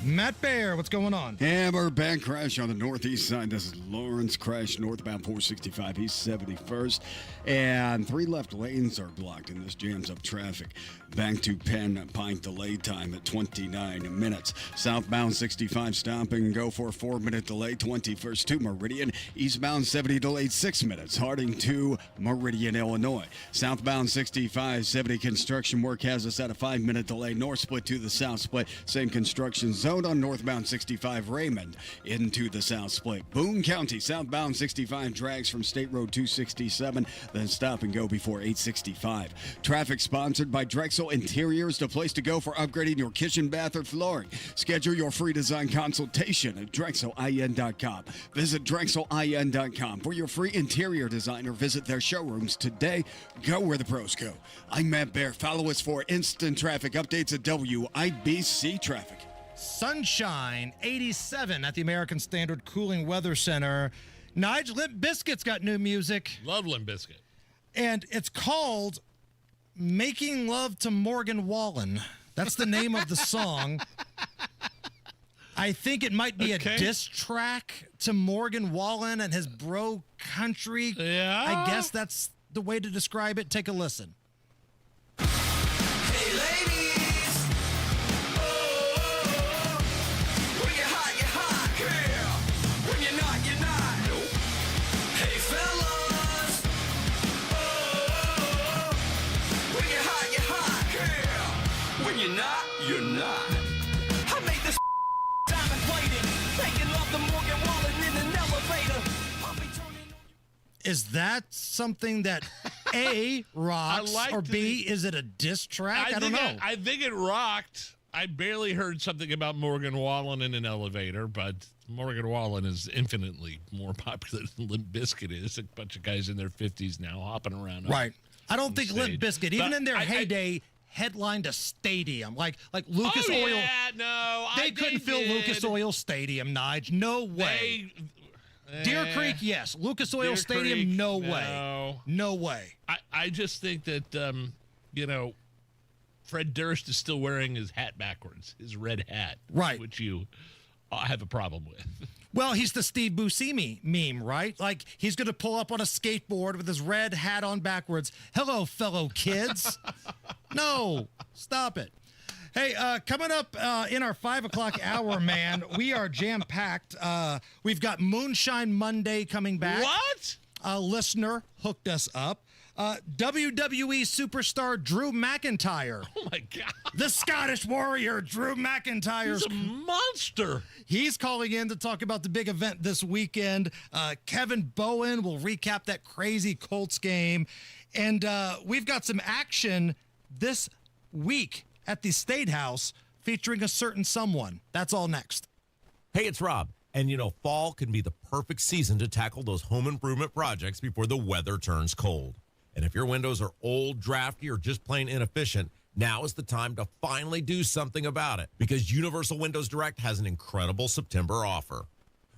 Matt Bear, what's going on? Hammer back crash on the northeast side. This is Lawrence crash northbound 465 East 71st. And 3 left lanes are blocked, and this jams up traffic. Back to Penn Pike delay time at 29 minutes. Southbound 65 stop and go for a 4-minute delay, 21st to Meridian. Eastbound 70 delayed 6 minutes. Harding to Meridian, Illinois. Southbound 65 70 construction work has us at a 5-minute delay. North split to the south split. Same construction zone on northbound 65 Raymond into the south split. Boone County southbound 65 drags from State Road 267, then stop and go before 865. Traffic sponsored by Drexel Interiors, the place to go for upgrading your kitchen, bath, or flooring. Schedule your free design consultation at DrexelIN.com. Visit DrexelIN.com for your free interior design or visit their showrooms today. Go where the pros go. I'm Matt Bear. Follow us for instant traffic updates at WIBC Traffic. Sunshine, 87 at the American Standard Cooling Weather Center. Nigel, Limp Bizkit's got new music. Love Limp Bizkit. And it's called Making Love to Morgan Wallen. That's the name of the song. I think it might be a diss track to Morgan Wallen and his bro country. Yeah. I guess that's the way to describe it. Take a listen. Hey, ladies. Oh, when you're hot, yeah. When you're not, you're not. Hey, fellas. Oh, Is that something that A, rocks, or B, is it a diss track? I don't know. I think it rocked. I barely heard something about Morgan Wallen in an elevator, but Morgan Wallen is infinitely more popular than Limp Bizkit is. A bunch of guys in their 50s now hopping around. Right. I don't think Limp Bizkit, even in their heyday, headlined a stadium like Lucas Oil. Yeah, no, they couldn't fill Lucas Oil Stadium, Nige. No way. Deer Creek, yes. Lucas Oil Deer Stadium, Creek, no way. No way. I just think that, Fred Durst is still wearing his hat backwards, his red hat. Right. Which you have a problem with. Well, he's the Steve Buscemi meme, right? Like, he's going to pull up on a skateboard with his red hat on backwards. Hello, fellow kids. No, stop it. Hey, coming up in our 5 o'clock hour, man, we are jam-packed. We've got Moonshine Monday coming back. What? A listener hooked us up. WWE superstar Drew McIntyre. Oh, my God. The Scottish Warrior, Drew McIntyre. He's a monster. He's calling in to talk about the big event this weekend. Kevin Bowen will recap that crazy Colts game. And we've got some action this week at the State House featuring a certain someone. That's all next. Hey, it's Rob. And, fall can be the perfect season to tackle those home improvement projects before the weather turns cold. And if your windows are old, drafty, or just plain inefficient, now is the time to finally do something about it, because Universal Windows Direct has an incredible September offer.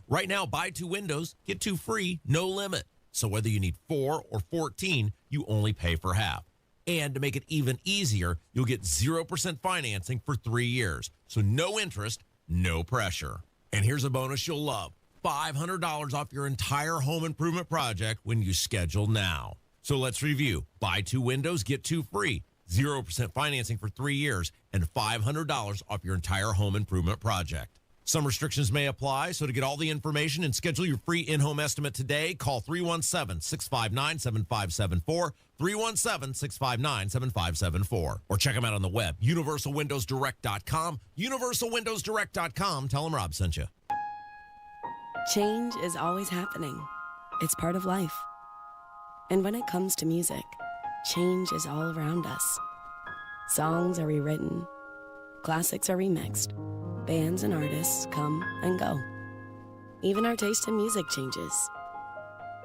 Right now, buy 2 windows, get 2 free, no limit. So whether you need 4 or 14, you only pay for half. And to make it even easier, you'll get 0% financing for 3 years. So no interest, no pressure. And here's a bonus you'll love. $500 off your entire home improvement project when you schedule now. So let's review. Buy 2 windows, get 2 free, 0% financing for 3 years, and $500 off your entire home improvement project. Some restrictions may apply, so to get all the information and schedule your free in-home estimate today, call 317-659-7574, 317-659-7574. Or check them out on the web, universalwindowsdirect.com, universalwindowsdirect.com. Tell them Rob sent you. Change is always happening. It's part of life. And when it comes to music, change is all around us. Songs are rewritten, classics are remixed, bands and artists come and go. Even our taste in music changes.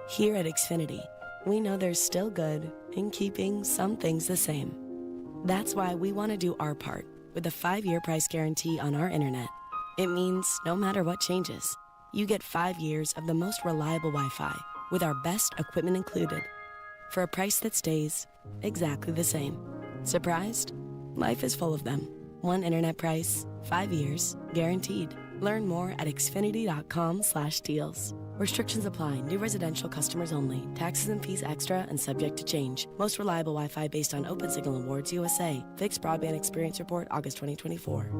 Here at Xfinity, we know there's still good in keeping some things the same. That's why we want to do our part with a 5-year price guarantee on our internet. It means no matter what changes, you get 5 years of the most reliable Wi-Fi with our best equipment included, for a price that stays exactly the same. Surprised? Life is full of them. One internet price, 5 years, guaranteed. Learn more at xfinity.com/deals. Restrictions apply. New residential customers only. Taxes and fees extra and subject to change. Most reliable Wi-Fi based on Open Signal Awards USA. Fixed Broadband Experience Report, August 2024.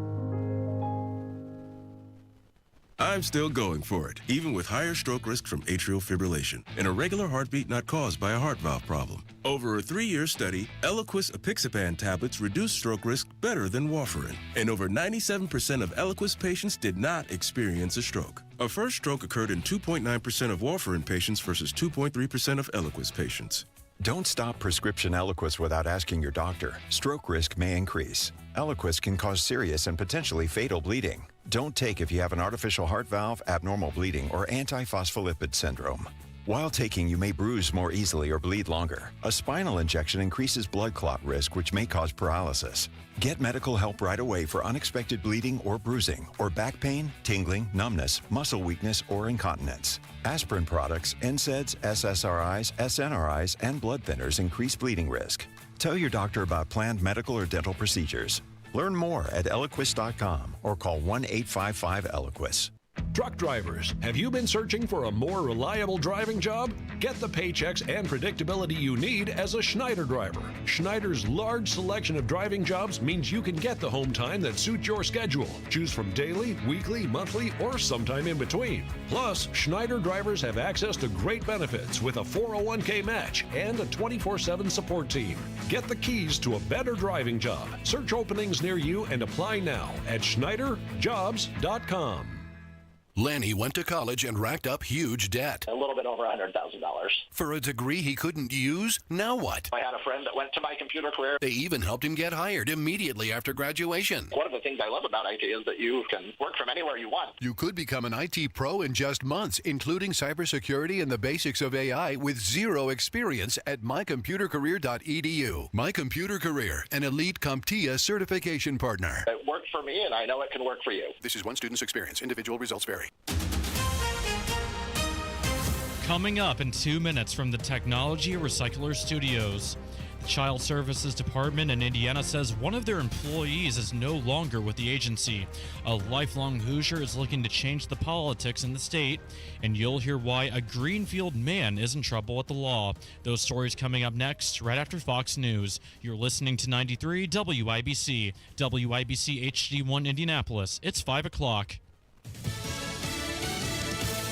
I'm still going for it, even with higher stroke risk from atrial fibrillation, and a regular heartbeat not caused by a heart valve problem. Over a 3-year study, Eliquis apixaban tablets reduced stroke risk better than warfarin, and over 97% of Eliquis patients did not experience a stroke. A first stroke occurred in 2.9% of warfarin patients versus 2.3% of Eliquis patients. Don't stop prescription Eliquis without asking your doctor. Stroke risk may increase. Eliquis can cause serious and potentially fatal bleeding. Don't take if you have an artificial heart valve, abnormal bleeding, or antiphospholipid syndrome. While taking, you may bruise more easily or bleed longer. A spinal injection increases blood clot risk, which may cause paralysis. Get medical help right away for unexpected bleeding or bruising, or back pain, tingling, numbness, muscle weakness, or incontinence. Aspirin products, NSAIDs, SSRIs, SNRIs, and blood thinners increase bleeding risk. Tell your doctor about planned medical or dental procedures. Learn more at Eliquis.com or call 1-855-ELIQUIS. Truck drivers, have you been searching for a more reliable driving job? Get the paychecks and predictability you need as a Schneider driver. Schneider's large selection of driving jobs means you can get the home time that suits your schedule. Choose from daily, weekly, monthly, or sometime in between. Plus, Schneider drivers have access to great benefits with a 401k match and a 24/7 support team. Get the keys to a better driving job. Search openings near you and apply now at schneiderjobs.com. Lanny went to college and racked up huge debt. A little bit over $100,000. For a degree he couldn't use? Now what? I had a friend that went to My Computer Career. They even helped him get hired immediately after graduation. One of the things I love about IT is that you can work from anywhere you want. You could become an IT pro in just months, including cybersecurity and the basics of AI with zero experience at mycomputercareer.edu. My Computer Career, an elite CompTIA certification partner. It worked for me, and I know it can work for you. This is one student's experience. Individual results vary. Coming up in 2 minutes from the Technology Recycler Studios. The Child Services Department in Indiana says one of their employees is no longer with the agency. A lifelong Hoosier is looking to change the politics in the state, and you'll hear why a Greenfield man is in trouble with the law. Those stories coming up next, right after Fox News. You're listening to 93 WIBC, WIBC HD1 Indianapolis. It's 5 o'clock.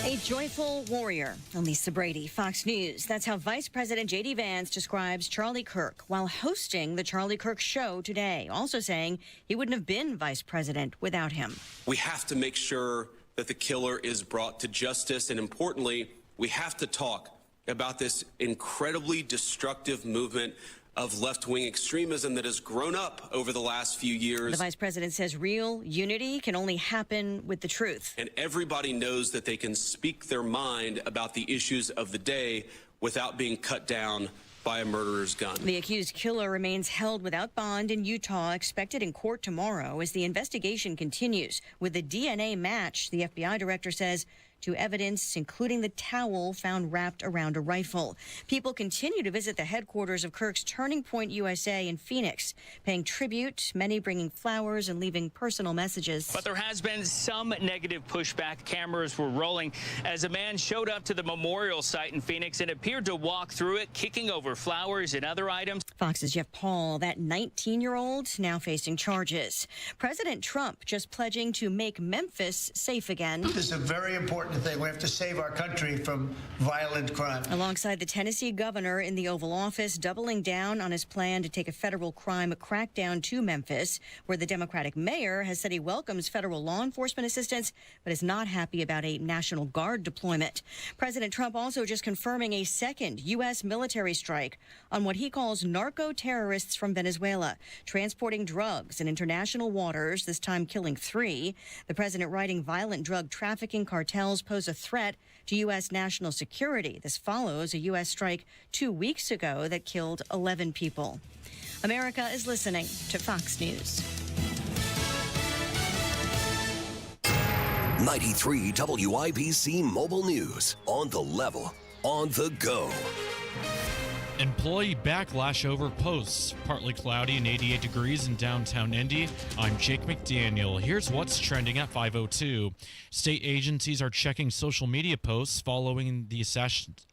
A joyful warrior, Lisa Brady, Fox News. That's how Vice President J.D. Vance describes Charlie Kirk while hosting the Charlie Kirk Show today, also saying he wouldn't have been vice president without him. We have to make sure that the killer is brought to justice, and importantly, we have to talk about this incredibly destructive movement of left-wing extremism that has grown up over the last few years. The vice president says real unity can only happen with the truth. And everybody knows that they can speak their mind about the issues of the day without being cut down by a murderer's gun. The accused killer remains held without bond in Utah, expected in court tomorrow as the investigation continues. With the DNA match, the FBI director says, to evidence, including the towel found wrapped around a rifle. People continue to visit the headquarters of Kirk's Turning Point USA in Phoenix, paying tribute, many bringing flowers and leaving personal messages. But there has been some negative pushback. Cameras were rolling as a man showed up to the memorial site in Phoenix and appeared to walk through it, kicking over flowers and other items. Fox's Jeff Paul, that 19-year-old, now facing charges. President Trump just pledging to make Memphis safe again. This is a very important thing. We have to save our country from violent crime. Alongside the Tennessee governor in the Oval Office, doubling down on his plan to take a federal crime crackdown to Memphis, where the Democratic mayor has said he welcomes federal law enforcement assistance, but is not happy about a National Guard deployment. President Trump also just confirming a second U.S. military strike on what he calls narco-terrorists from Venezuela, transporting drugs in international waters, this time killing 3. The president writing violent drug trafficking cartels pose a threat to U.S. national security. This follows a U.S. strike 2 weeks ago that killed 11 people. America is listening to Fox News. 93 WIBC Mobile News. On the level, on the go. Employee backlash over posts. Partly cloudy and 88 degrees in downtown Indy. I'm Jake McDaniel. Here's what's trending at 5:02. State agencies are checking social media posts following the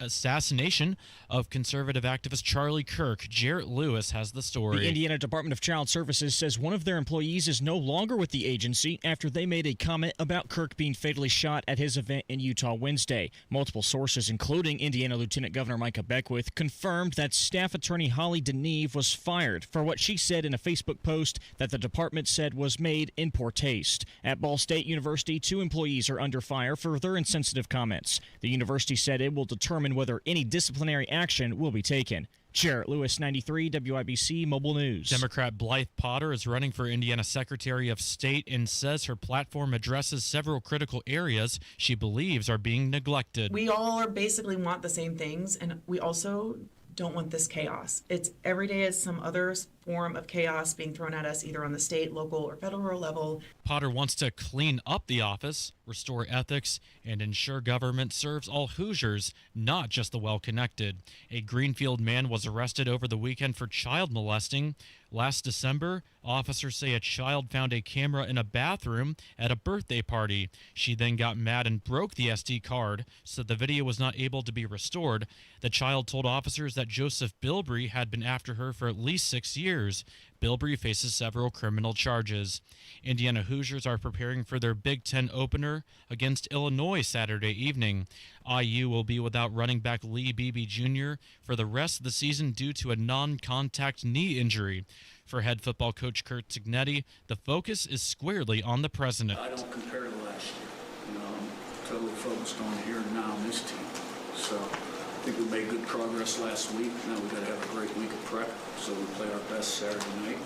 assassination of conservative activist Charlie Kirk. Jarrett Lewis has the story. The Indiana Department of Child Services says one of their employees is no longer with the agency after they made a comment about Kirk being fatally shot at his event in Utah Wednesday. Multiple sources, including Indiana Lieutenant Governor Micah Beckwith, confirmed that staff attorney Holly DeNeve was fired for what she said in a Facebook post that the department said was made in poor taste. At Ball State University, 2 employees are under fire for their insensitive comments. The university said it will determine whether any disciplinary action will be taken. Jarrett Lewis, 93 WIBC Mobile News. Democrat Blythe Potter is running for Indiana Secretary of State and says her platform addresses several critical areas she believes are being neglected. We all basically want the same things, and we also don't want this chaos. It's every day is some other form of chaos being thrown at us, either on the state, local, or federal level. Potter wants to clean up the office, restore ethics, and ensure government serves all Hoosiers, not just the well-connected. A Greenfield man was arrested over the weekend for child molesting. Last December, officers say a child found a camera in a bathroom at a birthday party. She then got mad and broke the SD card, so the video was not able to be restored. The child told officers that Joseph Bilbrey had been after her for at least 6 years. Bilbrey faces several criminal charges. Indiana Hoosiers are preparing for their Big Ten opener against Illinois Saturday evening. IU will be without running back Lee Beebe Jr. for the rest of the season due to a non-contact knee injury. For head football coach Kurt Signetti, the focus is squarely on the president. I don't compare to last year. I'm totally focused on here and now on this team. So I think we made good progress last week. Now we got to have a great week of prep, so we play our best Saturday night.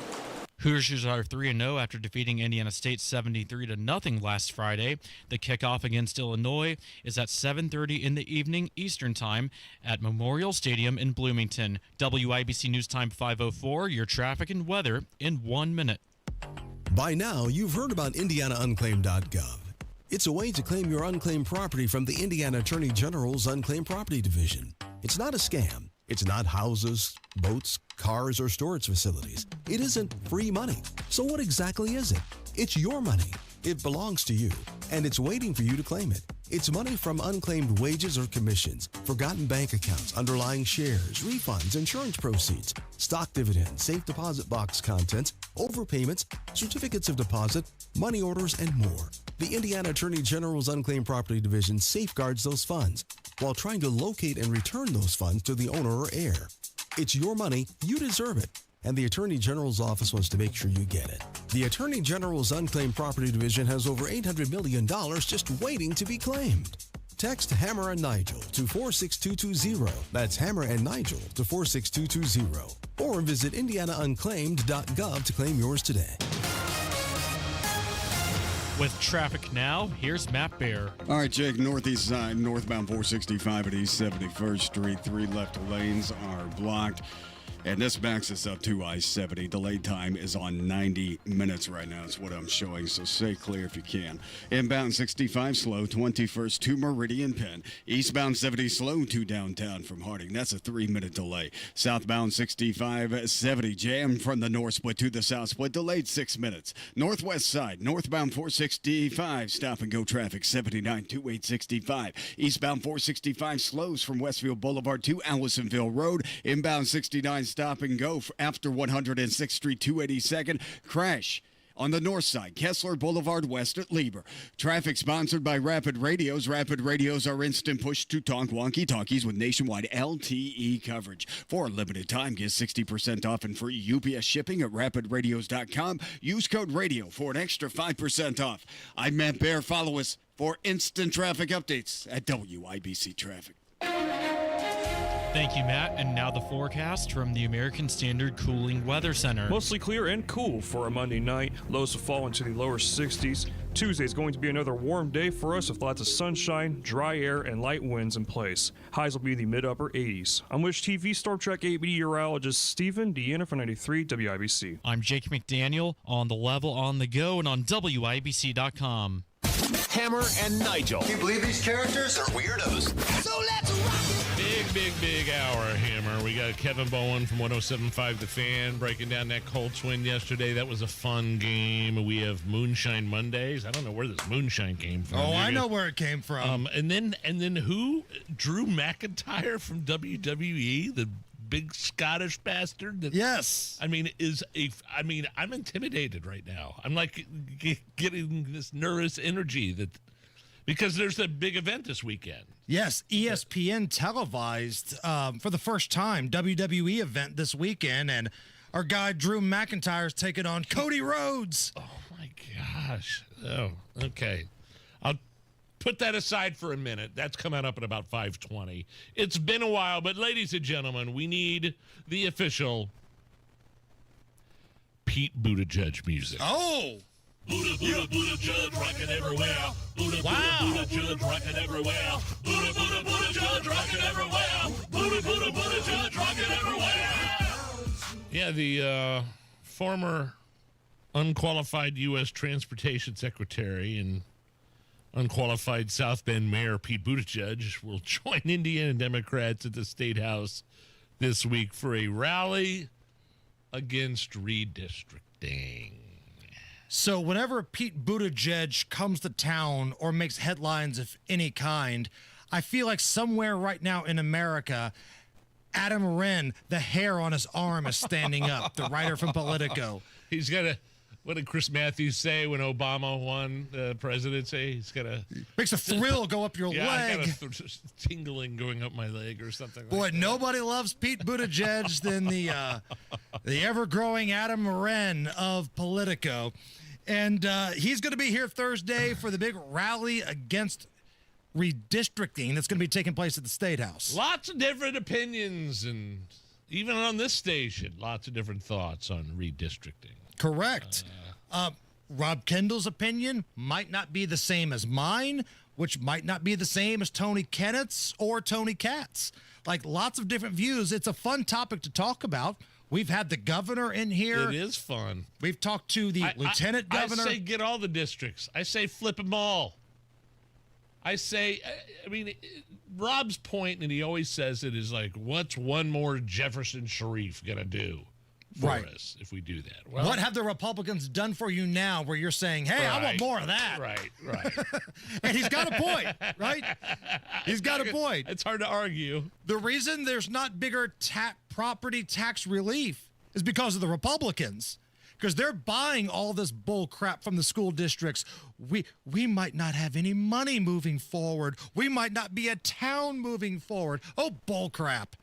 Hoosiers are 3-0 after defeating Indiana State 73-0 last Friday. The kickoff against Illinois is at 7:30 in the evening Eastern Time at Memorial Stadium in Bloomington. WIBC News Time 5:04. Your traffic and weather in 1 minute. By now, you've heard about IndianaUnclaimed.gov. It's a way to claim your unclaimed property from the Indiana Attorney General's Unclaimed Property Division. It's not a scam. It's not houses, boats, cars, or storage facilities. It isn't free money. So what exactly is it? It's your money. It belongs to you, and it's waiting for you to claim it. It's money from unclaimed wages or commissions, forgotten bank accounts, underlying shares, refunds, insurance proceeds, stock dividends, safe deposit box contents, overpayments, certificates of deposit, money orders, and more. The Indiana Attorney General's Unclaimed Property Division safeguards those funds while trying to locate and return those funds to the owner or heir. It's your money, you deserve it, and the Attorney General's office wants to make sure you get it. The Attorney General's Unclaimed Property Division has over $800 million just waiting to be claimed. Text Hammer and Nigel to 46220. That's Hammer and Nigel to 46220. Or visit IndianaUnclaimed.gov to claim yours today. With traffic now, here's Matt Bear. All right, Jake, northeast side, northbound 465 at East 71st Street. 3 left lanes are blocked. And this backs us up to I-70. Delay time is on 90 minutes right now. That's what I'm showing, so stay clear if you can. Inbound 65 slow, 21st to Meridian Penn. Eastbound 70 slow to downtown from Harding. That's a 3-minute delay. Southbound 65 70 jammed from the north split to the south split. Delayed 6 minutes. Northwest side, northbound 465. Stop and go traffic 79 to 865. Eastbound 465 slows from Westfield Boulevard to Allisonville Road. Inbound 69 stop and go after 106th Street, 282nd. Crash on the north side, Kessler Boulevard west at Lieber. Traffic sponsored by Rapid Radios. Rapid Radios are instant push to talk walkie-talkies with nationwide LTE coverage. For a limited time, get 60% off and free UPS shipping at rapidradios.com. Use code RADIO for an extra 5% off. I'm Matt Bear. Follow us for instant traffic updates at WIBC Traffic. Thank you, Matt. And now the forecast from the American Standard Cooling Weather Center. Mostly clear and cool for a Monday night. Lows will fall into the lower 60s. Tuesday is going to be another warm day for us with lots of sunshine, dry air, and light winds in place. Highs will be the mid-upper 80s. I'm Wish TV Storm Track 8 meteorologist Stephen Deanna for 93 WIBC. I'm Jake McDaniel on the level, on the go, and on WIBC.com. Hammer and Nigel. Can you believe these characters are weirdos? So let's rock it! Big hour, Hammer. We got Kevin Bowen from 107.5 The Fan breaking down that Colts win yesterday. That was a fun game. We have Moonshine Mondays. I don't know where this Moonshine came from. Oh, I know where it came from. And then who? Drew McIntyre from WWE, the big Scottish bastard. Yes. I'm intimidated right now. I'm like getting this nervous energy because there's a big event this weekend. Yes, ESPN televised for the first time WWE event this weekend, and our guy Drew McIntyre is taking on Cody Rhodes. Oh my gosh. Oh, okay. I'll put that aside for a minute. That's coming up at about 5:20. It's been a while, but ladies and gentlemen, we need the official Pete Buttigieg music. Oh! Buddha, Buddha, Buddha, Judge, rockin' everywhere. Buddha, wow. Buddha, Buddha, Judge, rockin' everywhere. Buddha, Buddha, Buddha, Judge, rockin' everywhere. Buddha, Buddha, Buddha, Judge, rockin' everywhere. Yeah, the former unqualified U.S. Transportation Secretary and unqualified South Bend Mayor Pete Buttigieg will join Indiana Democrats at the State House this week for a rally against redistricting. So whenever Pete Buttigieg comes to town or makes headlines of any kind, I feel like somewhere right now in America, Adam Wren, the hair on his arm is standing up, the writer from Politico. He's got a, what did Chris Matthews say when Obama won the presidency? He's got a... Makes a thrill go up your leg. I got a tingling going up my leg or something Boy, like that. Nobody loves Pete Buttigieg than the ever-growing Adam Wren of Politico. And he's going to be here Thursday for the big rally against redistricting that's going to be taking place at the State House. Lots of different opinions, and even on this station, lots of different thoughts on redistricting. Correct. Rob Kendall's opinion might not be the same as mine, which might not be the same as Tony Kennett's or Tony Katz's. Like, lots of different views. It's a fun topic to talk about. We've had the governor in here. It is fun. We've talked to the lieutenant governor. I say get all the districts. I say flip them all. I say, I mean, Rob's point, and he always says it, is like, what's one more Jefferson Sharif going to do for us if we do that? Well, what have the Republicans done for you now where you're saying, hey, I want more of that? Right. And he's got a point, right? He's got a point. It's hard to argue. The reason there's not bigger property tax relief is because of the Republicans. Because they're buying all this bull crap from the school districts. We might not have any money moving forward. We might not be a town moving forward. Oh, bull crap.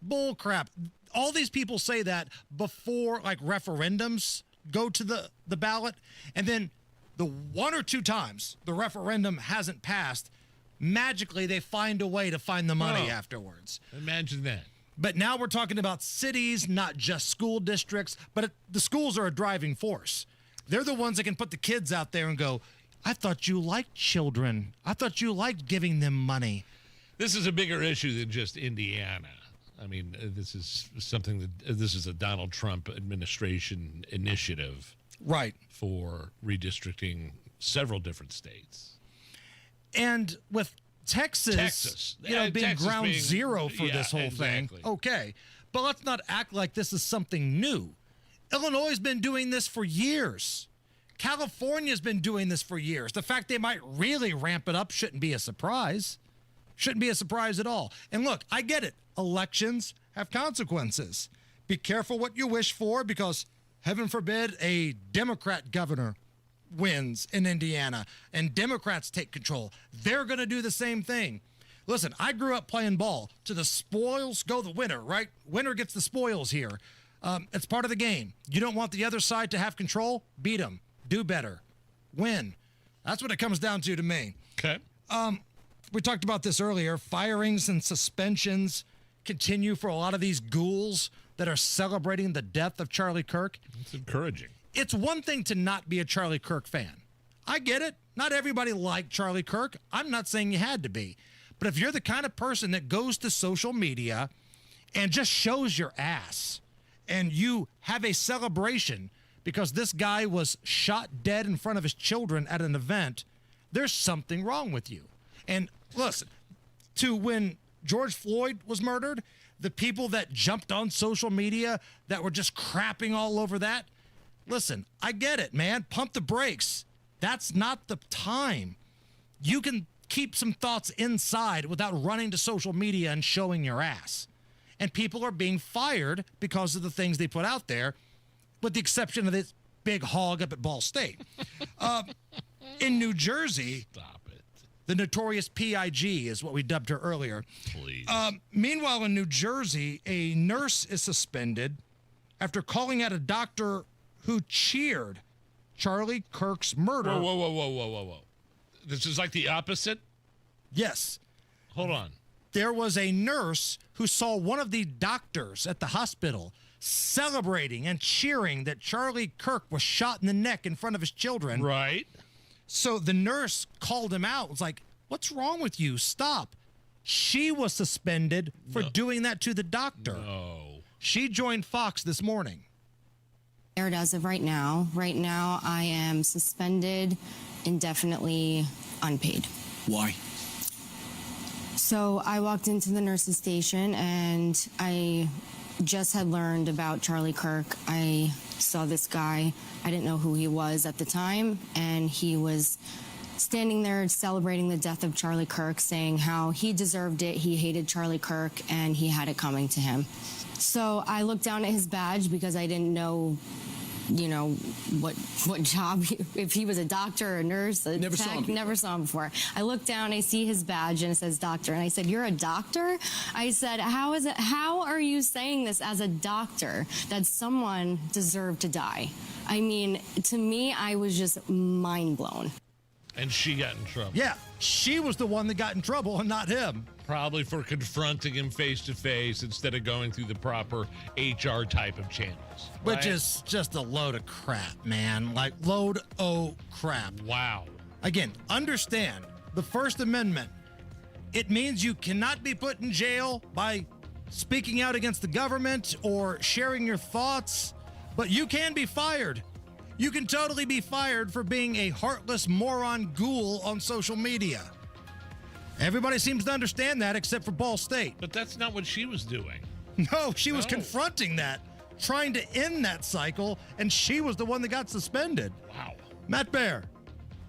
Bull crap. All these people say that before, like, referendums go to the ballot. And then the one or two times the referendum hasn't passed, magically they find a way to find the money afterwards. Imagine that. But now we're talking about cities, not just school districts, but the schools are a driving force. They're the ones that can put the kids out there and go, I thought you liked children. I thought you liked giving them money. This is a bigger issue than just Indiana. I mean, this is something that this is a Donald Trump administration initiative. Right. For redistricting several different states. And with Texas, being Texas ground zero for this whole thing. Okay. But let's not act like this is something new. Illinois has been doing this for years. California's been doing this for years. The fact they might really ramp it up shouldn't be a surprise. Shouldn't be a surprise at all. And look, I get it. Elections have consequences. Be careful what you wish for, because heaven forbid a Democrat governor wins in Indiana and Democrats take control. They're going to do the same thing. Listen, I grew up playing ball. To the spoils go the winner, right? Winner gets the spoils here. It's part of the game. You don't want the other side to have control? Beat them. Do better. Win. That's what it comes down to me. Okay. We talked about this earlier. Firings and suspensions continue for a lot of these ghouls that are celebrating the death of Charlie Kirk. It's encouraging. It's one thing to not be a Charlie Kirk fan. I get it. Not everybody liked Charlie Kirk. I'm not saying you had to be. But if you're the kind of person that goes to social media and just shows your ass, and you have a celebration because this guy was shot dead in front of his children at an event, there's something wrong with you. And listen, to when George Floyd was murdered, the people that jumped on social media that were just crapping all over that, listen, I get it, man. Pump the brakes. That's not the time. You can keep some thoughts inside without running to social media and showing your ass. And people are being fired because of the things they put out there, with the exception of this big hog up at Ball State. In New Jersey, the notorious PIG is what we dubbed her earlier. Please. Meanwhile, in New Jersey, a nurse is suspended after calling out a doctor who cheered Charlie Kirk's murder. Whoa. This is like the opposite? Yes. Hold on. There was a nurse who saw one of the doctors at the hospital celebrating and cheering that Charlie Kirk was shot in the neck in front of his children. Right. So the nurse called him out. It was like, what's wrong with you? Stop. She was suspended for doing that to the doctor. No. She joined Fox this morning. As of right now, I am suspended, indefinitely unpaid. Why? So I walked into the nurse's station and I just had learned about Charlie Kirk. I saw this guy. I didn't know who he was at the time, and he was standing there celebrating the death of Charlie Kirk, saying how he deserved it, he hated Charlie Kirk, and he had it coming to him. So I looked down at his badge because I didn't know, what job, if he was a doctor or a nurse, a never saw him before. I looked down, I see his badge, and it says doctor. And I said, "You're a doctor?" I said, how are you saying this as a doctor, that someone deserved to die? I mean, to me, I was just mind blown. And she got in trouble. Yeah, she was the one that got in trouble and not him. Probably for confronting him face to face instead of going through the proper HR type of channels. Which is just a load of crap, man. Like, load o' crap. Wow. Again, understand the First Amendment. It means you cannot be put in jail by speaking out against the government or sharing your thoughts, but you can be fired. You can totally be fired for being a heartless moron ghoul on social media. Everybody seems to understand that except for Ball State. But that's not what she was doing. No, she was confronting that, trying to end that cycle, and she was the one that got suspended. Wow. Matt Bear.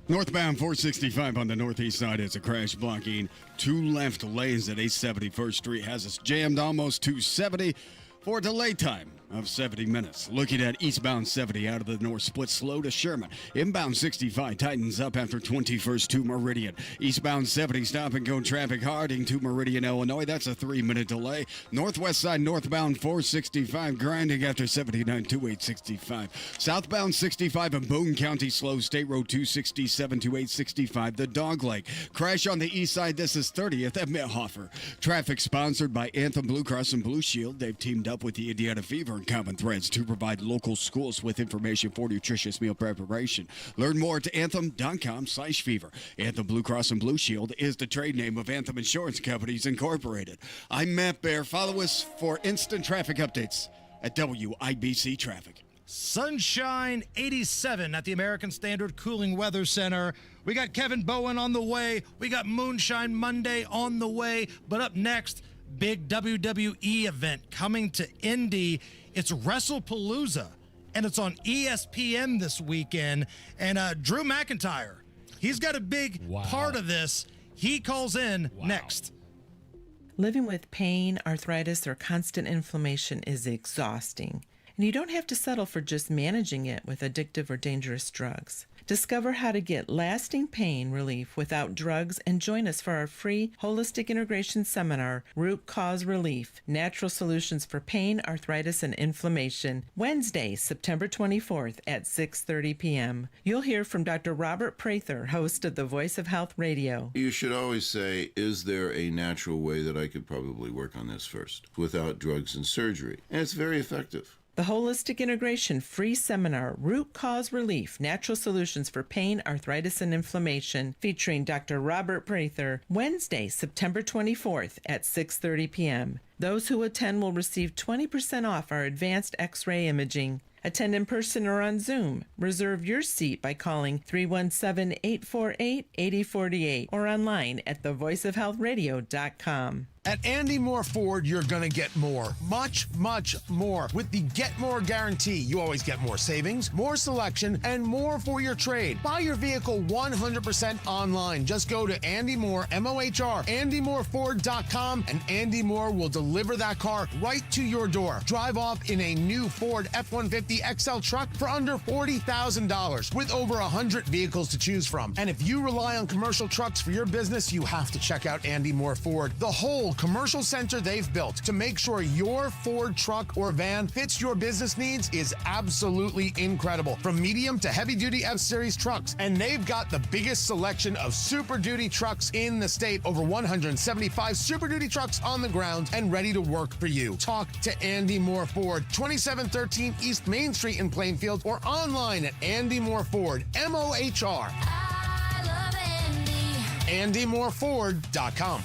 Northbound 465 on the northeast side is a crash blocking 2 left lanes at 871st Street. Has us jammed almost 270 for a delay time of 70 minutes. Looking at eastbound 70 out of the north split slow to Sherman. Inbound 65 tightens up after 21st to Meridian. Eastbound 70 stop and go traffic Harding to Meridian, Illinois. That's a 3-minute delay. Northwest side northbound 465 grinding after 79 to 865. Southbound 65 in Boone County slow. State Road 267 to 865. The Dog Lake. Crash on the east side. This is 30th at Mithofer. Traffic sponsored by Anthem Blue Cross and Blue Shield. They've teamed up with the Indiana Fever and Common Threads to provide local schools with information for nutritious meal preparation. Learn more at anthem.com/fever. Anthem Blue Cross and Blue Shield is the trade name of Anthem Insurance Companies Incorporated. I'm Matt Bear. Follow us for instant traffic updates at WIBC Traffic. Sunshine 87 at the American Standard Cooling Weather Center. We got Kevin Bowen on the way. We got Moonshine Monday on the way. But up next, big WWE event coming to Indy. It's WrestlePalooza, and it's on ESPN this weekend. And Drew McIntyre, he's got a big part of this. He calls in next. Living with pain, arthritis, or constant inflammation is exhausting, and you don't have to settle for just managing it with addictive or dangerous drugs. Discover how to get lasting pain relief without drugs and join us for our free Holistic Integration Seminar, Root Cause Relief, Natural Solutions for Pain, Arthritis, and Inflammation, Wednesday, September 24th at 6:30 p.m. You'll hear from Dr. Robert Prather, host of the Voice of Health Radio. You should always say, is there a natural way that I could probably work on this first without drugs and surgery? And it's very effective. The Holistic Integration Free Seminar, Root Cause Relief, Natural Solutions for Pain, Arthritis, and Inflammation, featuring Dr. Robert Prather, Wednesday, September 24th at 6:30 p.m. Those who attend will receive 20% off our advanced X-ray imaging. Attend in person or on Zoom. Reserve your seat by calling 317-848-8048 or online at thevoiceofhealthradio.com. At Andy Moore Ford, you're going to get more. Much, much more. With the Get More Guarantee, you always get more savings, more selection, and more for your trade. Buy your vehicle 100% online. Just go to Andy Moore, M-O-H-R, AndyMooreFord.com, and Andy Moore will deliver that car right to your door. Drive off in a new Ford F-150 XL truck for under $40,000 with over 100 vehicles to choose from. And if you rely on commercial trucks for your business, you have to check out Andy Moore Ford. The whole commercial center they've built to make sure your Ford truck or van fits your business needs is absolutely incredible. From medium to heavy-duty F-Series trucks. And they've got the biggest selection of Super Duty trucks in the state. Over 175 Super Duty trucks on the ground and ready to work for you. Talk to Andy Moore Ford, 2713 East Main Street in Plainfield, or online at Andy Moore Ford, M-O-H-R. I love Andy. AndyMooreFord.com.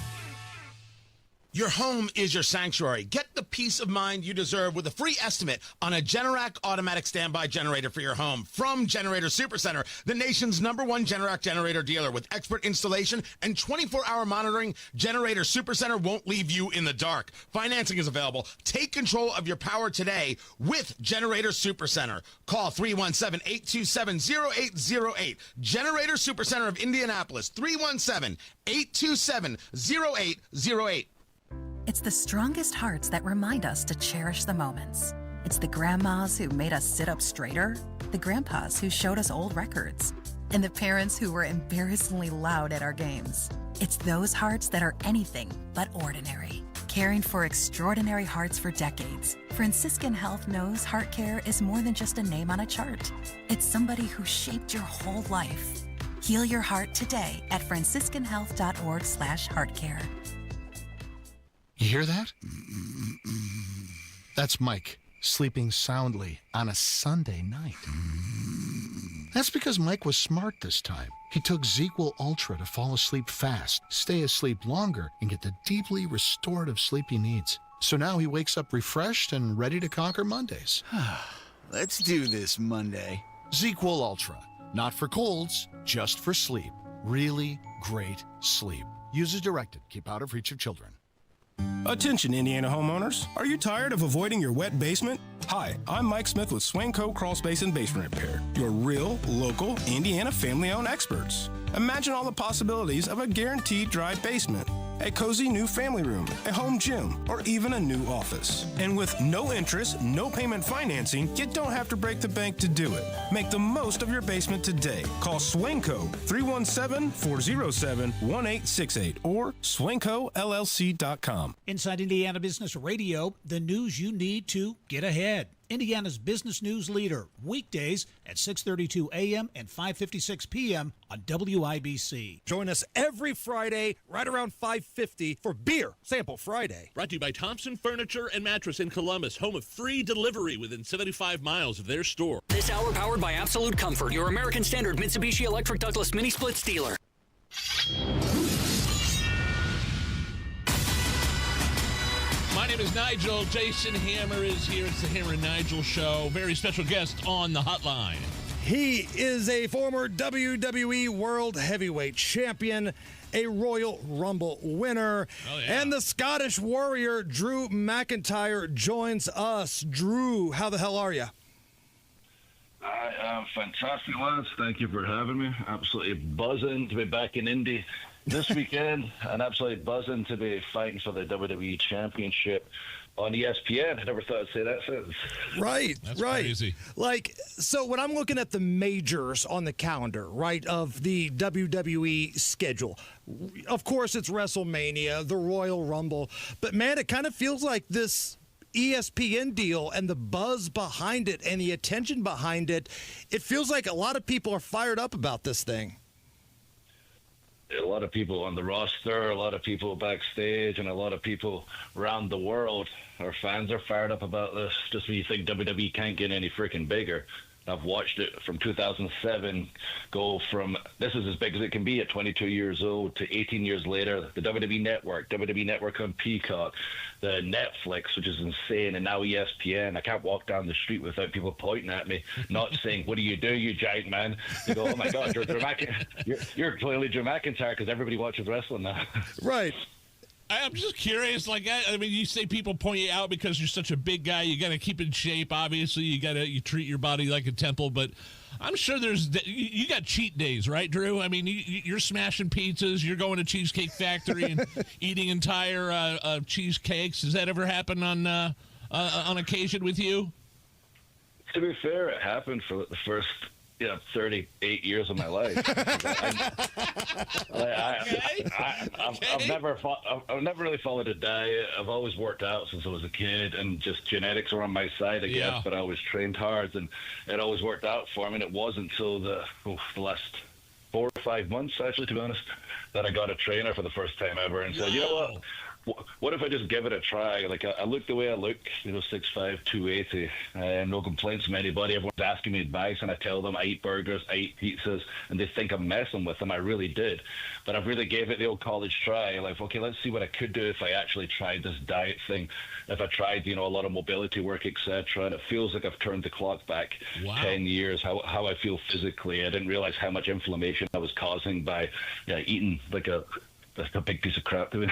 Your home is your sanctuary. Get the peace of mind you deserve with a free estimate on a Generac automatic standby generator for your home from Generator Supercenter, the nation's #1 Generac generator dealer. With expert installation and 24-hour monitoring, Generator Supercenter won't leave you in the dark. Financing is available. Take control of your power today with Generator Supercenter. Call 317-827-0808. Generator Supercenter of Indianapolis, 317-827-0808. It's the strongest hearts that remind us to cherish the moments. It's the grandmas who made us sit up straighter, the grandpas who showed us old records, and the parents who were embarrassingly loud at our games. It's those hearts that are anything but ordinary. Caring for extraordinary hearts for decades, Franciscan Health knows heart care is more than just a name on a chart. It's somebody who shaped your whole life. Heal your heart today at franciscanhealth.org/heartcare. You hear that? That's Mike sleeping soundly on a Sunday night. That's because Mike was smart this time. He took ZQL Ultra to fall asleep fast, stay asleep longer, and get the deeply restorative sleep he needs. So now he wakes up refreshed and ready to conquer Mondays. Let's do this Monday. ZQL Ultra. Not for colds, just for sleep. Really great sleep. Use as directed. Keep out of reach of children. Attention, Indiana homeowners. Are you tired of avoiding your wet basement? Hi, I'm Mike Smith with Swanco Crawl Space and Basement Repair, your real, local, Indiana family-owned experts. Imagine all the possibilities of a guaranteed dry basement, a cozy new family room, a home gym, or even a new office. And with no interest, no payment financing, you don't have to break the bank to do it. Make the most of your basement today. Call Swanco 317-407-1868 or swancollc.com. Inside Indiana Business Radio, the news you need to get ahead. Indiana's business news leader, weekdays at 6:32 a.m. and 5:56 p.m. on WIBC. Join us every Friday right around 5:50 for Beer Sample Friday. Brought to you by Thompson Furniture and Mattress in Columbus, home of free delivery within 75 miles of their store. This hour powered by Absolute Comfort, your American Standard Mitsubishi Electric Douglas Mini Splits dealer. My name is Nigel. Jason Hammer is here. It's the Hammer and Nigel Show. Very special guest on the hotline. He is a former WWE World Heavyweight Champion, a Royal Rumble winner, and the Scottish Warrior, Drew McIntyre, joins us. Drew, how the hell are you? I am fantastic, lads. Thank you for having me. Absolutely buzzing to be back in Indy this weekend, and absolutely buzzing to be fighting for the WWE Championship on ESPN. I never thought I'd say that sentence. Right, That's right. crazy. Like, so when I'm looking at the majors on the calendar, right, of the WWE schedule, of course it's WrestleMania, the Royal Rumble, but man, it kind of feels like this ESPN deal and the buzz behind it and the attention behind it, it feels like a lot of people are fired up about this thing. A lot of people on the roster, a lot of people backstage, and a lot of people around the world, our fans are fired up about this. Just when you think WWE can't get any freaking bigger. I've watched it from 2007 go from, this is as big as it can be at 22 years old, to 18 years later, the WWE Network on Peacock, the Netflix, which is insane, and now ESPN. I can't walk down the street without people pointing at me, not saying, "What do, you giant man?" They go, "Oh my God, you're clearly Drew McIntyre," because everybody watches wrestling now. Right. I'm just curious. Like, I mean, you say people point you out because you're such a big guy. You got to keep in shape. Obviously, you treat your body like a temple. But I'm sure you got cheat days, right, Drew? I mean, you're smashing pizzas. You're going to Cheesecake Factory and eating entire cheesecakes. Does that ever happen on occasion with you? To be fair, it happened for the first 38 years of my life. I've never really followed a diet. I've always worked out since I was a kid, and just genetics were on my side, I guess. But I always trained hard, and it always worked out for me. And it wasn't until the last 4 or 5 months, actually, to be honest, that I got a trainer for the first time ever, and said, "You know what? What if I just give it a try?" Like, I look the way I look, 6'5", 280, and no complaints from anybody. Everyone's asking me advice, and I tell them I eat burgers, I eat pizzas, and they think I'm messing with them. I really did. But I really gave it the old college try. Like, okay, let's see what I could do if I actually tried this diet thing, if I tried, a lot of mobility work, etc. And it feels like I've turned the clock back 10 years, how I feel physically. I didn't realize how much inflammation I was causing by eating like a big piece of crap to me.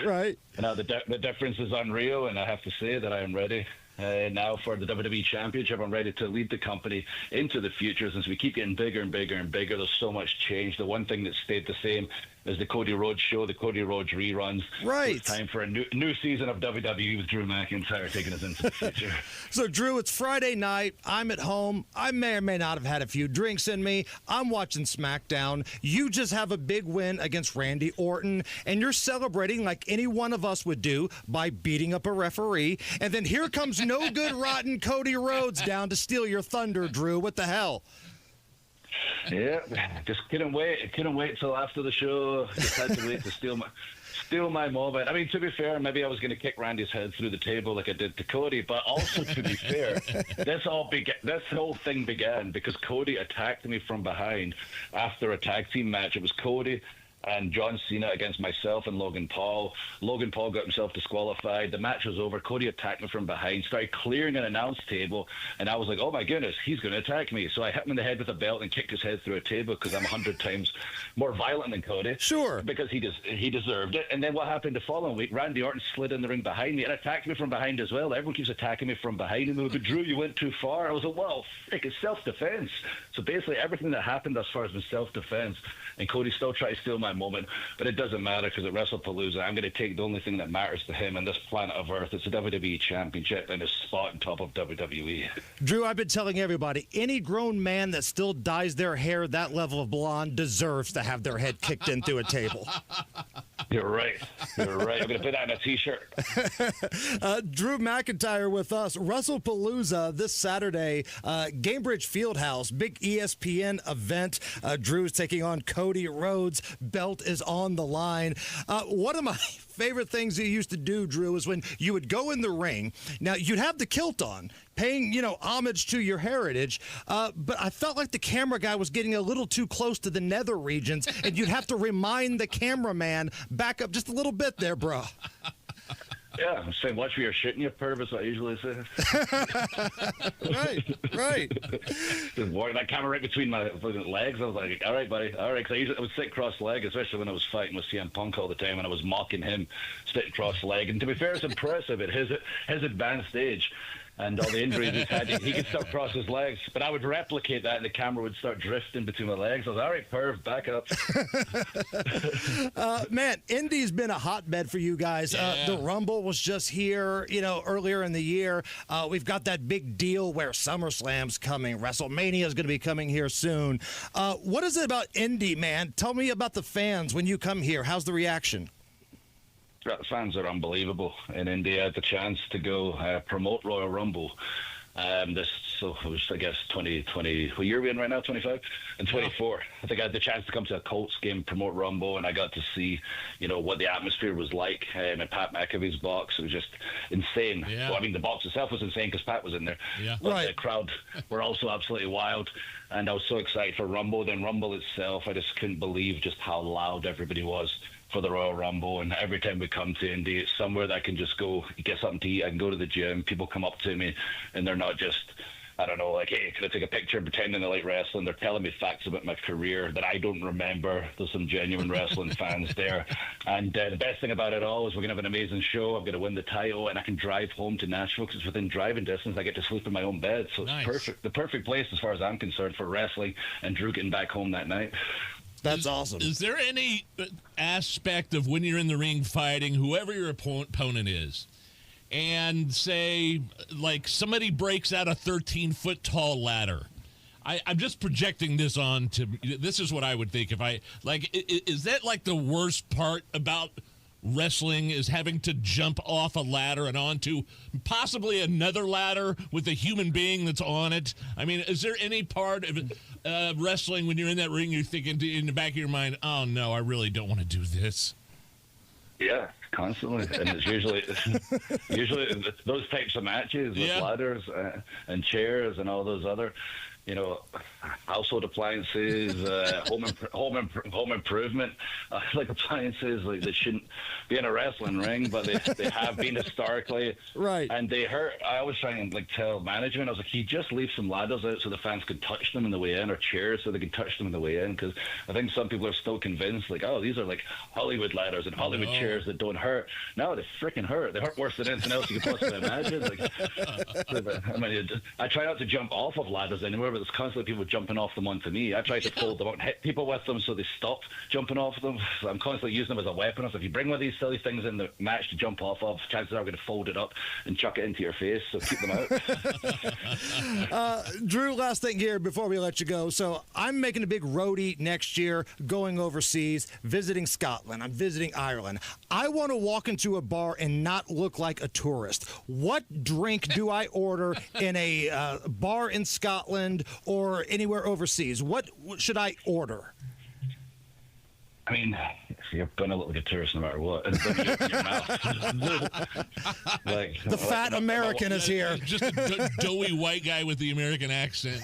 Right. Now the difference is unreal, and I have to say that I am ready now for the WWE Championship. I'm ready to lead the company into the future. Since we keep getting bigger and bigger and bigger, there's so much change. The one thing that stayed the same is the Cody Rhodes show, the Cody Rhodes reruns. Right. It's time for a new season of WWE with Drew McIntyre taking us into the future. So, Drew, it's Friday night. I'm at home. I may or may not have had a few drinks in me. I'm watching SmackDown. You just have a big win against Randy Orton, and you're celebrating like any one of us would do by beating up a referee. And then here comes no good, rotten Cody Rhodes down to steal your thunder, Drew. What the hell? Yeah, just couldn't wait. Couldn't wait till after the show. Just had to wait to steal my moment. I mean, to be fair, maybe I was going to kick Randy's head through the table like I did to Cody, but also to be fair, this whole thing began because Cody attacked me from behind after a tag team match. It was Cody and John Cena against myself and Logan Paul. Logan Paul got himself disqualified. The match was over. Cody attacked me from behind, started clearing an announce table, and I was like, oh my goodness, he's going to attack me. So I hit him in the head with a belt and kicked his head through a table because I'm 100 times more violent than Cody. Sure. Because he deserved it. And then what happened the following week, Randy Orton slid in the ring behind me and attacked me from behind as well. Everyone keeps attacking me from behind. And they were like, Drew, you went too far. I was like, well, frick, it's self-defense. So basically everything that happened thus far has been self-defense. And Cody still tried to steal my moment, but it doesn't matter because at WrestlePalooza, I'm going to take the only thing that matters to him on this planet of Earth. It's the WWE Championship and his spot on top of WWE. Drew, I've been telling everybody, any grown man that still dyes their hair that level of blonde deserves to have their head kicked in through a table. You're right. You're right. I'm going to put that in a T-shirt. Drew McIntyre with us. WrestlePalooza this Saturday, Gamebridge Fieldhouse, big ESPN event. Drew's taking on Cody Rhodes. Belt is on the line. One of my favorite things you used to do, Drew, is when you would go in the ring. Now, you'd have the kilt on, paying, homage to your heritage, but I felt like the camera guy was getting a little too close to the nether regions, and you'd have to remind the cameraman back up just a little bit there, bro. Yeah, I'm saying, watch where you're shitting, you perv, is what I usually say. Right. Just walking that camera right between my legs. I was like, all right, buddy, all right. Because I would sit cross-legged, especially when I was fighting with CM Punk all the time, and I was mocking him sitting cross-legged. And to be fair, it's impressive at his advanced age and all the injuries he's had. He could still cross his legs. But I would replicate that, and the camera would start drifting between my legs. I was, all right, perv, back up. Man, Indy's been a hotbed for you guys. The Rumble was just here, earlier in the year. We've got that big deal where SummerSlam's coming. WrestleMania is going to be coming here soon. What is it about Indy, man? Tell me about the fans when you come here. How's the reaction? Fans are unbelievable in India. I had the chance to go promote Royal Rumble. It was, I guess, 2020. What year are we in right now? 25 and 24. I think I had the chance to come to a Colts game, promote Rumble, and I got to see, what the atmosphere was like in Pat McAfee's box. It was just insane. Yeah. Well, I mean, the box itself was insane because Pat was in there. Yeah. But the crowd were also absolutely wild, and I was so excited for Rumble. Then Rumble itself, I just couldn't believe just how loud everybody was for the Royal Rumble. And every time we come to Indy, it's somewhere that I can just go get something to eat. I can go to the gym. People come up to me, and they're not just, I don't know, like, hey, can I take a picture pretending they like wrestling? They're telling me facts about my career that I don't remember. There's some genuine wrestling fans there. And the best thing about it all is we're going to have an amazing show. I'm going to win the title, and I can drive home to Nashville because it's within driving distance. I get to sleep in my own bed. So it's perfect. The perfect place as far as I'm concerned for wrestling and Drew getting back home that night. That's awesome. Is there any aspect of when you're in the ring fighting, whoever your opponent is, and say, like, somebody breaks out a 13-foot tall ladder? I'm just projecting this on to, this is what I would think if I, like, is that like the worst part about wrestling, is having to jump off a ladder and onto possibly another ladder with a human being that's on it? I mean, is there any part of wrestling when you're in that ring you're thinking in the back of your mind, oh no, I really don't want to do this? Yeah, constantly. And it's usually those types of matches with ladders and chairs and all those other, household appliances, home improvement, like appliances, like they shouldn't be in a wrestling ring, but they have been historically. Right. And they hurt. I always try and tell management, I was like, you just leave some ladders out so the fans can touch them on the way in, or chairs so they can touch them on the way in, because I think some people are still convinced, like, oh, these are like Hollywood ladders and Hollywood chairs that don't hurt. No, they freaking hurt. They hurt worse than anything else you could possibly imagine. I mean, I try not to jump off of ladders anywhere, but there's constantly people jumping off them onto me. I try to fold them out and hit people with them so they stop jumping off them. So I'm constantly using them as a weapon. So if you bring one of these silly things in the match to jump off of, chances are I'm going to fold it up and chuck it into your face. So keep them out. Drew, last thing here before we let you go. So I'm making a big roadie next year, going overseas, visiting Scotland. I'm visiting Ireland. I want to walk into a bar and not look like a tourist. What drink do I order in a bar in Scotland England or anywhere overseas? What should I order? I mean, you're going to look like a tourist no matter what. It's going to be in your mouth. Like, the fat American is here. Just a doughy white guy with the American accent.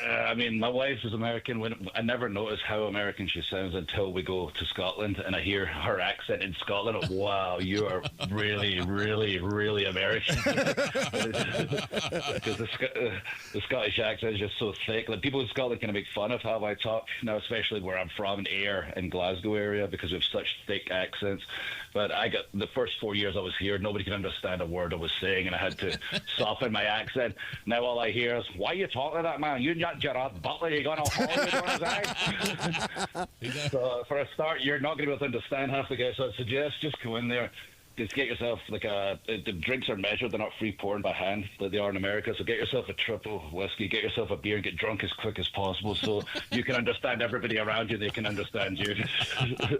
I mean, my wife is American. I never notice how American she sounds until we go to Scotland and I hear her accent in Scotland. Wow, you are really, really, really American. Because the Scottish accent is just so thick. Like, people in Scotland kind of make fun of how I talk now, especially where I'm from in Ayr and Glasgow area, because we have such thick accents. But I got the first 4 years I was here, nobody could understand a word I was saying, and I had to soften my accent. Now all I hear is, "Why are you talking like that, man? You're not Gerard Butler. You're going to Hollywood on his eyes." So for a start, you're not going to be able to understand half the guys. So I suggest just go in there. Just get yourself the drinks are measured. They're not free pouring by hand like they are in America. So get yourself a triple whiskey, get yourself a beer, and get drunk as quick as possible so you can understand everybody around you. They can understand you.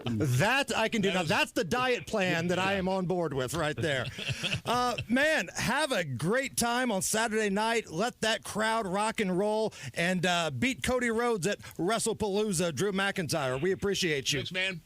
That I can do. Now that's the diet plan that I am on board with right there. Man, have a great time on Saturday night. Let that crowd rock and roll and beat Cody Rhodes at WrestlePalooza. Drew McIntyre, we appreciate you. Thanks, man.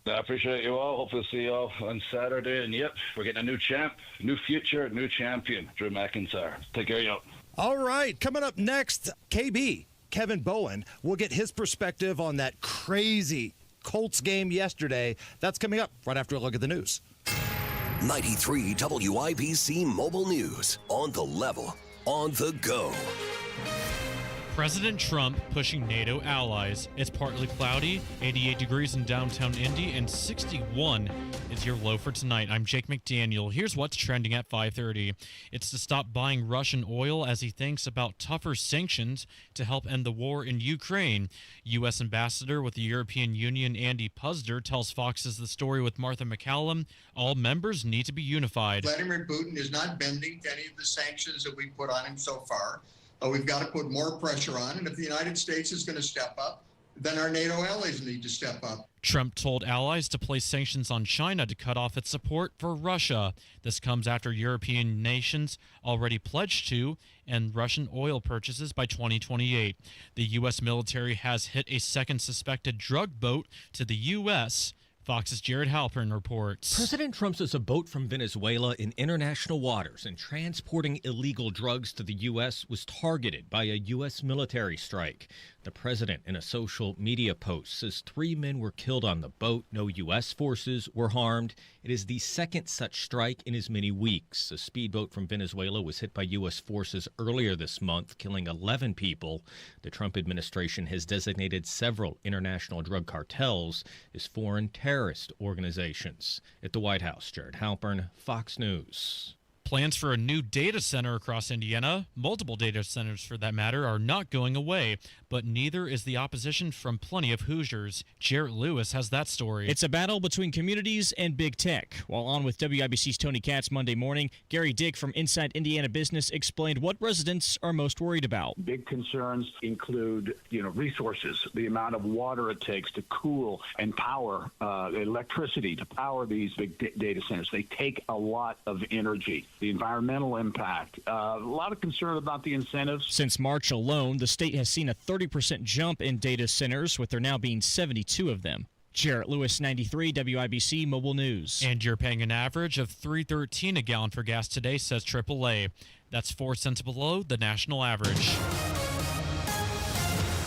I appreciate you all. Hopefully see you all on Saturday. And yep, we're getting a new champ, new future, new champion, Drew McIntyre. Take care, y'all. All right, coming up next, KB, Kevin Bowen, will get his perspective on that crazy Colts game yesterday. That's coming up right after a look at the news. 93 WIBC Mobile News. On the level, on the go. President Trump pushing NATO allies. It's partly cloudy, 88 degrees in downtown Indy, and 61 is your low for tonight. I'm Jake McDaniel. Here's what's trending at 5:30. It's to stop buying Russian oil as he thinks about tougher sanctions to help end the war in Ukraine. U.S. Ambassador with the European Union Andy Puzder tells Fox's The Story with Martha McCallum, all members need to be unified. Vladimir Putin is not bending to any of the sanctions that we put on him so far. We've got to put more pressure on, and if the United States is going to step up, then our NATO allies need to step up. Trump told allies to place sanctions on China to cut off its support for Russia. This comes after European nations already pledged to end Russian oil purchases by 2028. The U.S. military has hit a second suspected drug boat to the U.S., Fox's Jared Halpern reports. President Trump says a boat from Venezuela in international waters and transporting illegal drugs to the U.S. was targeted by a U.S. military strike. The president, in a social media post, says 3 men were killed on the boat. No U.S. forces were harmed. It is the second such strike in as many weeks. A speedboat from Venezuela was hit by U.S. forces earlier this month, killing 11 people. The Trump administration has designated several international drug cartels as foreign terrorist organizations. At the White House, Jared Halpern, Fox News. Plans for a new data center across Indiana, multiple data centers for that matter, are not going away, but neither is the opposition from plenty of Hoosiers. Jarrett Lewis has that story. It's a battle between communities and big tech. While on with WIBC's Tony Katz Monday morning, Gary Dick from Inside Indiana Business explained what residents are most worried about. Big concerns include, resources, the amount of water it takes to cool and power, electricity to power these big data centers. They take a lot of energy. The environmental impact, a lot of concern about the incentives. Since March alone, the state has seen a 30% jump in data centers, with there now being 72 of them. Jarrett Lewis, 93 WIBC Mobile News. And you're paying an average of $3.13 a gallon for gas today, says AAA. That's 4 cents below the national average.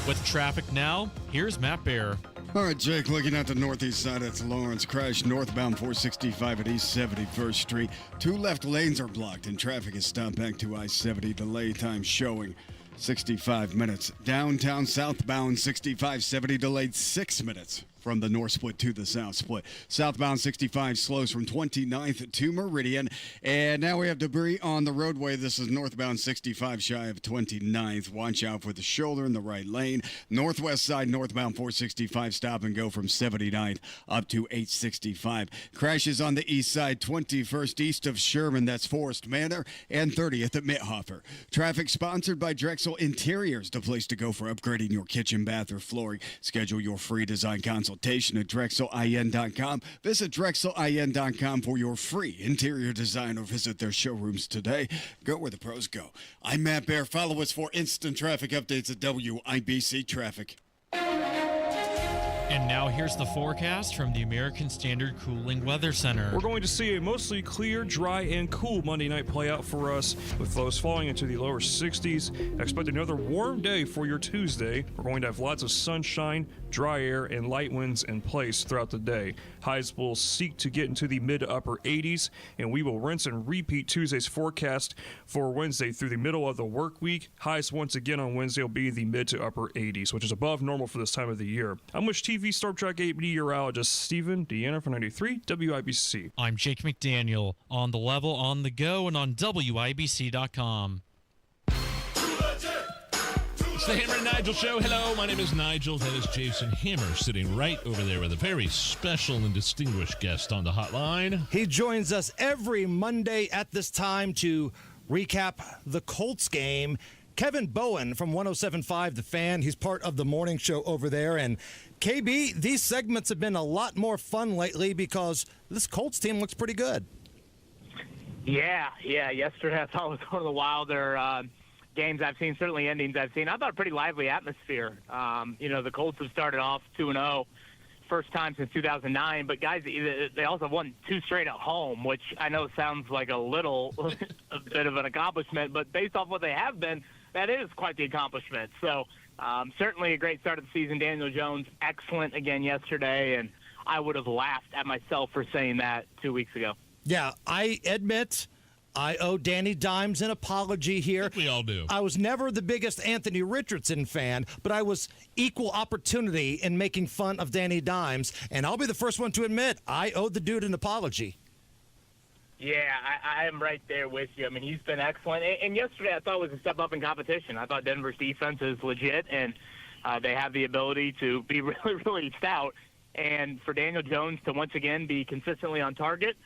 With traffic now, here's Matt Bear. All right, Jake, looking at the northeast side, it's Lawrence. Crash northbound 465 at East 71st Street. 2 left lanes are blocked, and traffic is stopped back to I-70. Delay time showing 65 minutes. Downtown southbound 6570 delayed 6 minutes from the north split to the south split. Southbound 65 slows from 29th to Meridian. And now we have debris on the roadway. This is northbound 65 shy of 29th. Watch out for the shoulder in the right lane. Northwest side northbound 465 stop and go from 79th up to 865. Crashes on the east side 21st east of Sherman. That's Forest Manor and 30th at Mithofer. Traffic sponsored by Drexel Interiors, the place to go for upgrading your kitchen, bath, or flooring. Schedule your free design consultation consultation at DrexelIN.com. Visit DrexelIN.com for your free interior design or visit their showrooms today. Go where the pros go. I'm Matt Bear. Follow us for instant traffic updates at WIBC Traffic. And now here's the forecast from the American Standard Cooling Weather Center. We're going to see a mostly clear, dry, and cool Monday night play out for us, with lows falling into the lower 60s. Expect another warm day for your Tuesday. We're going to have lots of sunshine, dry air, and light winds in place throughout the day. Highs will seek to get into the mid to upper 80s, and we will rinse and repeat Tuesday's forecast for Wednesday through the middle of the work week. Highs once again on Wednesday will be the mid to upper 80s, which is above normal for this time of the year. I'm with TV Storm Track 8 meteorologist Stephen Deanna for 93 WIBC. I'm Jake McDaniel, on the level, on the go, and on WIBC.com. It's the Hammer and Nigel Show. Hello, my name is Nigel. That is Jason Hammer sitting right over there with a very special and distinguished guest on the hotline. He joins us every Monday at this time to recap the Colts game. Kevin Bowen from 107.5 The Fan. He's part of the morning show over there. And KB, these segments have been a lot more fun lately because this Colts team looks pretty good. Yeah. Yesterday I thought was one of the wilder games I've seen, certainly endings I've seen. I thought a pretty lively atmosphere. The Colts have started off 2-0, first time since 2009. But, guys, they also won 2 straight at home, which I know sounds like a bit of an accomplishment. But based off what they have been, that is quite the accomplishment. So certainly a great start of the season. Daniel Jones, excellent again yesterday. And I would have laughed at myself for saying that 2 weeks ago. Yeah, I admit I owe Danny Dimes an apology here. I think we all do. I was never the biggest Anthony Richardson fan, but I was equal opportunity in making fun of Danny Dimes. And I'll be the first one to admit I owed the dude an apology. Yeah, I am right there with you. I mean, he's been excellent. And yesterday I thought was a step up in competition. I thought Denver's defense is legit, and they have the ability to be really, really stout. And for Daniel Jones to once again be consistently on target,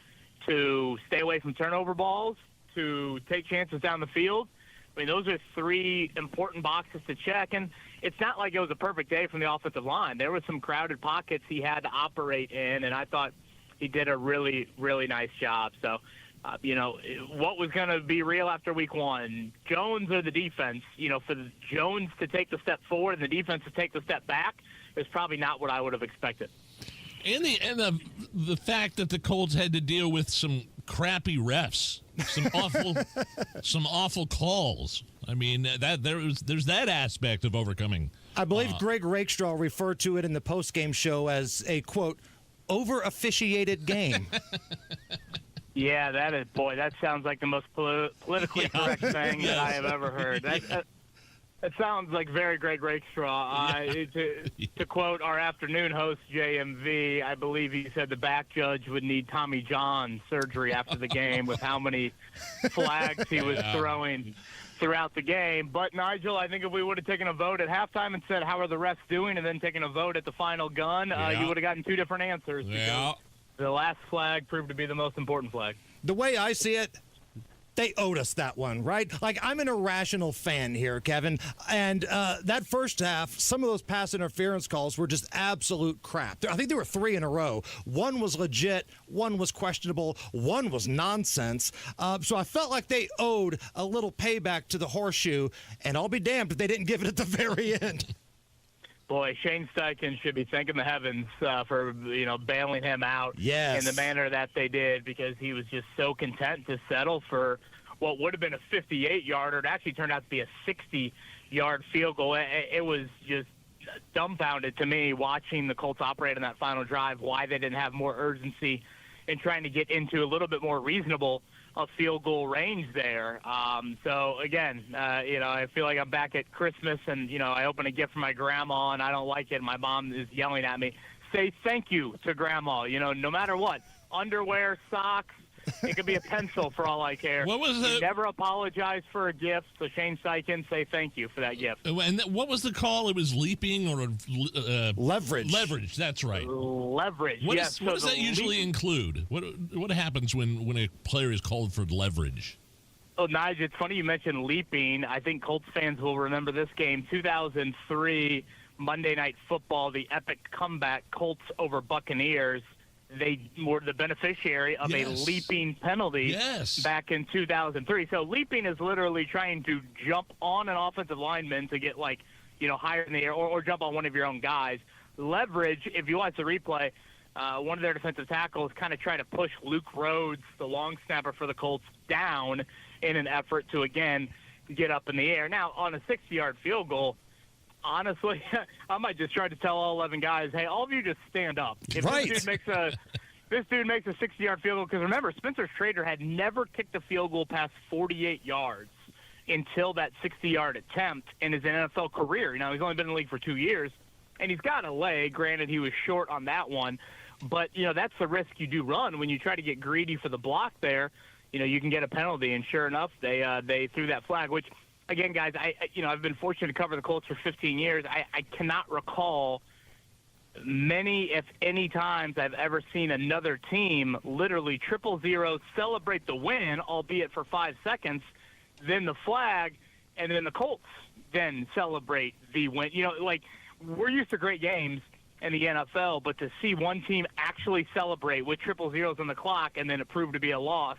to stay away from turnover balls, to take chances down the field, I mean, those are 3 important boxes to check. And it's not like it was a perfect day from the offensive line. There were some crowded pockets he had to operate in, and I thought he did a really, really nice job. So, what was going to be real after week 1? Jones or the defense? For the Jones to take the step forward and the defense to take the step back is probably not what I would have expected. And the fact that the Colts had to deal with some crappy refs, some awful calls. I mean, that there's that aspect of overcoming. I believe Greg Rakestraw referred to it in the post-game show as a, quote, over-officiated game. Yeah, that sounds like the most politically correct thing that I have ever heard. That sounds like very Greg Rakestraw. To quote our afternoon host, JMV, I believe he said the back judge would need Tommy John surgery after the game with how many flags he was throwing throughout the game. But, Nigel, I think if we would have taken a vote at halftime and said, how are the refs doing, and then taken a vote at the final gun, you would have gotten 2 different answers. Yeah. The last flag proved to be the most important flag. The way I see it, they owed us that one, right? Like, I'm an irrational fan here, Kevin. And that first half, some of those pass interference calls were just absolute crap. I think there were 3 in a row. One was legit, one was questionable, one was nonsense. So I felt like they owed a little payback to the horseshoe, and I'll be damned if they didn't give it at the very end. Boy, Shane Steichen should be thanking the heavens for bailing him out in the manner that they did, because he was just so content to settle for what would have been a 58-yarder. It actually turned out to be a 60-yard field goal. It was just dumbfounded to me watching the Colts operate on that final drive, why they didn't have more urgency in trying to get into a little bit more reasonable field goal range there. So, again, I feel like I'm back at Christmas and, I open a gift for my grandma and I don't like it. And my mom is yelling at me. Say thank you to grandma, no matter what. Underwear, socks, it could be a pencil for all I care. What was it? Never apologize for a gift. So Shane Steichen, say thank you for that gift. And what was the call? It was leaping or leverage. Leverage, that's right. Leverage. What yes. What does that usually include? What happens when a player is called for leverage? Oh, Nigel, it's funny you mentioned leaping. I think Colts fans will remember this game, 2003, Monday Night Football, the epic comeback, Colts over Buccaneers. They were the beneficiary of a leaping penalty back in 2003. So leaping is literally trying to jump on an offensive lineman to get, higher in the air or jump on one of your own guys. Leverage, if you watch the replay, one of their defensive tackles kind of tried to push Luke Rhodes, the long snapper for the Colts, down in an effort to, again, get up in the air. Now, on a 60-yard field goal, honestly, I might just try to tell all 11 guys, hey, all of you just stand up. If this dude makes a 60-yard field goal, because remember, Spencer Schrader had never kicked a field goal past 48 yards until that 60-yard attempt in his NFL career. He's only been in the league for 2 years, and he's got a leg. Granted, he was short on that one, but, that's the risk you do run when you try to get greedy for the block there. You can get a penalty, and sure enough, they threw that flag, which – again, guys, I've been fortunate to cover the Colts for 15 years. I cannot recall many, if any, times I've ever seen another team literally 0-0 celebrate the win, albeit for 5 seconds, then the flag, and then the Colts then celebrate the win. We're used to great games in the NFL, but to see one team actually celebrate with 0-0s on the clock and then it proved to be a loss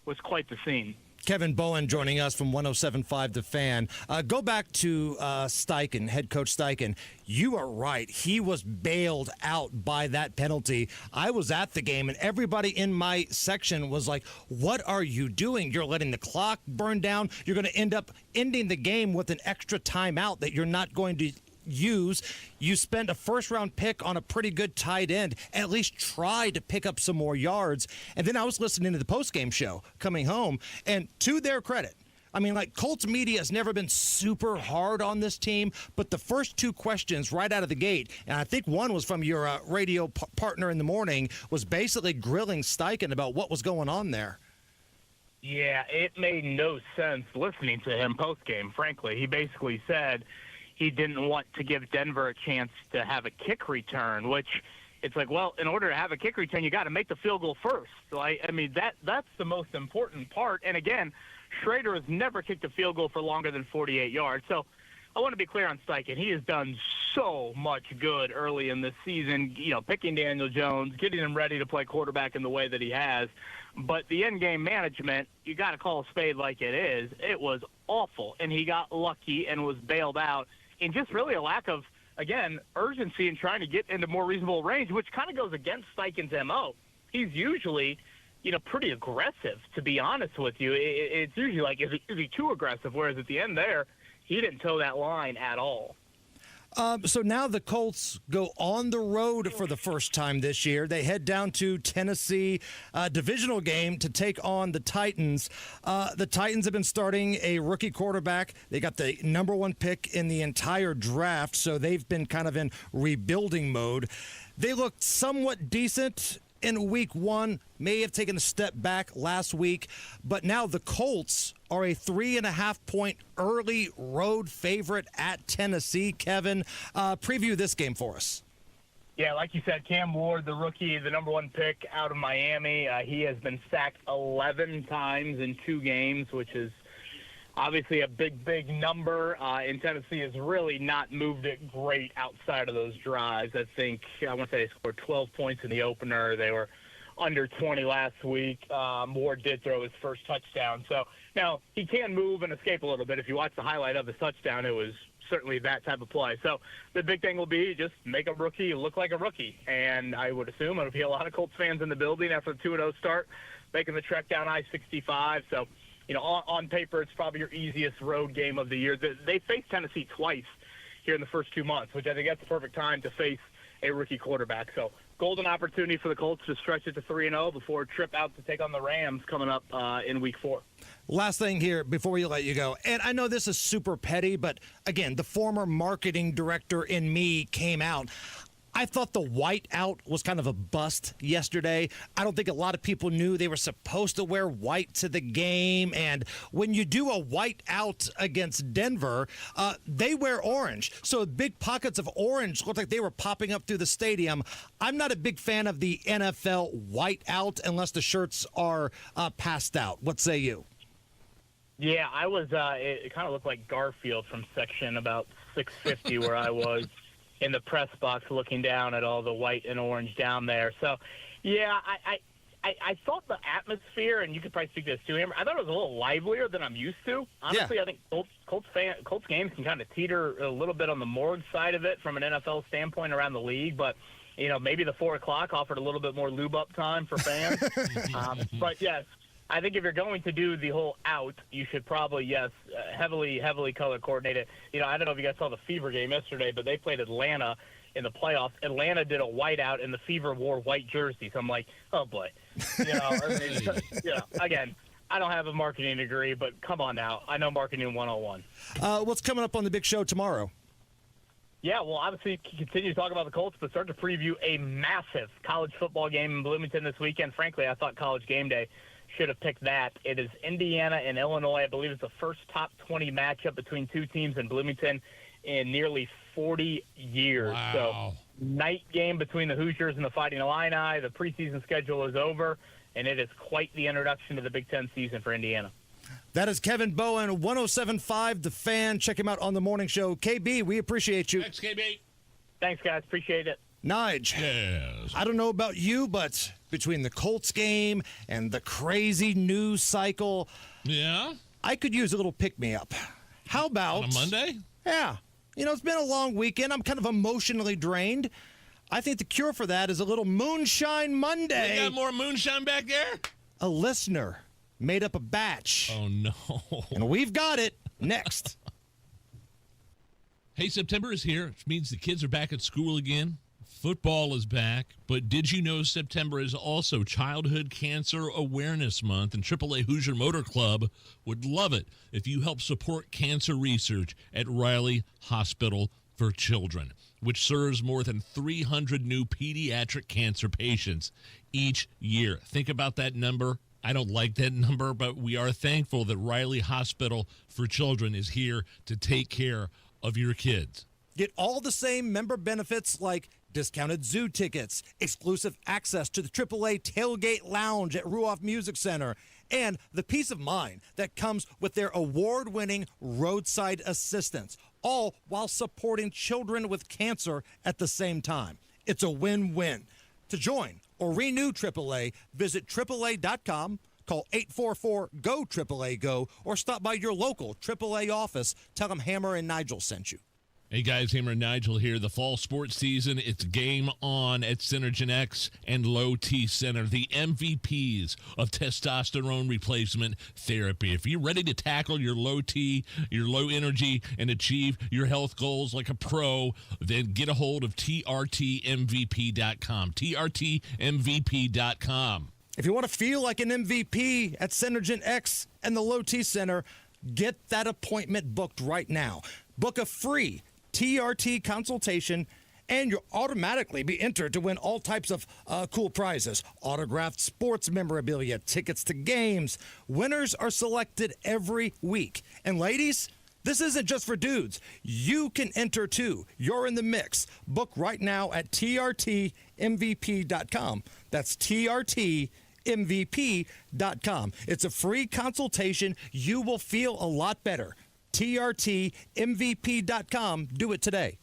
was quite the scene. Kevin Bowen joining us from 107.5 The Fan. Go back to Steichen, head coach Steichen. You are right. He was bailed out by that penalty. I was at the game, and everybody in my section was like, what are you doing? You're letting the clock burn down. You're going to end up ending the game with an extra timeout that you're not going to use. You spend a first-round pick on a pretty good tight end. At least try to pick up some more yards. And then I was listening to the post-game show coming home, and to their credit, Colts media has never been super hard on this team, but the first two questions right out of the gate, and I think one was from your radio partner in the morning, was basically grilling Steichen about what was going on there. Yeah, it made no sense listening to him post-game, frankly. He basically said he didn't want to give Denver a chance to have a kick return, which it's like, well, in order to have a kick return, you got to make the field goal first. So, that's the most important part. And, again, Schrader has never kicked a field goal for longer than 48 yards. So I want to be clear on Steichen. He has done so much good early in this season, picking Daniel Jones, getting him ready to play quarterback in the way that he has. But the end-game management, you got to call a spade like it is. It was awful, and he got lucky and was bailed out. And just really a lack of, again, urgency in trying to get into more reasonable range, which kind of goes against Steichen's MO. He's usually, pretty aggressive, to be honest with you. It's usually like, is he too aggressive? Whereas at the end there, he didn't toe that line at all. So now the Colts go on the road for the first time this year. They head down to Tennessee, divisional game to take on the Titans. The Titans have been starting a rookie quarterback. They got the number one pick in the entire draft, so they've been kind of in rebuilding mode. They looked somewhat decent in week one, may have taken a step back last week, but now the Colts are a 3.5-point early road favorite at Tennessee. Kevin, preview this game for us. Yeah, like you said, Cam Ward, the rookie, the number one pick out of Miami, he has been sacked 11 times in 2 games, which is obviously a big number. And Tennessee has really not moved it great outside of those drives. I want to say they scored 12 points in the opener. They were under 20 last week. Ward did throw his first touchdown. So now he can move and escape a little bit. If you watch the highlight of his touchdown, it was certainly that type of play. So the big thing will be just make a rookie look like a rookie. And I would assume it'll be a lot of Colts fans in the building after the 2-0 start, making the trek down I-65. So, on paper, it's probably your easiest road game of the year. They faced Tennessee twice here in the first 2 months, which I think that's the perfect time to face a rookie quarterback. So golden opportunity for the Colts to stretch it to 3-0 before a trip out to take on the Rams coming up in week 4. Last thing here before we let you go, and I know this is super petty, but again, the former marketing director in me came out. I thought the whiteout was kind of a bust yesterday. I don't think a lot of people knew they were supposed to wear white to the game. And when you do a whiteout against Denver, they wear orange. So big pockets of orange looked like they were popping up through the stadium. I'm not a big fan of the NFL whiteout unless the shirts are passed out. What say you? Yeah, I was. It kind of looked like Garfield from section about 650 where I was. in the press box looking down at all the white and orange down there. So, yeah, I thought the atmosphere, and you could probably speak to this too, Amber, I thought it was a little livelier than I'm used to. Honestly, I think Colts games can kind of teeter a little bit on the morgue side of it from an NFL standpoint around the league, but maybe the 4 o'clock offered a little bit more lube-up time for fans. But, yes, I think if you're going to do the whole out, you should probably, heavily color coordinate it. I don't know if you guys saw the Fever game yesterday, but they played Atlanta in the playoffs. Atlanta did a whiteout, and the Fever wore white jerseys. So I'm like, oh, boy. Again, I don't have a marketing degree, but come on now. I know marketing 101. What's coming up on the big show tomorrow? Yeah, well, obviously, continue to talk about the Colts, but start to preview a massive college football game in Bloomington this weekend. Frankly, I thought College Game Day should have picked that. It is Indiana and Illinois. I believe it's the first top 20 matchup between two teams in Bloomington in nearly 40 years. Wow. So, night game between the Hoosiers and the Fighting Illini. The preseason schedule is over, and it is quite the introduction to the Big Ten season for Indiana. That is Kevin Bowen, 107.5 The Fan. Check him out on the morning show. KB, we appreciate you. Thanks, KB. Thanks, guys. Appreciate it. Nige. Yes. I don't know about you, but between the Colts game and the crazy news cycle, I could use a little pick-me-up. How about... On a Monday? Yeah. It's been a long weekend. I'm kind of emotionally drained. I think the cure for that is a little Moonshine Monday. You got more moonshine back there? A listener made up a batch. Oh, no. And we've got it next. Hey, September is here, which means the kids are back at school again. Football is back, but did you know September is also Childhood Cancer Awareness Month, and AAA Hoosier Motor Club would love it if you help support cancer research at Riley Hospital for Children, which serves more than 300 new pediatric cancer patients each year. Think about that number. I don't like that number, but we are thankful that Riley Hospital for Children is here to take care of your kids. Get all the same member benefits like discounted zoo tickets, exclusive access to the AAA Tailgate Lounge at Ruoff Music Center, and the peace of mind that comes with their award-winning roadside assistance, all while supporting children with cancer at the same time. It's a win-win. To join or renew AAA, visit AAA.com, call 844-GO-AAA-GO, or stop by your local AAA office. Tell them Hammer and Nigel sent you. Hey guys, Hammer and Nigel here. The fall sports season, it's game on at Synergen X and Low T Center, the MVPs of testosterone replacement therapy. If you're ready to tackle your low T, your low energy, and achieve your health goals like a pro, then get a hold of TRTMVP.com. TRTMVP.com. If you want to feel like an MVP at Synergen X and the Low T Center, get that appointment booked right now. Book a free TRT consultation, and you'll automatically be entered to win all types of cool prizes. Autographed sports memorabilia, tickets to games. Winners are selected every week. And ladies, this isn't just for dudes. You can enter too. You're in the mix. Book right now at TRTMVP.com. That's TRTMVP.com. It's a free consultation. You will feel a lot better. TRTMVP.com. Do it today.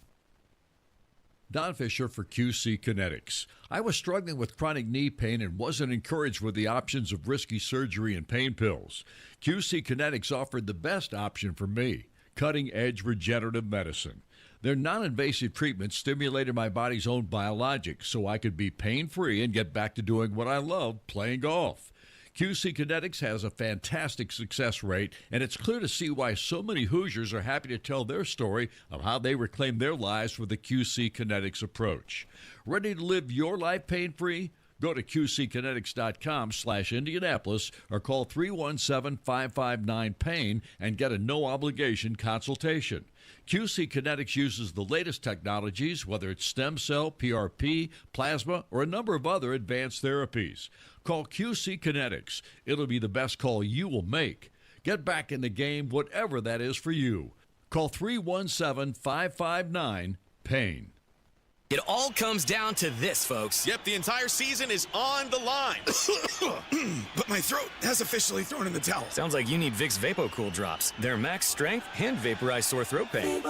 Don Fisher for QC Kinetics. I was struggling with chronic knee pain and wasn't encouraged with the options of risky surgery and pain pills. QC Kinetics offered the best option for me, cutting-edge regenerative medicine. Their non-invasive treatment stimulated my body's own biologics so I could be pain-free and get back to doing what I love, playing golf. QC Kinetics has a fantastic success rate, and it's clear to see why so many Hoosiers are happy to tell their story of how they reclaimed their lives with the QC Kinetics approach. Ready to live your life pain-free? Go to QCkinetics.com/Indianapolis or call 317-559-PAIN and get a no-obligation consultation. QC Kinetics uses the latest technologies, whether it's stem cell, PRP, plasma, or a number of other advanced therapies. Call QC Kinetics. It'll be the best call you will make. Get back in the game, whatever that is for you. Call 317-559-PAIN. It all comes down to this, folks. Yep, the entire season is on the line. But my throat has officially thrown in the towel. Sounds like you need Vicks VapoCool drops. They're max strength and vaporize sore throat pain.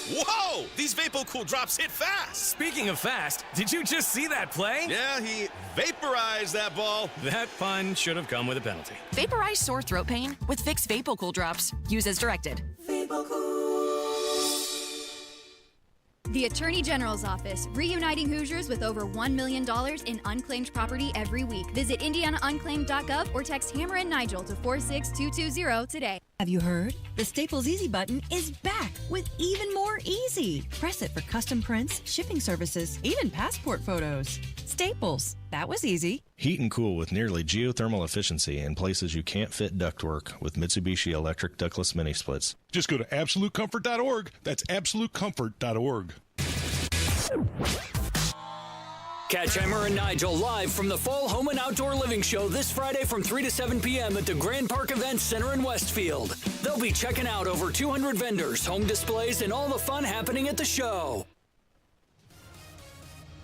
Whoa! These VapoCool drops hit fast. Speaking of fast, did you just see that play? Yeah, he vaporized that ball. That pun should have come with a penalty. Vaporize sore throat pain with Vicks VapoCool drops. Use as directed. The Attorney General's Office, reuniting Hoosiers with over $1 million in unclaimed property every week. Visit indianaunclaimed.gov or text Hammer and Nigel to 46220 today. Have you heard? The Staples Easy button is back with even more easy. Press it for custom prints, shipping services, even passport photos. Staples. That was easy. Heat and cool with nearly geothermal efficiency in places you can't fit ductwork with Mitsubishi electric ductless mini splits. Just go to AbsoluteComfort.org. That's AbsoluteComfort.org. Catch Hammer and Nigel live from the Fall Home and Outdoor Living Show this Friday from 3 to 7 p.m. at the Grand Park Events Center in Westfield. They'll be checking out over 200 vendors, home displays, and all the fun happening at the show.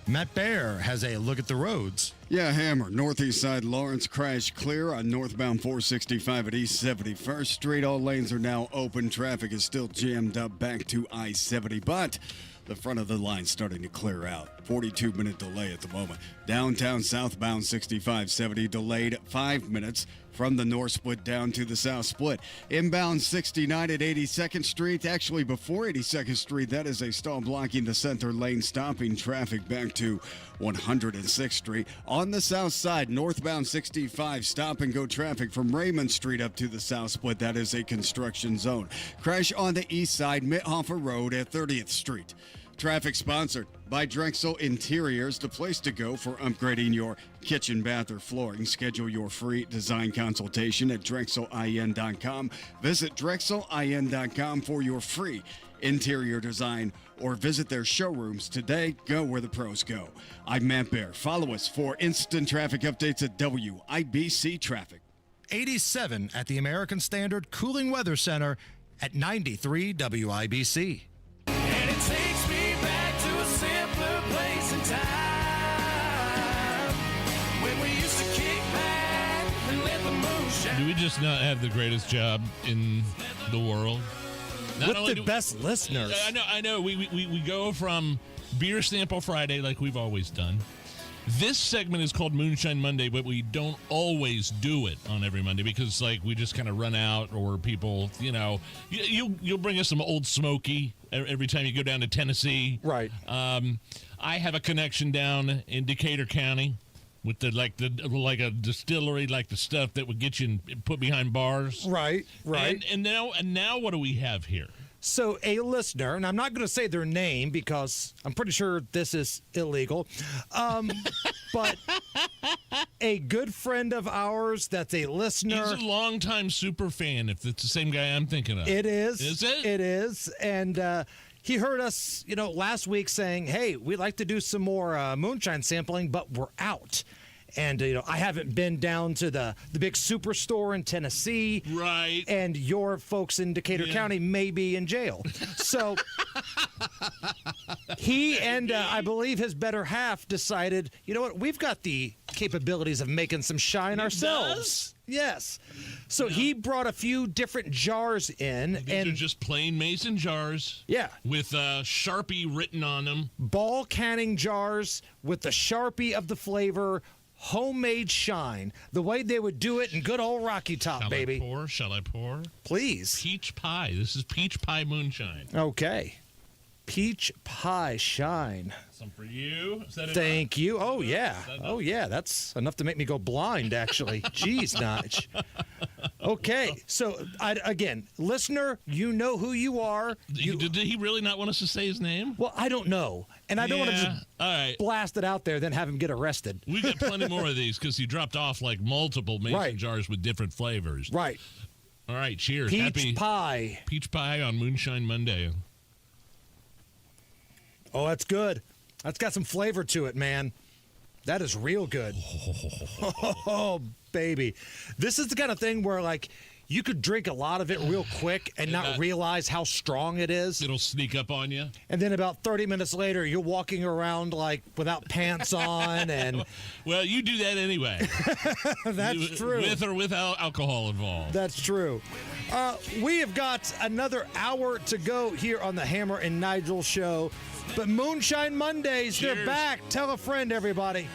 Matt Baer has a look at the roads. Yeah, Hammer. Northeast side Lawrence crash clear on northbound 465 at East 71st Street. All lanes are now open. Traffic is still jammed up back to I-70, but the front of the line starting to clear out. 42-minute delay at the moment. Downtown southbound 6570 delayed 5 minutes from the north split down to the south split. Inbound 69 at 82nd Street. Actually, before 82nd Street, that is a stall blocking the center lane, stopping traffic back to 106th Street. On the south side, northbound 65, stop and go traffic from Raymond Street up to the south split. That is a construction zone. Crash on the east side, Mithofer Road at 30th Street. Traffic sponsored by Drexel Interiors, the place to go for upgrading your kitchen, bath, or flooring. Schedule your free design consultation at DrexelIN.com. Visit DrexelIN.com for your free interior design or visit their showrooms today. Go where the pros go. I'm Matt Baer. Follow us for instant traffic updates at WIBC Traffic. 87 at the American Standard Cooling Weather Center at 93 WIBC. And it takes me back to a simpler place and time when we used to kick back and let the moon shine. Do we just not have the greatest job in the world? With the best listeners. I know. We go from Beer Sample Friday like we've always done. This segment is called Moonshine Monday, but we don't always do it on every Monday because, like, we just kind of run out, or people, you'll bring us some Old Smoky every time you go down to Tennessee. Right. I have a connection down in Decatur County with like a distillery, like the stuff that would get you put behind bars. Right. And now what do we have here? So a listener, and I'm not going to say their name because I'm pretty sure this is illegal, but a good friend of ours that's a listener. He's a longtime super fan, if it's the same guy I'm thinking of. It is. Is it? It is. And he heard us, last week saying, hey, we'd like to do some more moonshine sampling, but we're out. And, I haven't been down to the big superstore in Tennessee. Right. And your folks in Decatur County may be in jail. So he and I believe his better half decided, you know what, we've got the capabilities of making some shine ourselves. Does? Yes. So he brought a few different jars in. These are just plain mason jars. Yeah. With Sharpie written on them. Ball canning jars with the Sharpie of the flavor. Homemade shine, the way they would do it in good old Rocky Top, baby. Shall I pour? Please. Peach pie. This is peach pie moonshine. Okay. Peach pie shine. Some for you. Is that Thank you. Oh, yeah. Oh, yeah. That's enough to make me go blind, actually. Jeez, Nige. Okay. So, again, listener, you know who you are. Did he really not want us to say his name? Well, I don't know. And I don't want to just blast it out there, then have him get arrested. We got plenty more of these because he dropped off like multiple mason jars with different flavors. Right. All right. Cheers. Peach pie. Peach pie on Moonshine Monday. Oh, that's good. That's got some flavor to it, man. That is real good. Oh, baby. This is the kind of thing where, like, you could drink a lot of it real quick and not realize how strong it is. It'll sneak up on you. And then about 30 minutes later, you're walking around like without pants on. And well, you do that anyway. That's true. With or without alcohol involved. That's true. We have got another hour to go here on the Hammer and Nigel show. But Moonshine Mondays, Cheers. They're back. Tell a friend, everybody.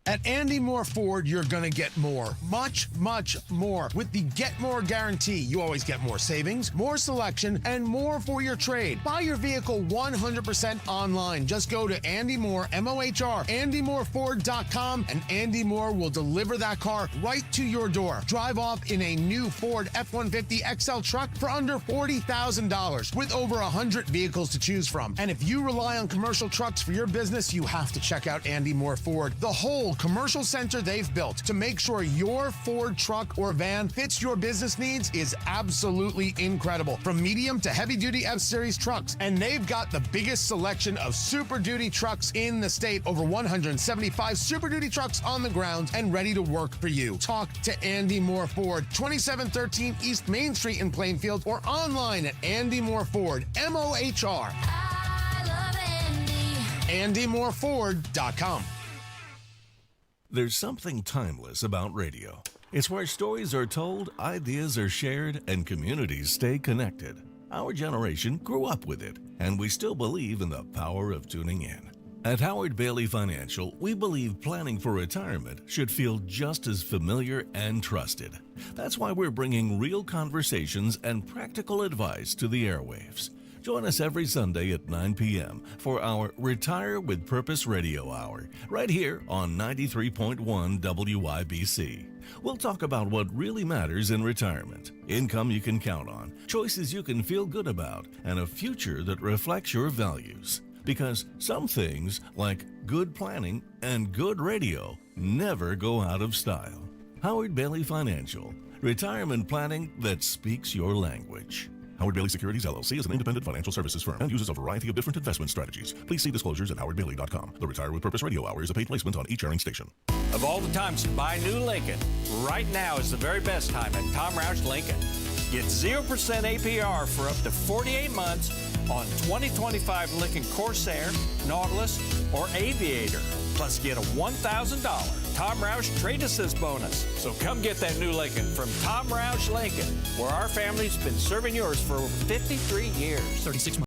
At Andy Moore Ford, you're going to get more. Much, much more. With the Get More Guarantee, you always get more savings, more selection, and more for your trade. Buy your vehicle 100% online. Just go to Andy Moore, M-O-H-R, AndyMooreFord.com, and Andy Moore will deliver that car right to your door. Drive off in a new Ford F-150 XL truck for under $40,000 with over 100 vehicles to choose from. And if you rely on commercial trucks for your business, you have to check out Andy Moore Ford. The whole commercial center they've built to make sure your Ford truck or van fits your business needs is absolutely incredible. From medium to heavy-duty F-Series trucks. And they've got the biggest selection of Super Duty trucks in the state. Over 175 Super Duty trucks on the ground and ready to work for you. Talk to Andy Moore Ford, 2713 East Main Street in Plainfield, or online at Andy Moore Ford, M-O-H-R. AndyMooreFord.com. There's something timeless about radio. It's where stories are told, ideas are shared, and communities stay connected. Our generation grew up with it, and we still believe in the power of tuning in. At Howard Bailey Financial, we believe planning for retirement should feel just as familiar and trusted. That's why we're bringing real conversations and practical advice to the airwaves. Join us every Sunday at 9 p.m. for our Retire with Purpose Radio Hour, right here on 93.1 WIBC. We'll talk about what really matters in retirement, income you can count on, choices you can feel good about, and a future that reflects your values. Because some things, like good planning and good radio, never go out of style. Howard Bailey Financial, retirement planning that speaks your language. Howard Bailey Securities, LLC is an independent financial services firm and uses a variety of different investment strategies. Please see disclosures at howardbailey.com. The Retire with Purpose Radio Hour is a paid placement on each airing station. Of all the times to buy a new Lincoln, right now is the very best time at Tom Roush Lincoln. Get 0% APR for up to 48 months on 2025 Lincoln Corsair, Nautilus, or Aviator. Plus get a $1,000 Tom Roush Trade Assist bonus. So come get that new Lincoln from Tom Roush Lincoln, where our family's been serving yours for over 53 years. 36 months.